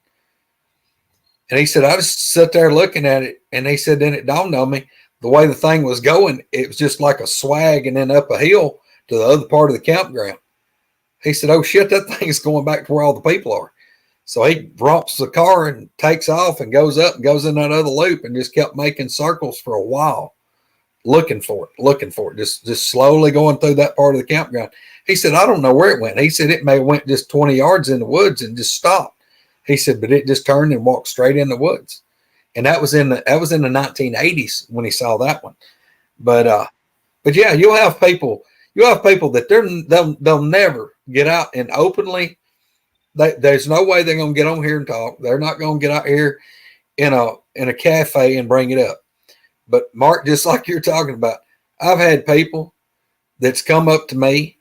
And he said, I just sat there looking at it. And he said, then it dawned on me, the way the thing was going, it was just like a swag and then up a hill to the other part of the campground. He said, oh shit, that thing is going back to where all the people are. So he romps the car and takes off and goes up and goes in that other loop and just kept making circles for a while, looking for it, just slowly going through that part of the campground. He said, I don't know where it went. He said it may have went just 20 yards in the woods and just stopped. He said, but it just turned and walked straight in the woods. And that was in the 1980s when he saw that one. But yeah, you'll have people that they'll never get out and openly. There's no way they're going to get on here and talk. They're not going to get out here in a cafe and bring it up. But Mark, just like you're talking about, I've had people that's come up to me,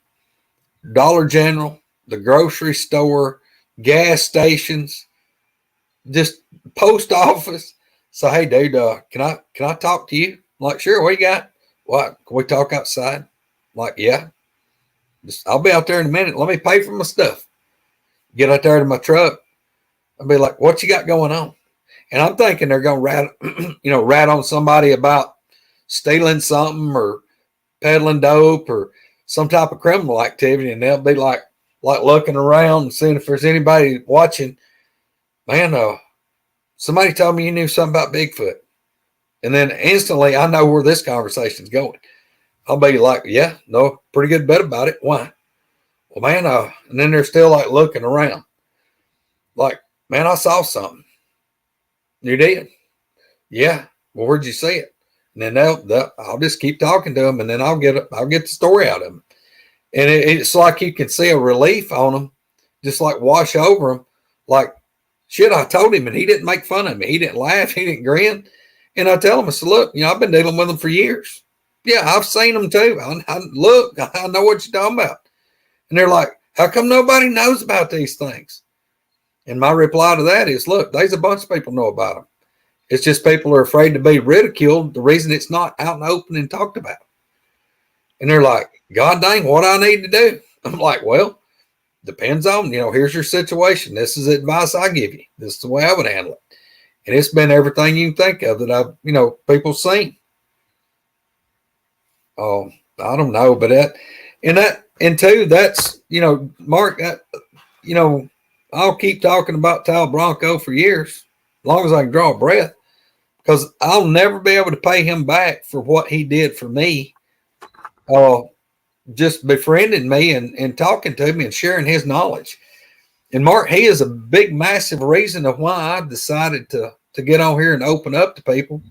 Dollar General, the grocery store, gas stations, just post office. So, hey, dude, can I talk to you? I'm like, sure. What you got? What? Can we talk outside? I'm like, yeah. I'll be out there in a minute. Let me pay for my stuff. Get out there to my truck. I'll be like, what you got going on? And I'm thinking they're going to rat on somebody about stealing something or peddling dope or some type of criminal activity, and they'll be like looking around and seeing if there's anybody watching. Man, somebody told me you knew something about Bigfoot. And then instantly I know where this conversation's going. I'll be like, yeah, no, pretty good bit about it. Why? Well, man, and then they're still like looking around. Like, man, I saw something. You did? Yeah. Well, where'd you see it? And then I'll just keep talking to them, and then I'll get the story out of them. And it's like you can see a relief on them, just like wash over them. Like, shit, I told him, and he didn't make fun of me. He didn't laugh. He didn't grin. And I tell him, I said, look, I've been dealing with them for years. Yeah, I've seen them too. Look, I know what you're talking about. And they're like, how come nobody knows about these things? And my reply to that is, look, there's a bunch of people know about them. It's just people are afraid to be ridiculed. The reason it's not out in the open and talked about. And they're like, God dang, what I need to do? I'm like, well, depends on, here's your situation. This is the advice I give you. This is the way I would handle it. And it's been everything you can think of that I've, people seen. Oh, I don't know, but that's, Mark, I'll keep talking about Tal Bronco for years, as long as I can draw a breath, because I'll never be able to pay him back for what he did for me. Just befriending me and talking to me and sharing his knowledge. And Mark, he is a big, massive reason of why I decided to get on here and open up to people,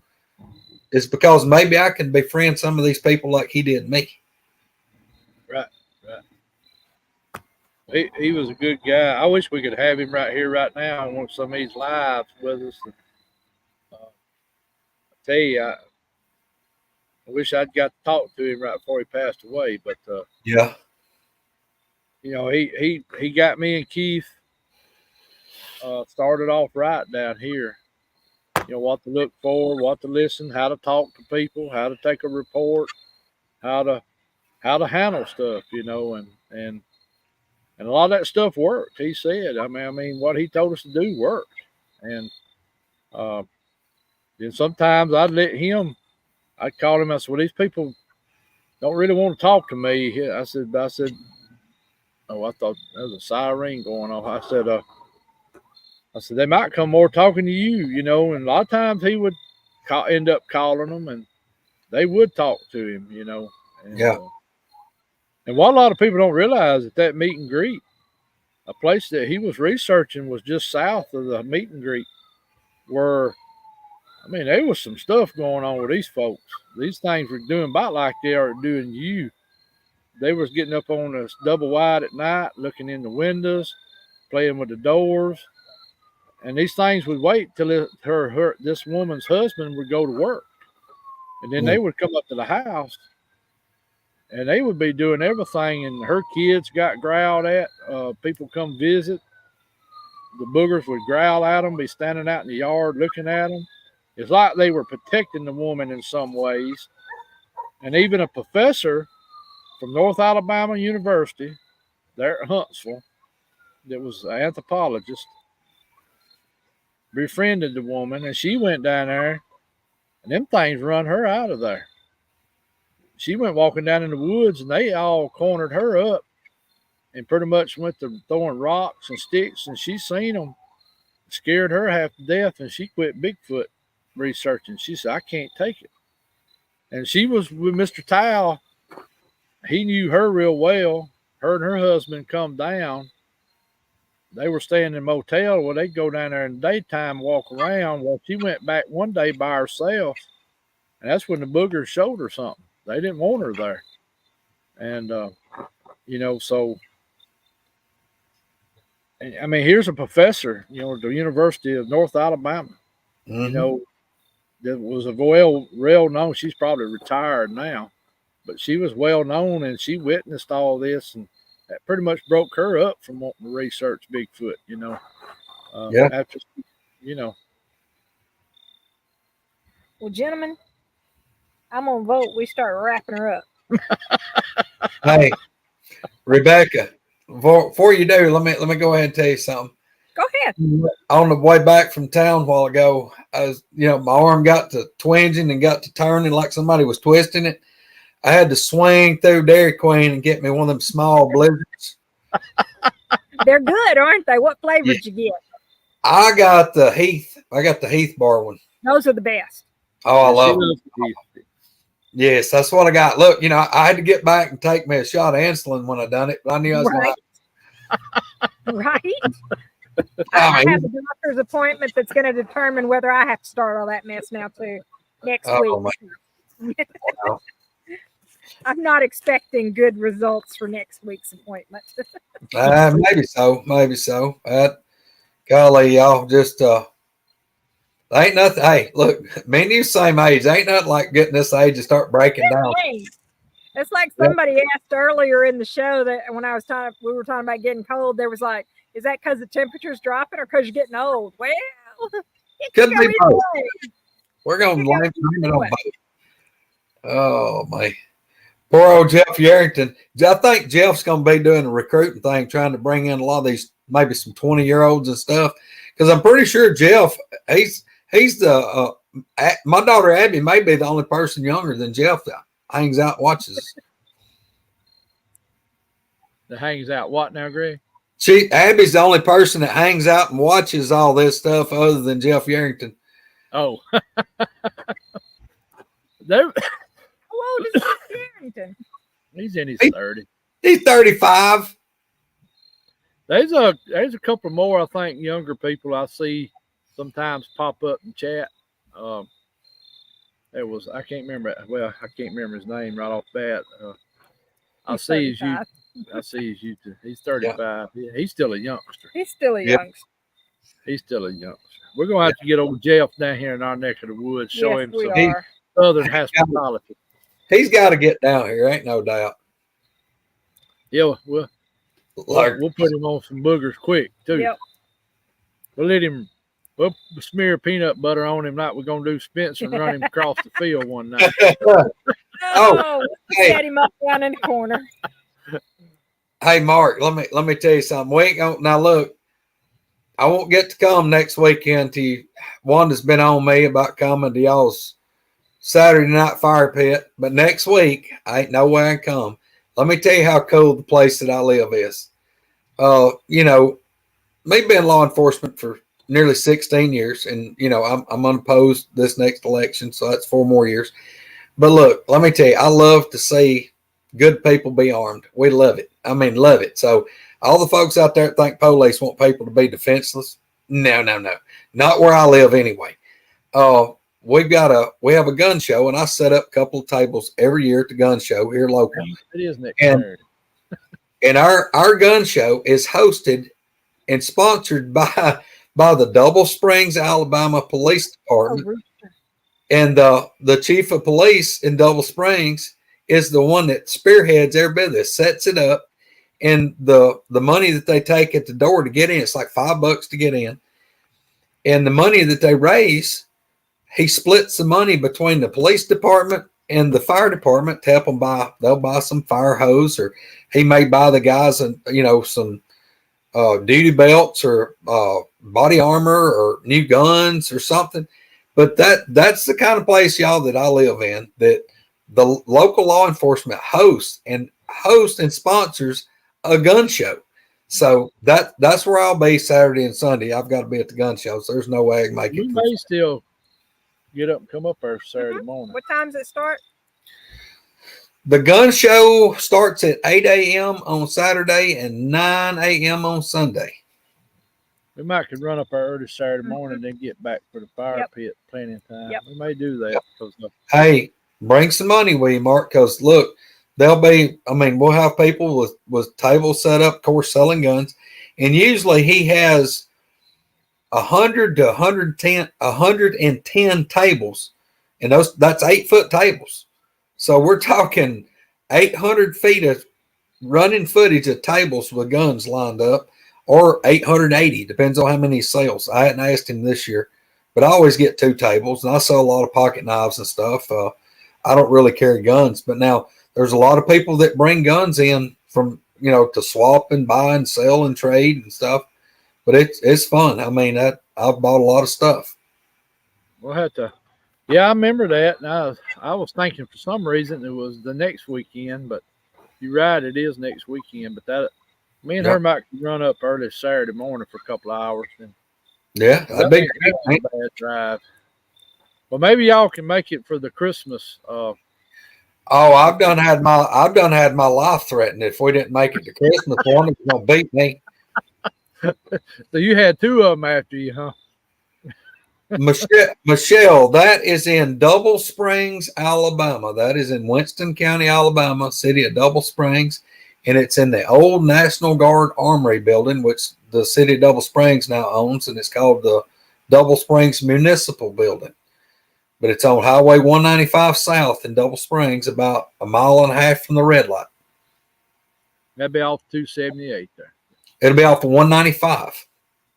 is because maybe I can befriend some of these people like he did me. Right. He was a good guy. I wish we could have him right here, right now, on some of these lives with us. I tell you, I wish I'd got to talk to him right before he passed away. But yeah, he got me and Keith started off right down here. What to look for, what to listen, how to talk to people, how to take a report, how to handle stuff, and a lot of that stuff worked. He said, I mean, what he told us to do worked. And then sometimes I'd call him. I said, well, these people don't really want to talk to me. I said, oh, I thought there was a siren going off. I said, they might come more talking to you, and a lot of times he would end up calling them, and they would talk to him, And, yeah. And what a lot of people don't realize, that meet and greet, a place that he was researching was just south of the meet and greet, where, there was some stuff going on with these folks. These things were doing about like they are doing you. They was getting up on us double wide at night, looking in the windows, playing with the doors. And these things would wait till this woman's husband would go to work. And then they would come up to the house, and they would be doing everything. And her kids got growled at. People come visit. The boogers would growl at them, be standing out in the yard looking at them. It's like they were protecting the woman in some ways. And even a professor from North Alabama University, there at Huntsville, that was an anthropologist, befriended the woman, and she went down there, and them things run her out of there. She went walking down in the woods, and they all cornered her up and pretty much went to throwing rocks and sticks, and she seen them, scared her half to death, and she quit Bigfoot researching. She said, I can't take it. And she was with Mr. Towel. He knew her real well. Her and her husband come down. They were staying in a motel where they'd go down there in the daytime, walk around. Well, she went back one day by herself, and that's when the boogers showed her something. They didn't want her there. And, so, here's a professor, at the University of North Alabama, that was a well known. She's probably retired now, but she was well known, and she witnessed all this, and that pretty much broke her up from wanting to research Bigfoot, after, Well, gentlemen, I'm going to vote we start wrapping her up. Hey, Rebecca, before you do, let me go ahead and tell you something. Go ahead. On the way back from town a while ago, I was, my arm got to twinging and got to turning like somebody was twisting it. I had to swing through Dairy Queen and get me one of them small blizzards. They're good, aren't they? What flavor Yeah. did you get? I got the Heath. I got the Heath bar one. Those are the best. Oh, I Yeah, love she them. loves the Heath. Yes, that's what I got. Look, I had to get back and take me a shot of insulin when I done it, but I knew I was Right. going Right. to. I have a doctor's appointment that's going to determine whether I have to start all that mess now too next week. Wow. I'm not expecting good results for next week's appointment. Maybe so. Maybe so. Golly, y'all just ain't nothing. Hey, look, me and you same age. Ain't nothing like getting this age and start breaking down. It's like somebody asked earlier in the show that when we were talking about getting cold. There was like, is that because the temperature's dropping or because you're getting old? Well, it Could be both. way. We're gonna blame it on both. Oh my. Poor old Jeff Yarrington. I think Jeff's going to be doing a recruiting thing, trying to bring in a lot of these, maybe some 20-year-olds and stuff. Because I'm pretty sure Jeff, he's the, my daughter Abby may be the only person younger than Jeff that hangs out and watches. That hangs out what now, Greg? Abby's the only person that hangs out and watches all this stuff other than Jeff Yarrington. Oh. How old is Harrington? He's in his 30s. He's 35. There's a couple more, I think, younger people I see sometimes pop up and chat. I can't remember. Well, I can't remember his name right off bat. I see his YouTube. He's 35. Yeah, he's still a youngster. He's still a youngster. He's still a youngster. We're gonna have to get old Jeff down here in our neck of the woods, show him some are. southern hospitality. He's got to get down here, ain't no doubt. Yeah, we'll put him on some boogers quick too. Yep. We'll smear peanut butter on him like we're gonna do Spencer and run him across the field one night. Set him up down in the corner. Hey Mark, let me tell you something. We ain't gonna now look. I won't get to come next weekend to you. Wanda's been on me about coming to y'all's Saturday night fire pit, but next week I ain't no way I can come. Let me tell you how cool the place that I live is. Me being law enforcement for nearly 16 years, and I'm unopposed this next election, so that's 4 more years. But look, let me tell you, I love to see good people be armed. We love it. I mean, love it. So all the folks out there that think police want people to be defenseless, no, not where I live anyway. We have a gun show, and I set up a couple of tables every year at the gun show here local. It is next Saturday. And our gun show is hosted and sponsored by the Double Springs, Alabama Police Department. And the chief of police in Double Springs is the one that spearheads every bit of this, sets it up. And the money that they take at the door to get in, it's like $5 to get in. And the money that they raise, he splits the money between the police department and the fire department to help them they'll buy some fire hose, or he may buy the guys some duty belts or body armor or new guns or something. But that's the kind of place, y'all, that I live in, that the local law enforcement hosts and sponsors a gun show. So that's where I'll be Saturday and Sunday. I've got to be at the gun show, so there's no way I can make it. You may still get up and come up there Saturday morning. What time does it start? The gun show starts at 8 a.m. on Saturday and 9 a.m. on Sunday. We might could run up there early Saturday morning, then get back for the fire pit plenty of time. We may do that. Hey, bring some money with you, Mark, because look, we'll have people with tables set up, of course, selling guns. And usually he has 100 to 110 tables. And that's 8-foot tables. So we're talking 800 feet of running footage of tables with guns lined up, or 880, depends on how many sales. I hadn't asked him this year, but I always get 2 tables, and I sell a lot of pocket knives and stuff. I don't really carry guns, but now there's a lot of people that bring guns in from, to swap and buy and sell and trade and stuff. But it's fun. I mean, I've bought a lot of stuff. We'll have to Yeah, I remember that. And I was thinking for some reason it was the next weekend, but you're right, it is next weekend. But that me and her Yep. might run up early Saturday morning for a couple of hours. And Yeah, that'd that be ain't, that great. ain't a bad drive. Well, maybe y'all can make it for the Christmas. Oh, I've done had my life threatened if we didn't make it to Christmas. One was gonna beat me. So you had two of them after you, huh? Michelle, that is in Double Springs, Alabama. That is in Winston County, Alabama, city of Double Springs. And it's in the old National Guard Armory building, which the city of Double Springs now owns. And it's called the Double Springs Municipal Building. But it's on Highway 195 South in Double Springs, about a mile and a half from the red light. That'd be off 278 there. It'll be off of 195.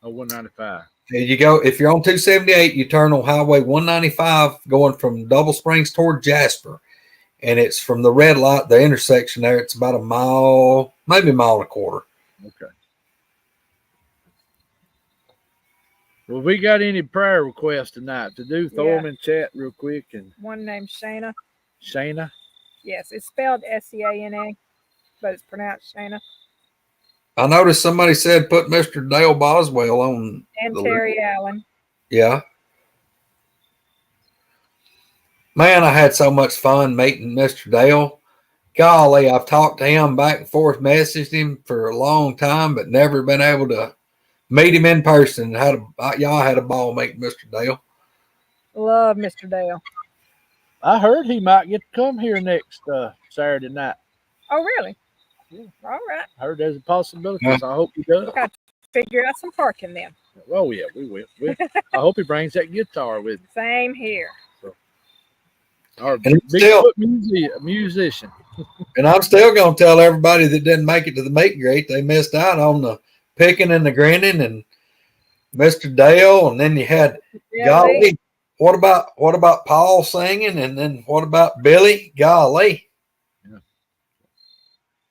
Oh, 195. You go, if you're on 278, you turn on Highway 195 going from Double Springs toward Jasper. And it's from the red light, the intersection there. It's about a mile, maybe a mile and a quarter. Okay. Well, we got any prayer requests tonight to do? Throw them in chat real quick. And One named Shayna. Shayna? Yes, it's spelled Seana, but it's pronounced Shayna. I noticed somebody said put Mr. Dale Boswell on. And Terry Allen. Yeah. Man, I had so much fun meeting Mr. Dale. Golly, I've talked to him back and forth, messaged him for a long time, but never been able to meet him in person. Y'all had a ball meeting Mr. Dale. Love Mr. Dale. I heard he might get to come here next Saturday night. Oh, really? Yeah. All right. I heard there's a possibility. So I hope he does. Got to figure out some parking then. Oh, yeah, we will. I hope he brings that guitar with him. Same here. Our And Bigfoot musician. And I'm still going to tell everybody that didn't make it to the meet and greet, they missed out on the picking and the grinning and Mr. Dale. And then you had, golly, what about Paul singing? And then what about Billy? Golly.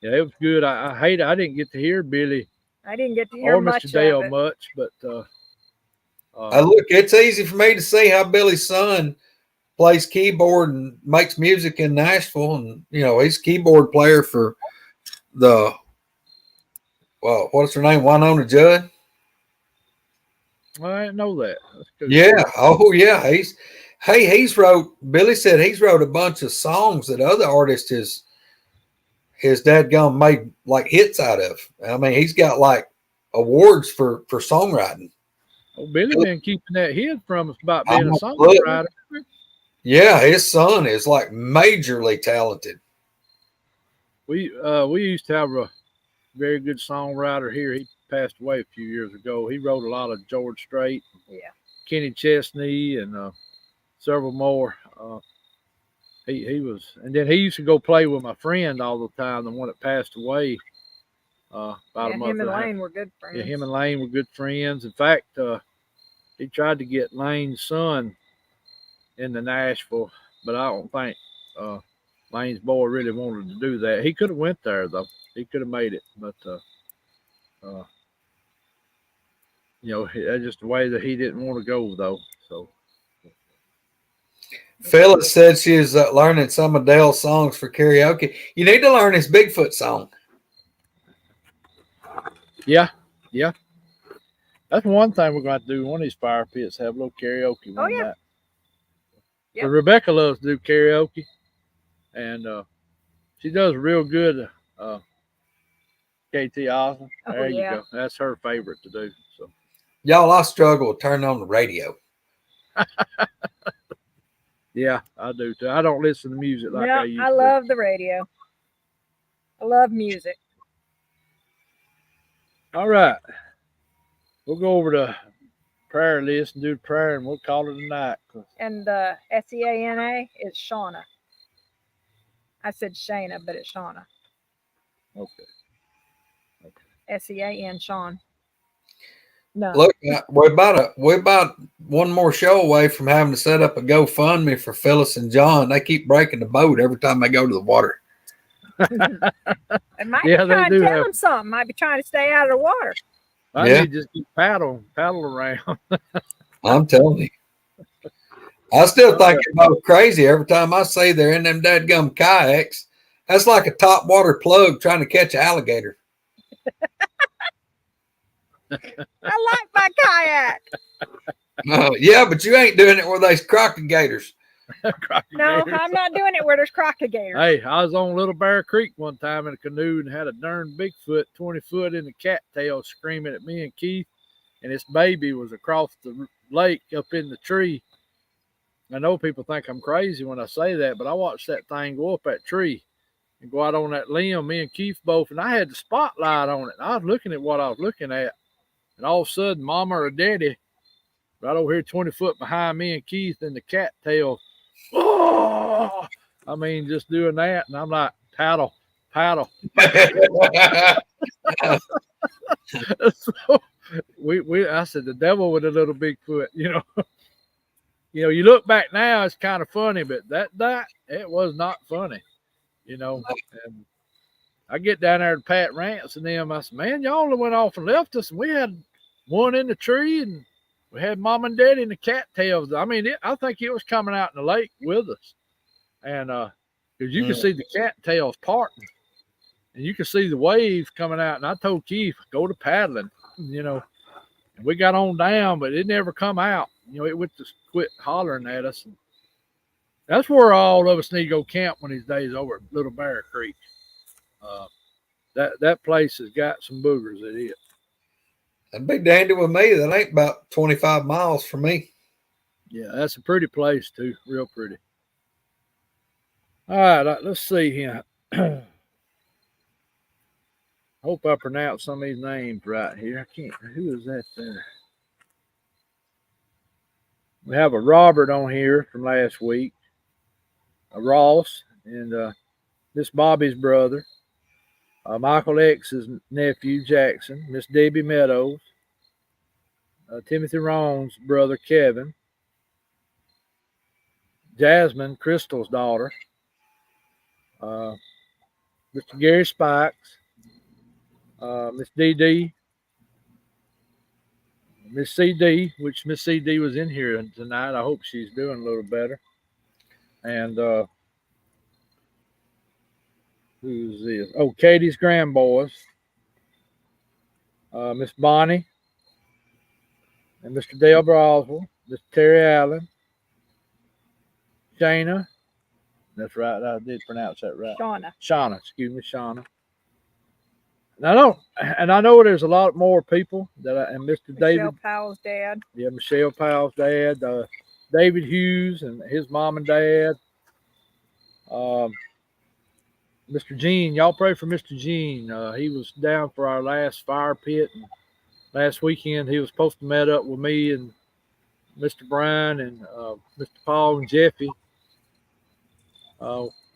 Yeah, it was good. I hate I didn't get to hear Billy. I didn't get to hear or much Mr. Dale of it. much, but look, it's easy for me to see how Billy's son plays keyboard and makes music in Nashville, and he's a keyboard player for what's her name, Winona Judd. I didn't know that. Yeah. Oh yeah. Billy said he's wrote a bunch of songs that other artists his dadgum made like hits out of. I mean, he's got like awards for songwriting. Oh, Billy been keeping that hid from us about being a songwriter. Yeah, his son is like majorly talented. We used to have a very good songwriter here. He passed away a few years ago. He wrote a lot of George Strait, Kenny Chesney, and several more. He was, and then he used to go play with my friend all the time, the one that passed away about a month. Him and Lane were good friends. Yeah, him and Lane were good friends. In fact, he tried to get Lane's son into Nashville, but I don't think Lane's boy really wanted to do that. He could have went there though. He could have made it, but that's just the way that he didn't want to go though. So. Phyllis said she was learning some of Dale's songs for karaoke. You need to learn his Bigfoot song. Yeah. That's one thing we're going to do. One of these fire pits, have a little karaoke one night. But Rebecca loves to do karaoke, and she does real good. KT Osmond. There you go. That's her favorite to do. So, y'all, I struggle with turning on the radio. Yeah, I do too. I don't listen to music like I used to. I love the radio. I love music. All right. We'll go over the prayer list and do the prayer, and we'll call it a night. And Seana is Shauna. I said Shayna, but it's Shauna. Okay. Sean, Sean. No. Look, we're about one more show away from having to set up a GoFundMe for Phyllis and John. They keep breaking the boat every time they go to the water. They might be trying to tell them something. Might be trying to stay out of the water. I need to just keep paddle around. I'm telling you. I still think it's both crazy every time I say they're in them dadgum kayaks. That's like a top water plug trying to catch an alligator. I like my kayak. Yeah, but you ain't doing it with those crocodigators. No, I'm not doing it where there's crocodigators. Hey, I was on Little Bear Creek one time in a canoe and had a darn Bigfoot 20 foot in the cattail screaming at me and Keith, and its baby was across the lake up in the tree. I know people think I'm crazy when I say that, but I watched that thing go up that tree and go out on that limb, me and Keith both, and I had the spotlight on it. And I was looking at what I was looking at, and all of a sudden, Mama or Daddy, right over here 20 foot behind me and Keith in the cattail, oh! I mean, just doing that, and I'm like, paddle. So I said, the devil with a little Bigfoot, you know. You know, you look back now, it's kind of funny, but that it was not funny, you know. And I get down there to Pat Rance and them. I said, man, y'all went off and left us, and we had one in the tree, and we had Mom and Daddy in the cattails. I mean, I think it was coming out in the lake with us, and because you can see the cattails parting, and you can see the waves coming out. And I told Keith, go to paddling, you know. And we got on down, but it never come out. You know, it would just quit hollering at us. And that's where all of us need to go camp one of these days, over at Little Bear Creek. That place has got some boogers at it. That'd be dandy with me. That ain't about 25 miles from me. Yeah, that's a pretty place too. Real pretty. All right, let's see here. Hope I pronounced some of these names right here. I can't. Who is that there? We have a Robert on here from last week, a Ross, and Miss Bobby's brother, Michael X's nephew Jackson, Miss Debbie Meadows, Timothy Rohn's brother Kevin, Jasmine Crystal's daughter, Mr. Gary Spikes, Miss DD, Miss CD, which Miss CD was in here tonight. I hope she's doing a little better. And who's this? Oh, Katie's grandboys, Miss Bonnie, and Mr. Dale Broswell, Mr. Terry Allen, Shana. That's right. I did pronounce that right. Shauna. Excuse me, Shauna. And I know there's a lot more people and Mr. Michelle David Powell's dad. Yeah, Michelle Powell's dad, David Hughes and his mom and dad. Mr. Gene, y'all pray for Mr. Gene. He was down for our last fire pit, and last weekend he was supposed to meet up with me and Mr. Brian and Mr. Paul and Jeffy.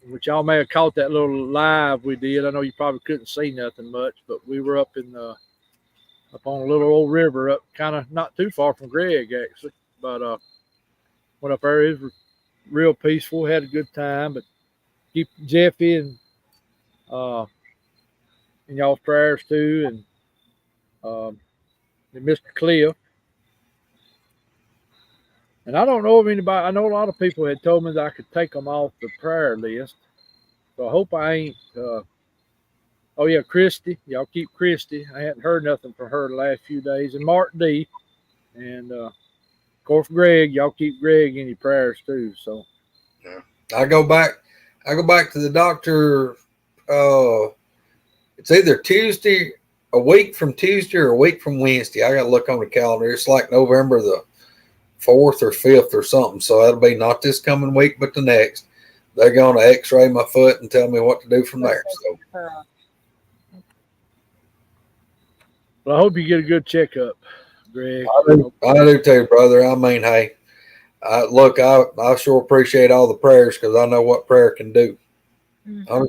Which y'all may have caught that little live we did. I know you probably couldn't see nothing much, but we were up on a little old river, up kind of not too far from Greg actually. But went up there. It was real peaceful. Had a good time. But keep Jeffy and in y'all's prayers too, and Mr. Cliff. And I don't know if anybody, I know a lot of people had told me that I could take them off the prayer list. So I hope I ain't. Oh, yeah, Christy. Y'all keep Christy. I hadn't heard nothing from her the last few days. And Mark D. And, of course, Greg. Y'all keep Greg in your prayers, too. So, yeah. I go back to the doctor. It's either Tuesday, a week from Tuesday or a week from Wednesday. I got to look on the calendar. It's like November the 4th or 5th or something. So that'll be not this coming week, but the next. They're going to x-ray my foot and tell me what to do from there. So, well, I hope you get a good checkup, Greg. I do too, brother. I mean, hey, look, I sure appreciate all the prayers because I know what prayer can do. Y'all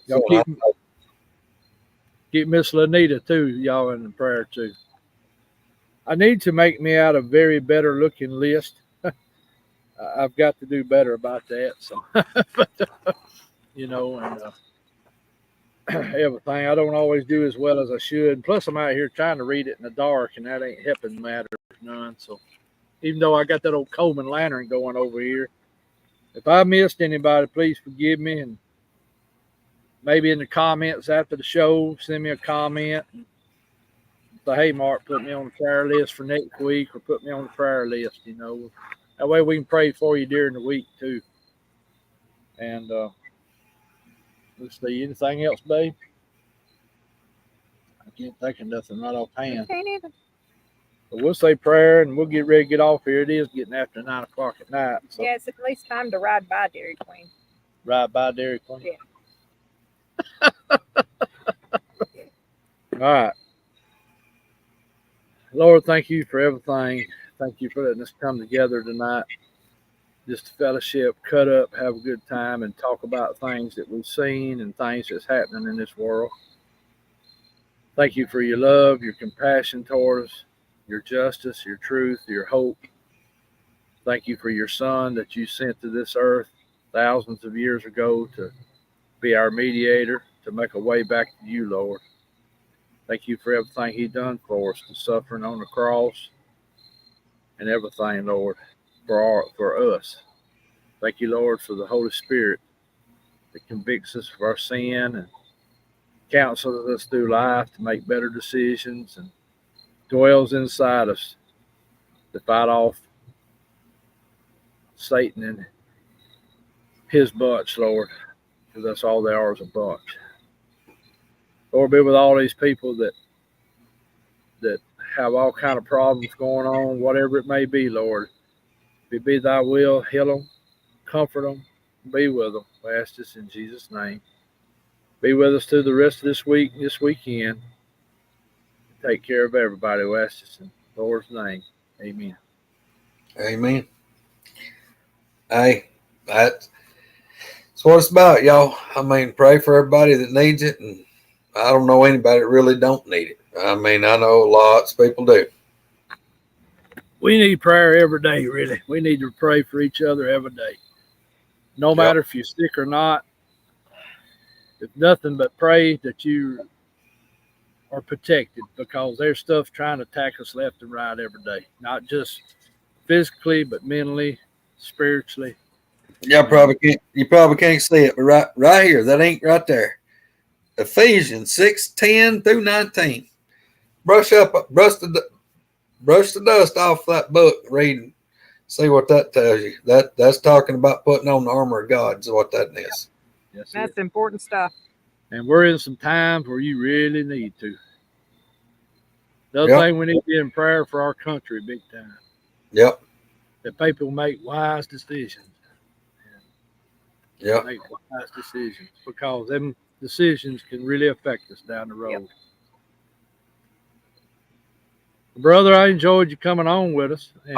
keep Miss Lanita too, y'all in the prayer too. I need to make me out a very better looking list. I've got to do better about that. So, but, you know, and everything. I don't always do as well as I should. Plus, I'm out here trying to read it in the dark, and that ain't helping matters none. So, even though I got that old Coleman lantern going over here, If I missed anybody, please forgive me. And maybe in the comments after the show, send me a comment. Say, hey, Mark, put me on the prayer list for next week, or put me on the prayer list. That way we can pray for you during the week too. And let's see, anything else, babe? I can't think of nothing right offhand. Can't even. But we'll say prayer and we'll get ready to get off here. It is getting after 9 o'clock at night. So Yeah, it's at least time to ride by Dairy Queen. Ride by Dairy Queen. Yeah. All right. Lord, thank you for everything. Thank you for letting us come together tonight. Just to fellowship, cut up, have a good time, and talk about things that we've seen and things that's happening in this world. Thank you for your love, your compassion toward us, your justice, your truth, your hope. Thank you for your son that you sent to this earth thousands of years ago to be our mediator, to make a way back to you, Lord. Thank you for everything he done for us, the suffering on the cross and everything, Lord, for us. Thank you, Lord, for the Holy Spirit that convicts us of our sin and counsels us through life to make better decisions, and dwells inside us to fight off Satan and his bunch, Lord, because that's all they are, is a bunch. Lord, be with all these people that have all kind of problems going on, whatever it may be, Lord. If it be thy will, heal them, comfort them, be with them. We ask this in Jesus' name. Be with us through the rest of this week, this weekend. Take care of everybody. We ask this in the Lord's name. Amen. Amen. Hey, that's what it's about, y'all. I mean, pray for everybody that needs it, and I don't know anybody that really don't need it. I mean, I know lots of people do. We need prayer every day, really. We need to pray for each other every day. No matter if you're sick or not, if nothing but pray that you are protected, because there's stuff trying to attack us left and right every day. Not just physically, but mentally, spiritually. You probably can't see it, but right here, that ink right there. Ephesians 6:10 through 19. Brush the dust off that book, reading. See what that tells you. That's talking about putting on the armor of God, is what that is. Yes, That's important stuff. And we're in some times where you really need to. The other thing, we need to be in prayer for our country big time. Yep. That people make wise decisions. Yep. Make wise decisions, because them decisions can really affect us down the road. Yep. Brother, I enjoyed you coming on with us. And,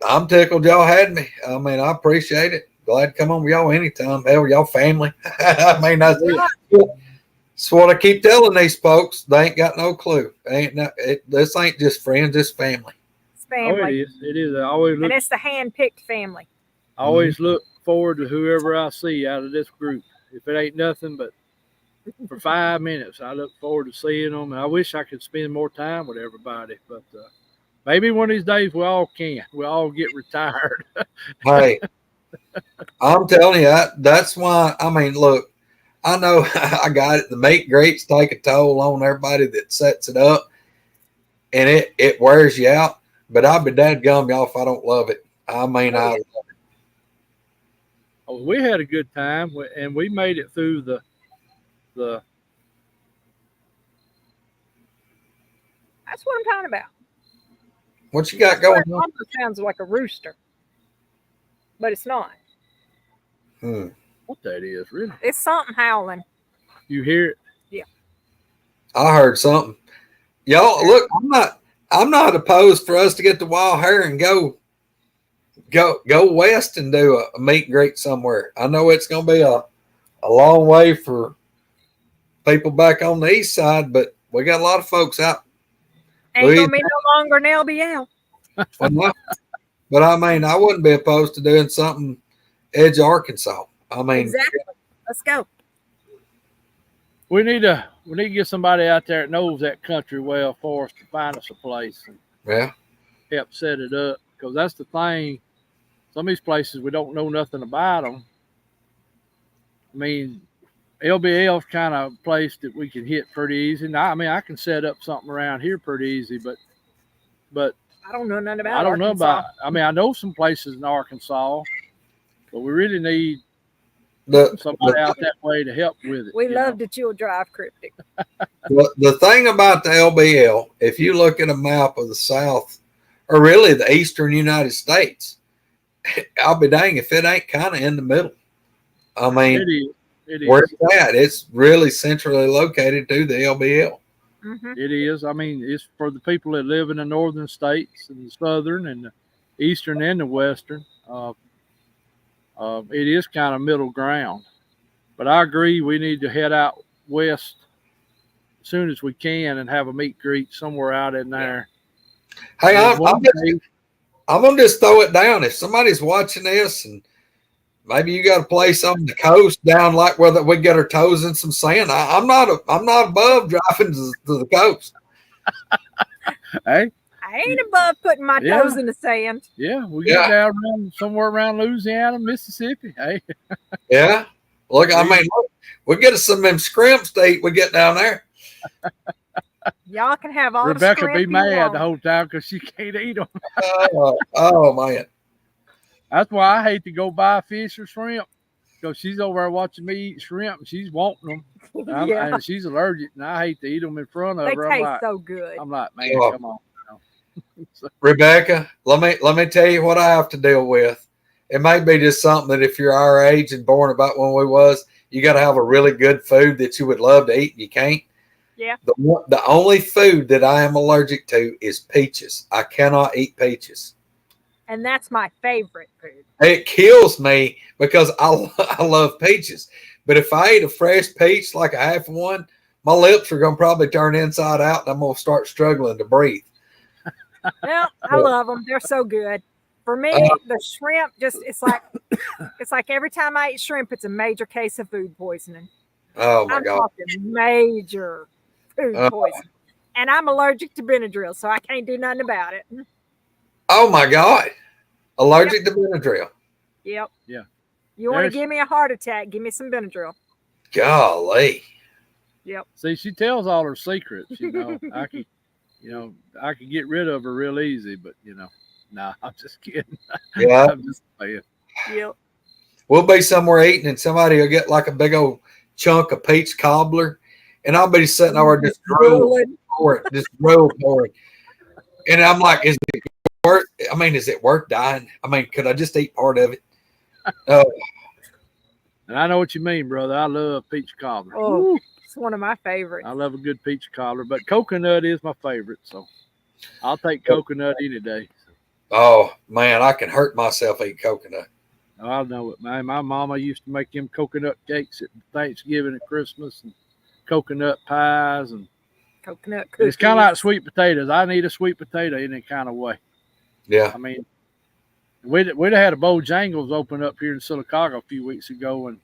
I'm tickled y'all had me. I mean, I appreciate it. Glad to come on with y'all anytime. Hell, y'all family. I mean, that's what I keep telling these folks. They ain't got no clue. This ain't just friends, it's family. It's family. Oh, it is. It is. I always look, and it's the hand-picked family. I always look forward to whoever I see out of this group. If it ain't nothing but for 5 minutes, I look forward to seeing them. And I wish I could spend more time with everybody, but maybe one of these days we all can. We all get retired. Hey, I'm telling you, that's why. I mean, look, I know I got it. The meat greats take a toll on everybody that sets it up, and it wears you out. But I'll be dadgum, y'all, if I don't love it. I mean, I love it. Oh, we had a good time, and we made it through the. That's what I'm talking about. What you got going on? It sounds like a rooster, but it's not. What that is, really? It's something howling. You hear it? Yeah. I heard something. Y'all, look, I'm not opposed for us to get the wild hair and go west and do a meet and greet somewhere. I know it's going to be a long way for people back on the east side, but we got a lot of folks out. Ain't going to be no longer an LBL. But I mean, I wouldn't be opposed to doing something edge of Arkansas. I mean, exactly. Let's go. We need to get somebody out there that knows that country well for us to find us a place and help set it up, because that's the thing. some of these places we don't know nothing about them. I mean, LBL's kind of a place that we can hit pretty easy. Now, I mean, I can set up something around here pretty easy, but I don't know nothing about I don't know Arkansas. about. I mean, I know some places in Arkansas, but we really need somebody out that way to help with it. We love that you'll drive Cryptid. The thing about the LBL, if you look at a map of the South, or really the Eastern United States, I'll be dang if it ain't kind of in the middle. I mean, it is. Where's that? It's really centrally located to the LBL. Mm-hmm. It is. I mean, it's for the people that live in the northern states and the southern and the eastern and the western. It is kind of middle ground. But I agree, we need to head out west as soon as we can and have a meet greet somewhere out in there. Hey, I'm going to just throw it down. If somebody's watching this and maybe you got a place on the coast down like where we get our toes in some sand, I'm not above driving to the coast. Hey, I ain't above putting my toes in the sand. Yeah, we get down somewhere around Louisiana, Mississippi. Hey. Yeah. Look, I mean, we get us some of them scrimps to eat we get down there. Y'all can have all Rebecca the be mad the whole time because she can't eat them. Oh, man. That's why I hate to go buy fish or shrimp, because she's over there watching me eat shrimp and she's wanting them. And she's allergic, and I hate to eat them in front of her. They taste so good. I'm like, man, come on. Rebecca, let me tell you what I have to deal with. It may be just something that if you're our age and born about when we was, you got to have a really good food that you would love to eat and you can't. Yeah. The only food that I am allergic to is peaches. I cannot eat peaches. And that's my favorite food. It kills me because I love peaches. But if I eat a fresh peach, like a half one, my lips are going to probably turn inside out and I'm going to start struggling to breathe. Well, I love them. They're so good. For me, the shrimp it's like every time I eat shrimp, it's a major case of food poisoning. Oh my I'm God. talking major food poisoning. And I'm allergic to Benadryl, so I can't do nothing about it. Oh my God. Allergic to Benadryl. Yep. Yeah. You want to give me a heart attack, give me some Benadryl. Golly. Yep. See, she tells all her secrets, I could get rid of her real easy, but nah, I'm just kidding. Yeah. I'm just playing. Yep. We'll be somewhere eating and somebody will get like a big old chunk of peach cobbler and I'll be sitting over just drooling for it. And I'm like, is it worth dying? I mean, could I just eat part of it? And I know what you mean, brother. I love peach cobbler. Oh, it's one of my favorites. I love a good peach cobbler, but coconut is my favorite, so I'll take coconut any day. Oh man, I can hurt myself eating coconut. Oh, I know it, man. My mama used to make them coconut cakes at Thanksgiving and Christmas, and coconut pies, and coconut cookies. It's kind of like sweet potatoes. I need a sweet potato in that kind of way. Yeah. I mean, we'd have had a Bojangles open up here in Sylacauga a few weeks ago, and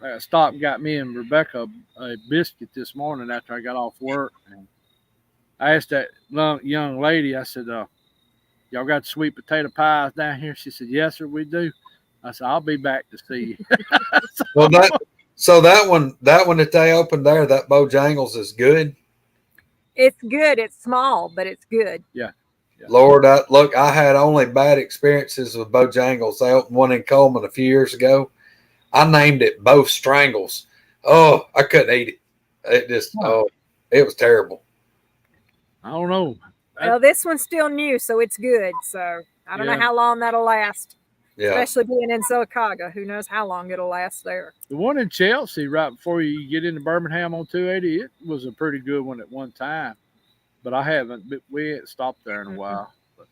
I stopped and got me and Rebecca a biscuit this morning after I got off work. And I asked that young lady, I said, y'all got sweet potato pies down here? She said, yes, sir, we do. I said, I'll be back to see you. Well, that one that they opened there, that Bojangles is good. It's good. It's small, but it's good. Yeah. Lord, I had only bad experiences with Bojangles. They opened one in Coleman a few years ago. I named it Both Strangles. Oh, I couldn't eat it. It was terrible. I don't know. Well, this one's still new, so it's good. So I don't know how long that'll last. Yeah. Especially being in Sylacauga. Who knows how long it'll last there. The one in Chelsea, right before you get into Birmingham on 280, it was a pretty good one at one time. But we ain't stopped there in a while. But,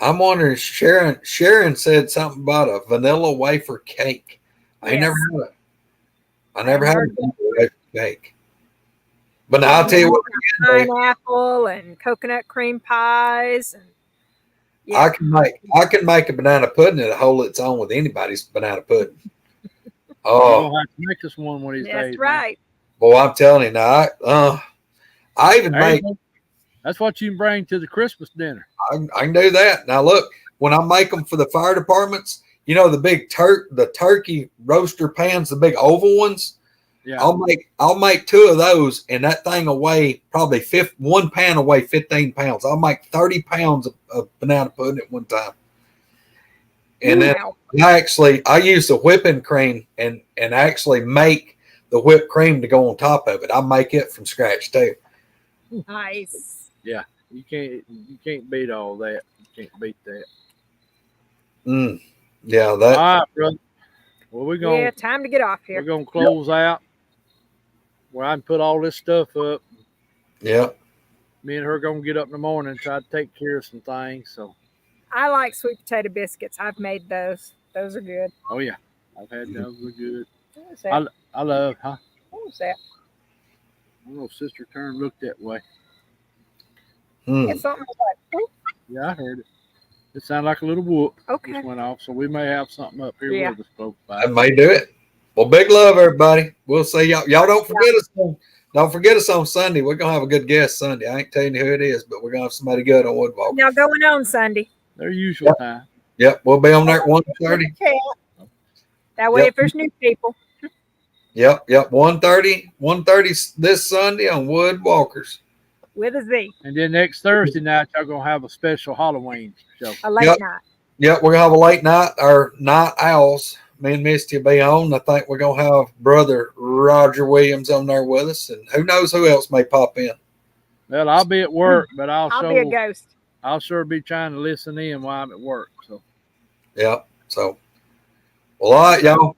I'm wondering, Sharon said something about a vanilla wafer cake. I never had it. I never had a vanilla wafer cake. But now I'll tell you what. Pineapple and coconut cream pies. And, I can make a banana pudding that'll hold its own with anybody's banana pudding. Oh, you'll have to make us one of these days. That's right. Boy, I'm telling you now. I even make. That's what you can bring to the Christmas dinner. I can do that. Now look, when I make them for the fire departments, you know, the big the turkey roaster pans, the big oval ones. Yeah. I'll make 2 of those, and that thing will weigh probably 1 pan will weigh 15 pounds. I'll make 30 pounds of banana pudding at one time. And then I use the whipping cream and actually make the whipped cream to go on top of it. I make it from scratch too. Nice. Yeah. You can't beat all that. You can't beat that. Yeah, that. All right, brother. Well, we're going. Yeah, time to get off here. We're gonna close out. Where I can put all this stuff up. Yeah. Me and her gonna get up in the morning and try to take care of some things. So. I like sweet potato biscuits. I've made those. Those are good. Oh yeah, I've had those. They're good. What was that? I love, huh? What was that? I don't know if Sister Turn looked that way. It's something like, whoop. Yeah, I heard it. It sounded like a little whoop. Okay. Just went off. So we may have something up here with us close by. I may do it. Well, big love, everybody. We'll see y'all. Y'all don't forget us. Don't forget us on Sunday. We're gonna have a good guest Sunday. I ain't telling you who it is, but we're gonna have somebody good on Woodwalk. Now going on Sunday. Their usual time. Yep, we'll be on there at 1:30. That way, if there's new people. Yep, 1:30 this Sunday on Woodwalkers. With a Z. And then next Thursday night, y'all gonna have a special Halloween show. A late night. Yep, we're gonna have a late night. Our night owls. Me and Misty will be on. I think we're gonna have brother Roger Williams on there with us, and who knows who else may pop in. Well, I'll be at work, but I'll be a ghost. I'll sure be trying to listen in while I'm at work. So. Yep. So. Well, all right, y'all.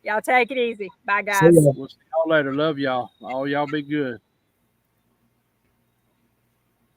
Y'all take it easy. Bye, guys. See ya. We'll see y'all later. Love y'all. All y'all be good.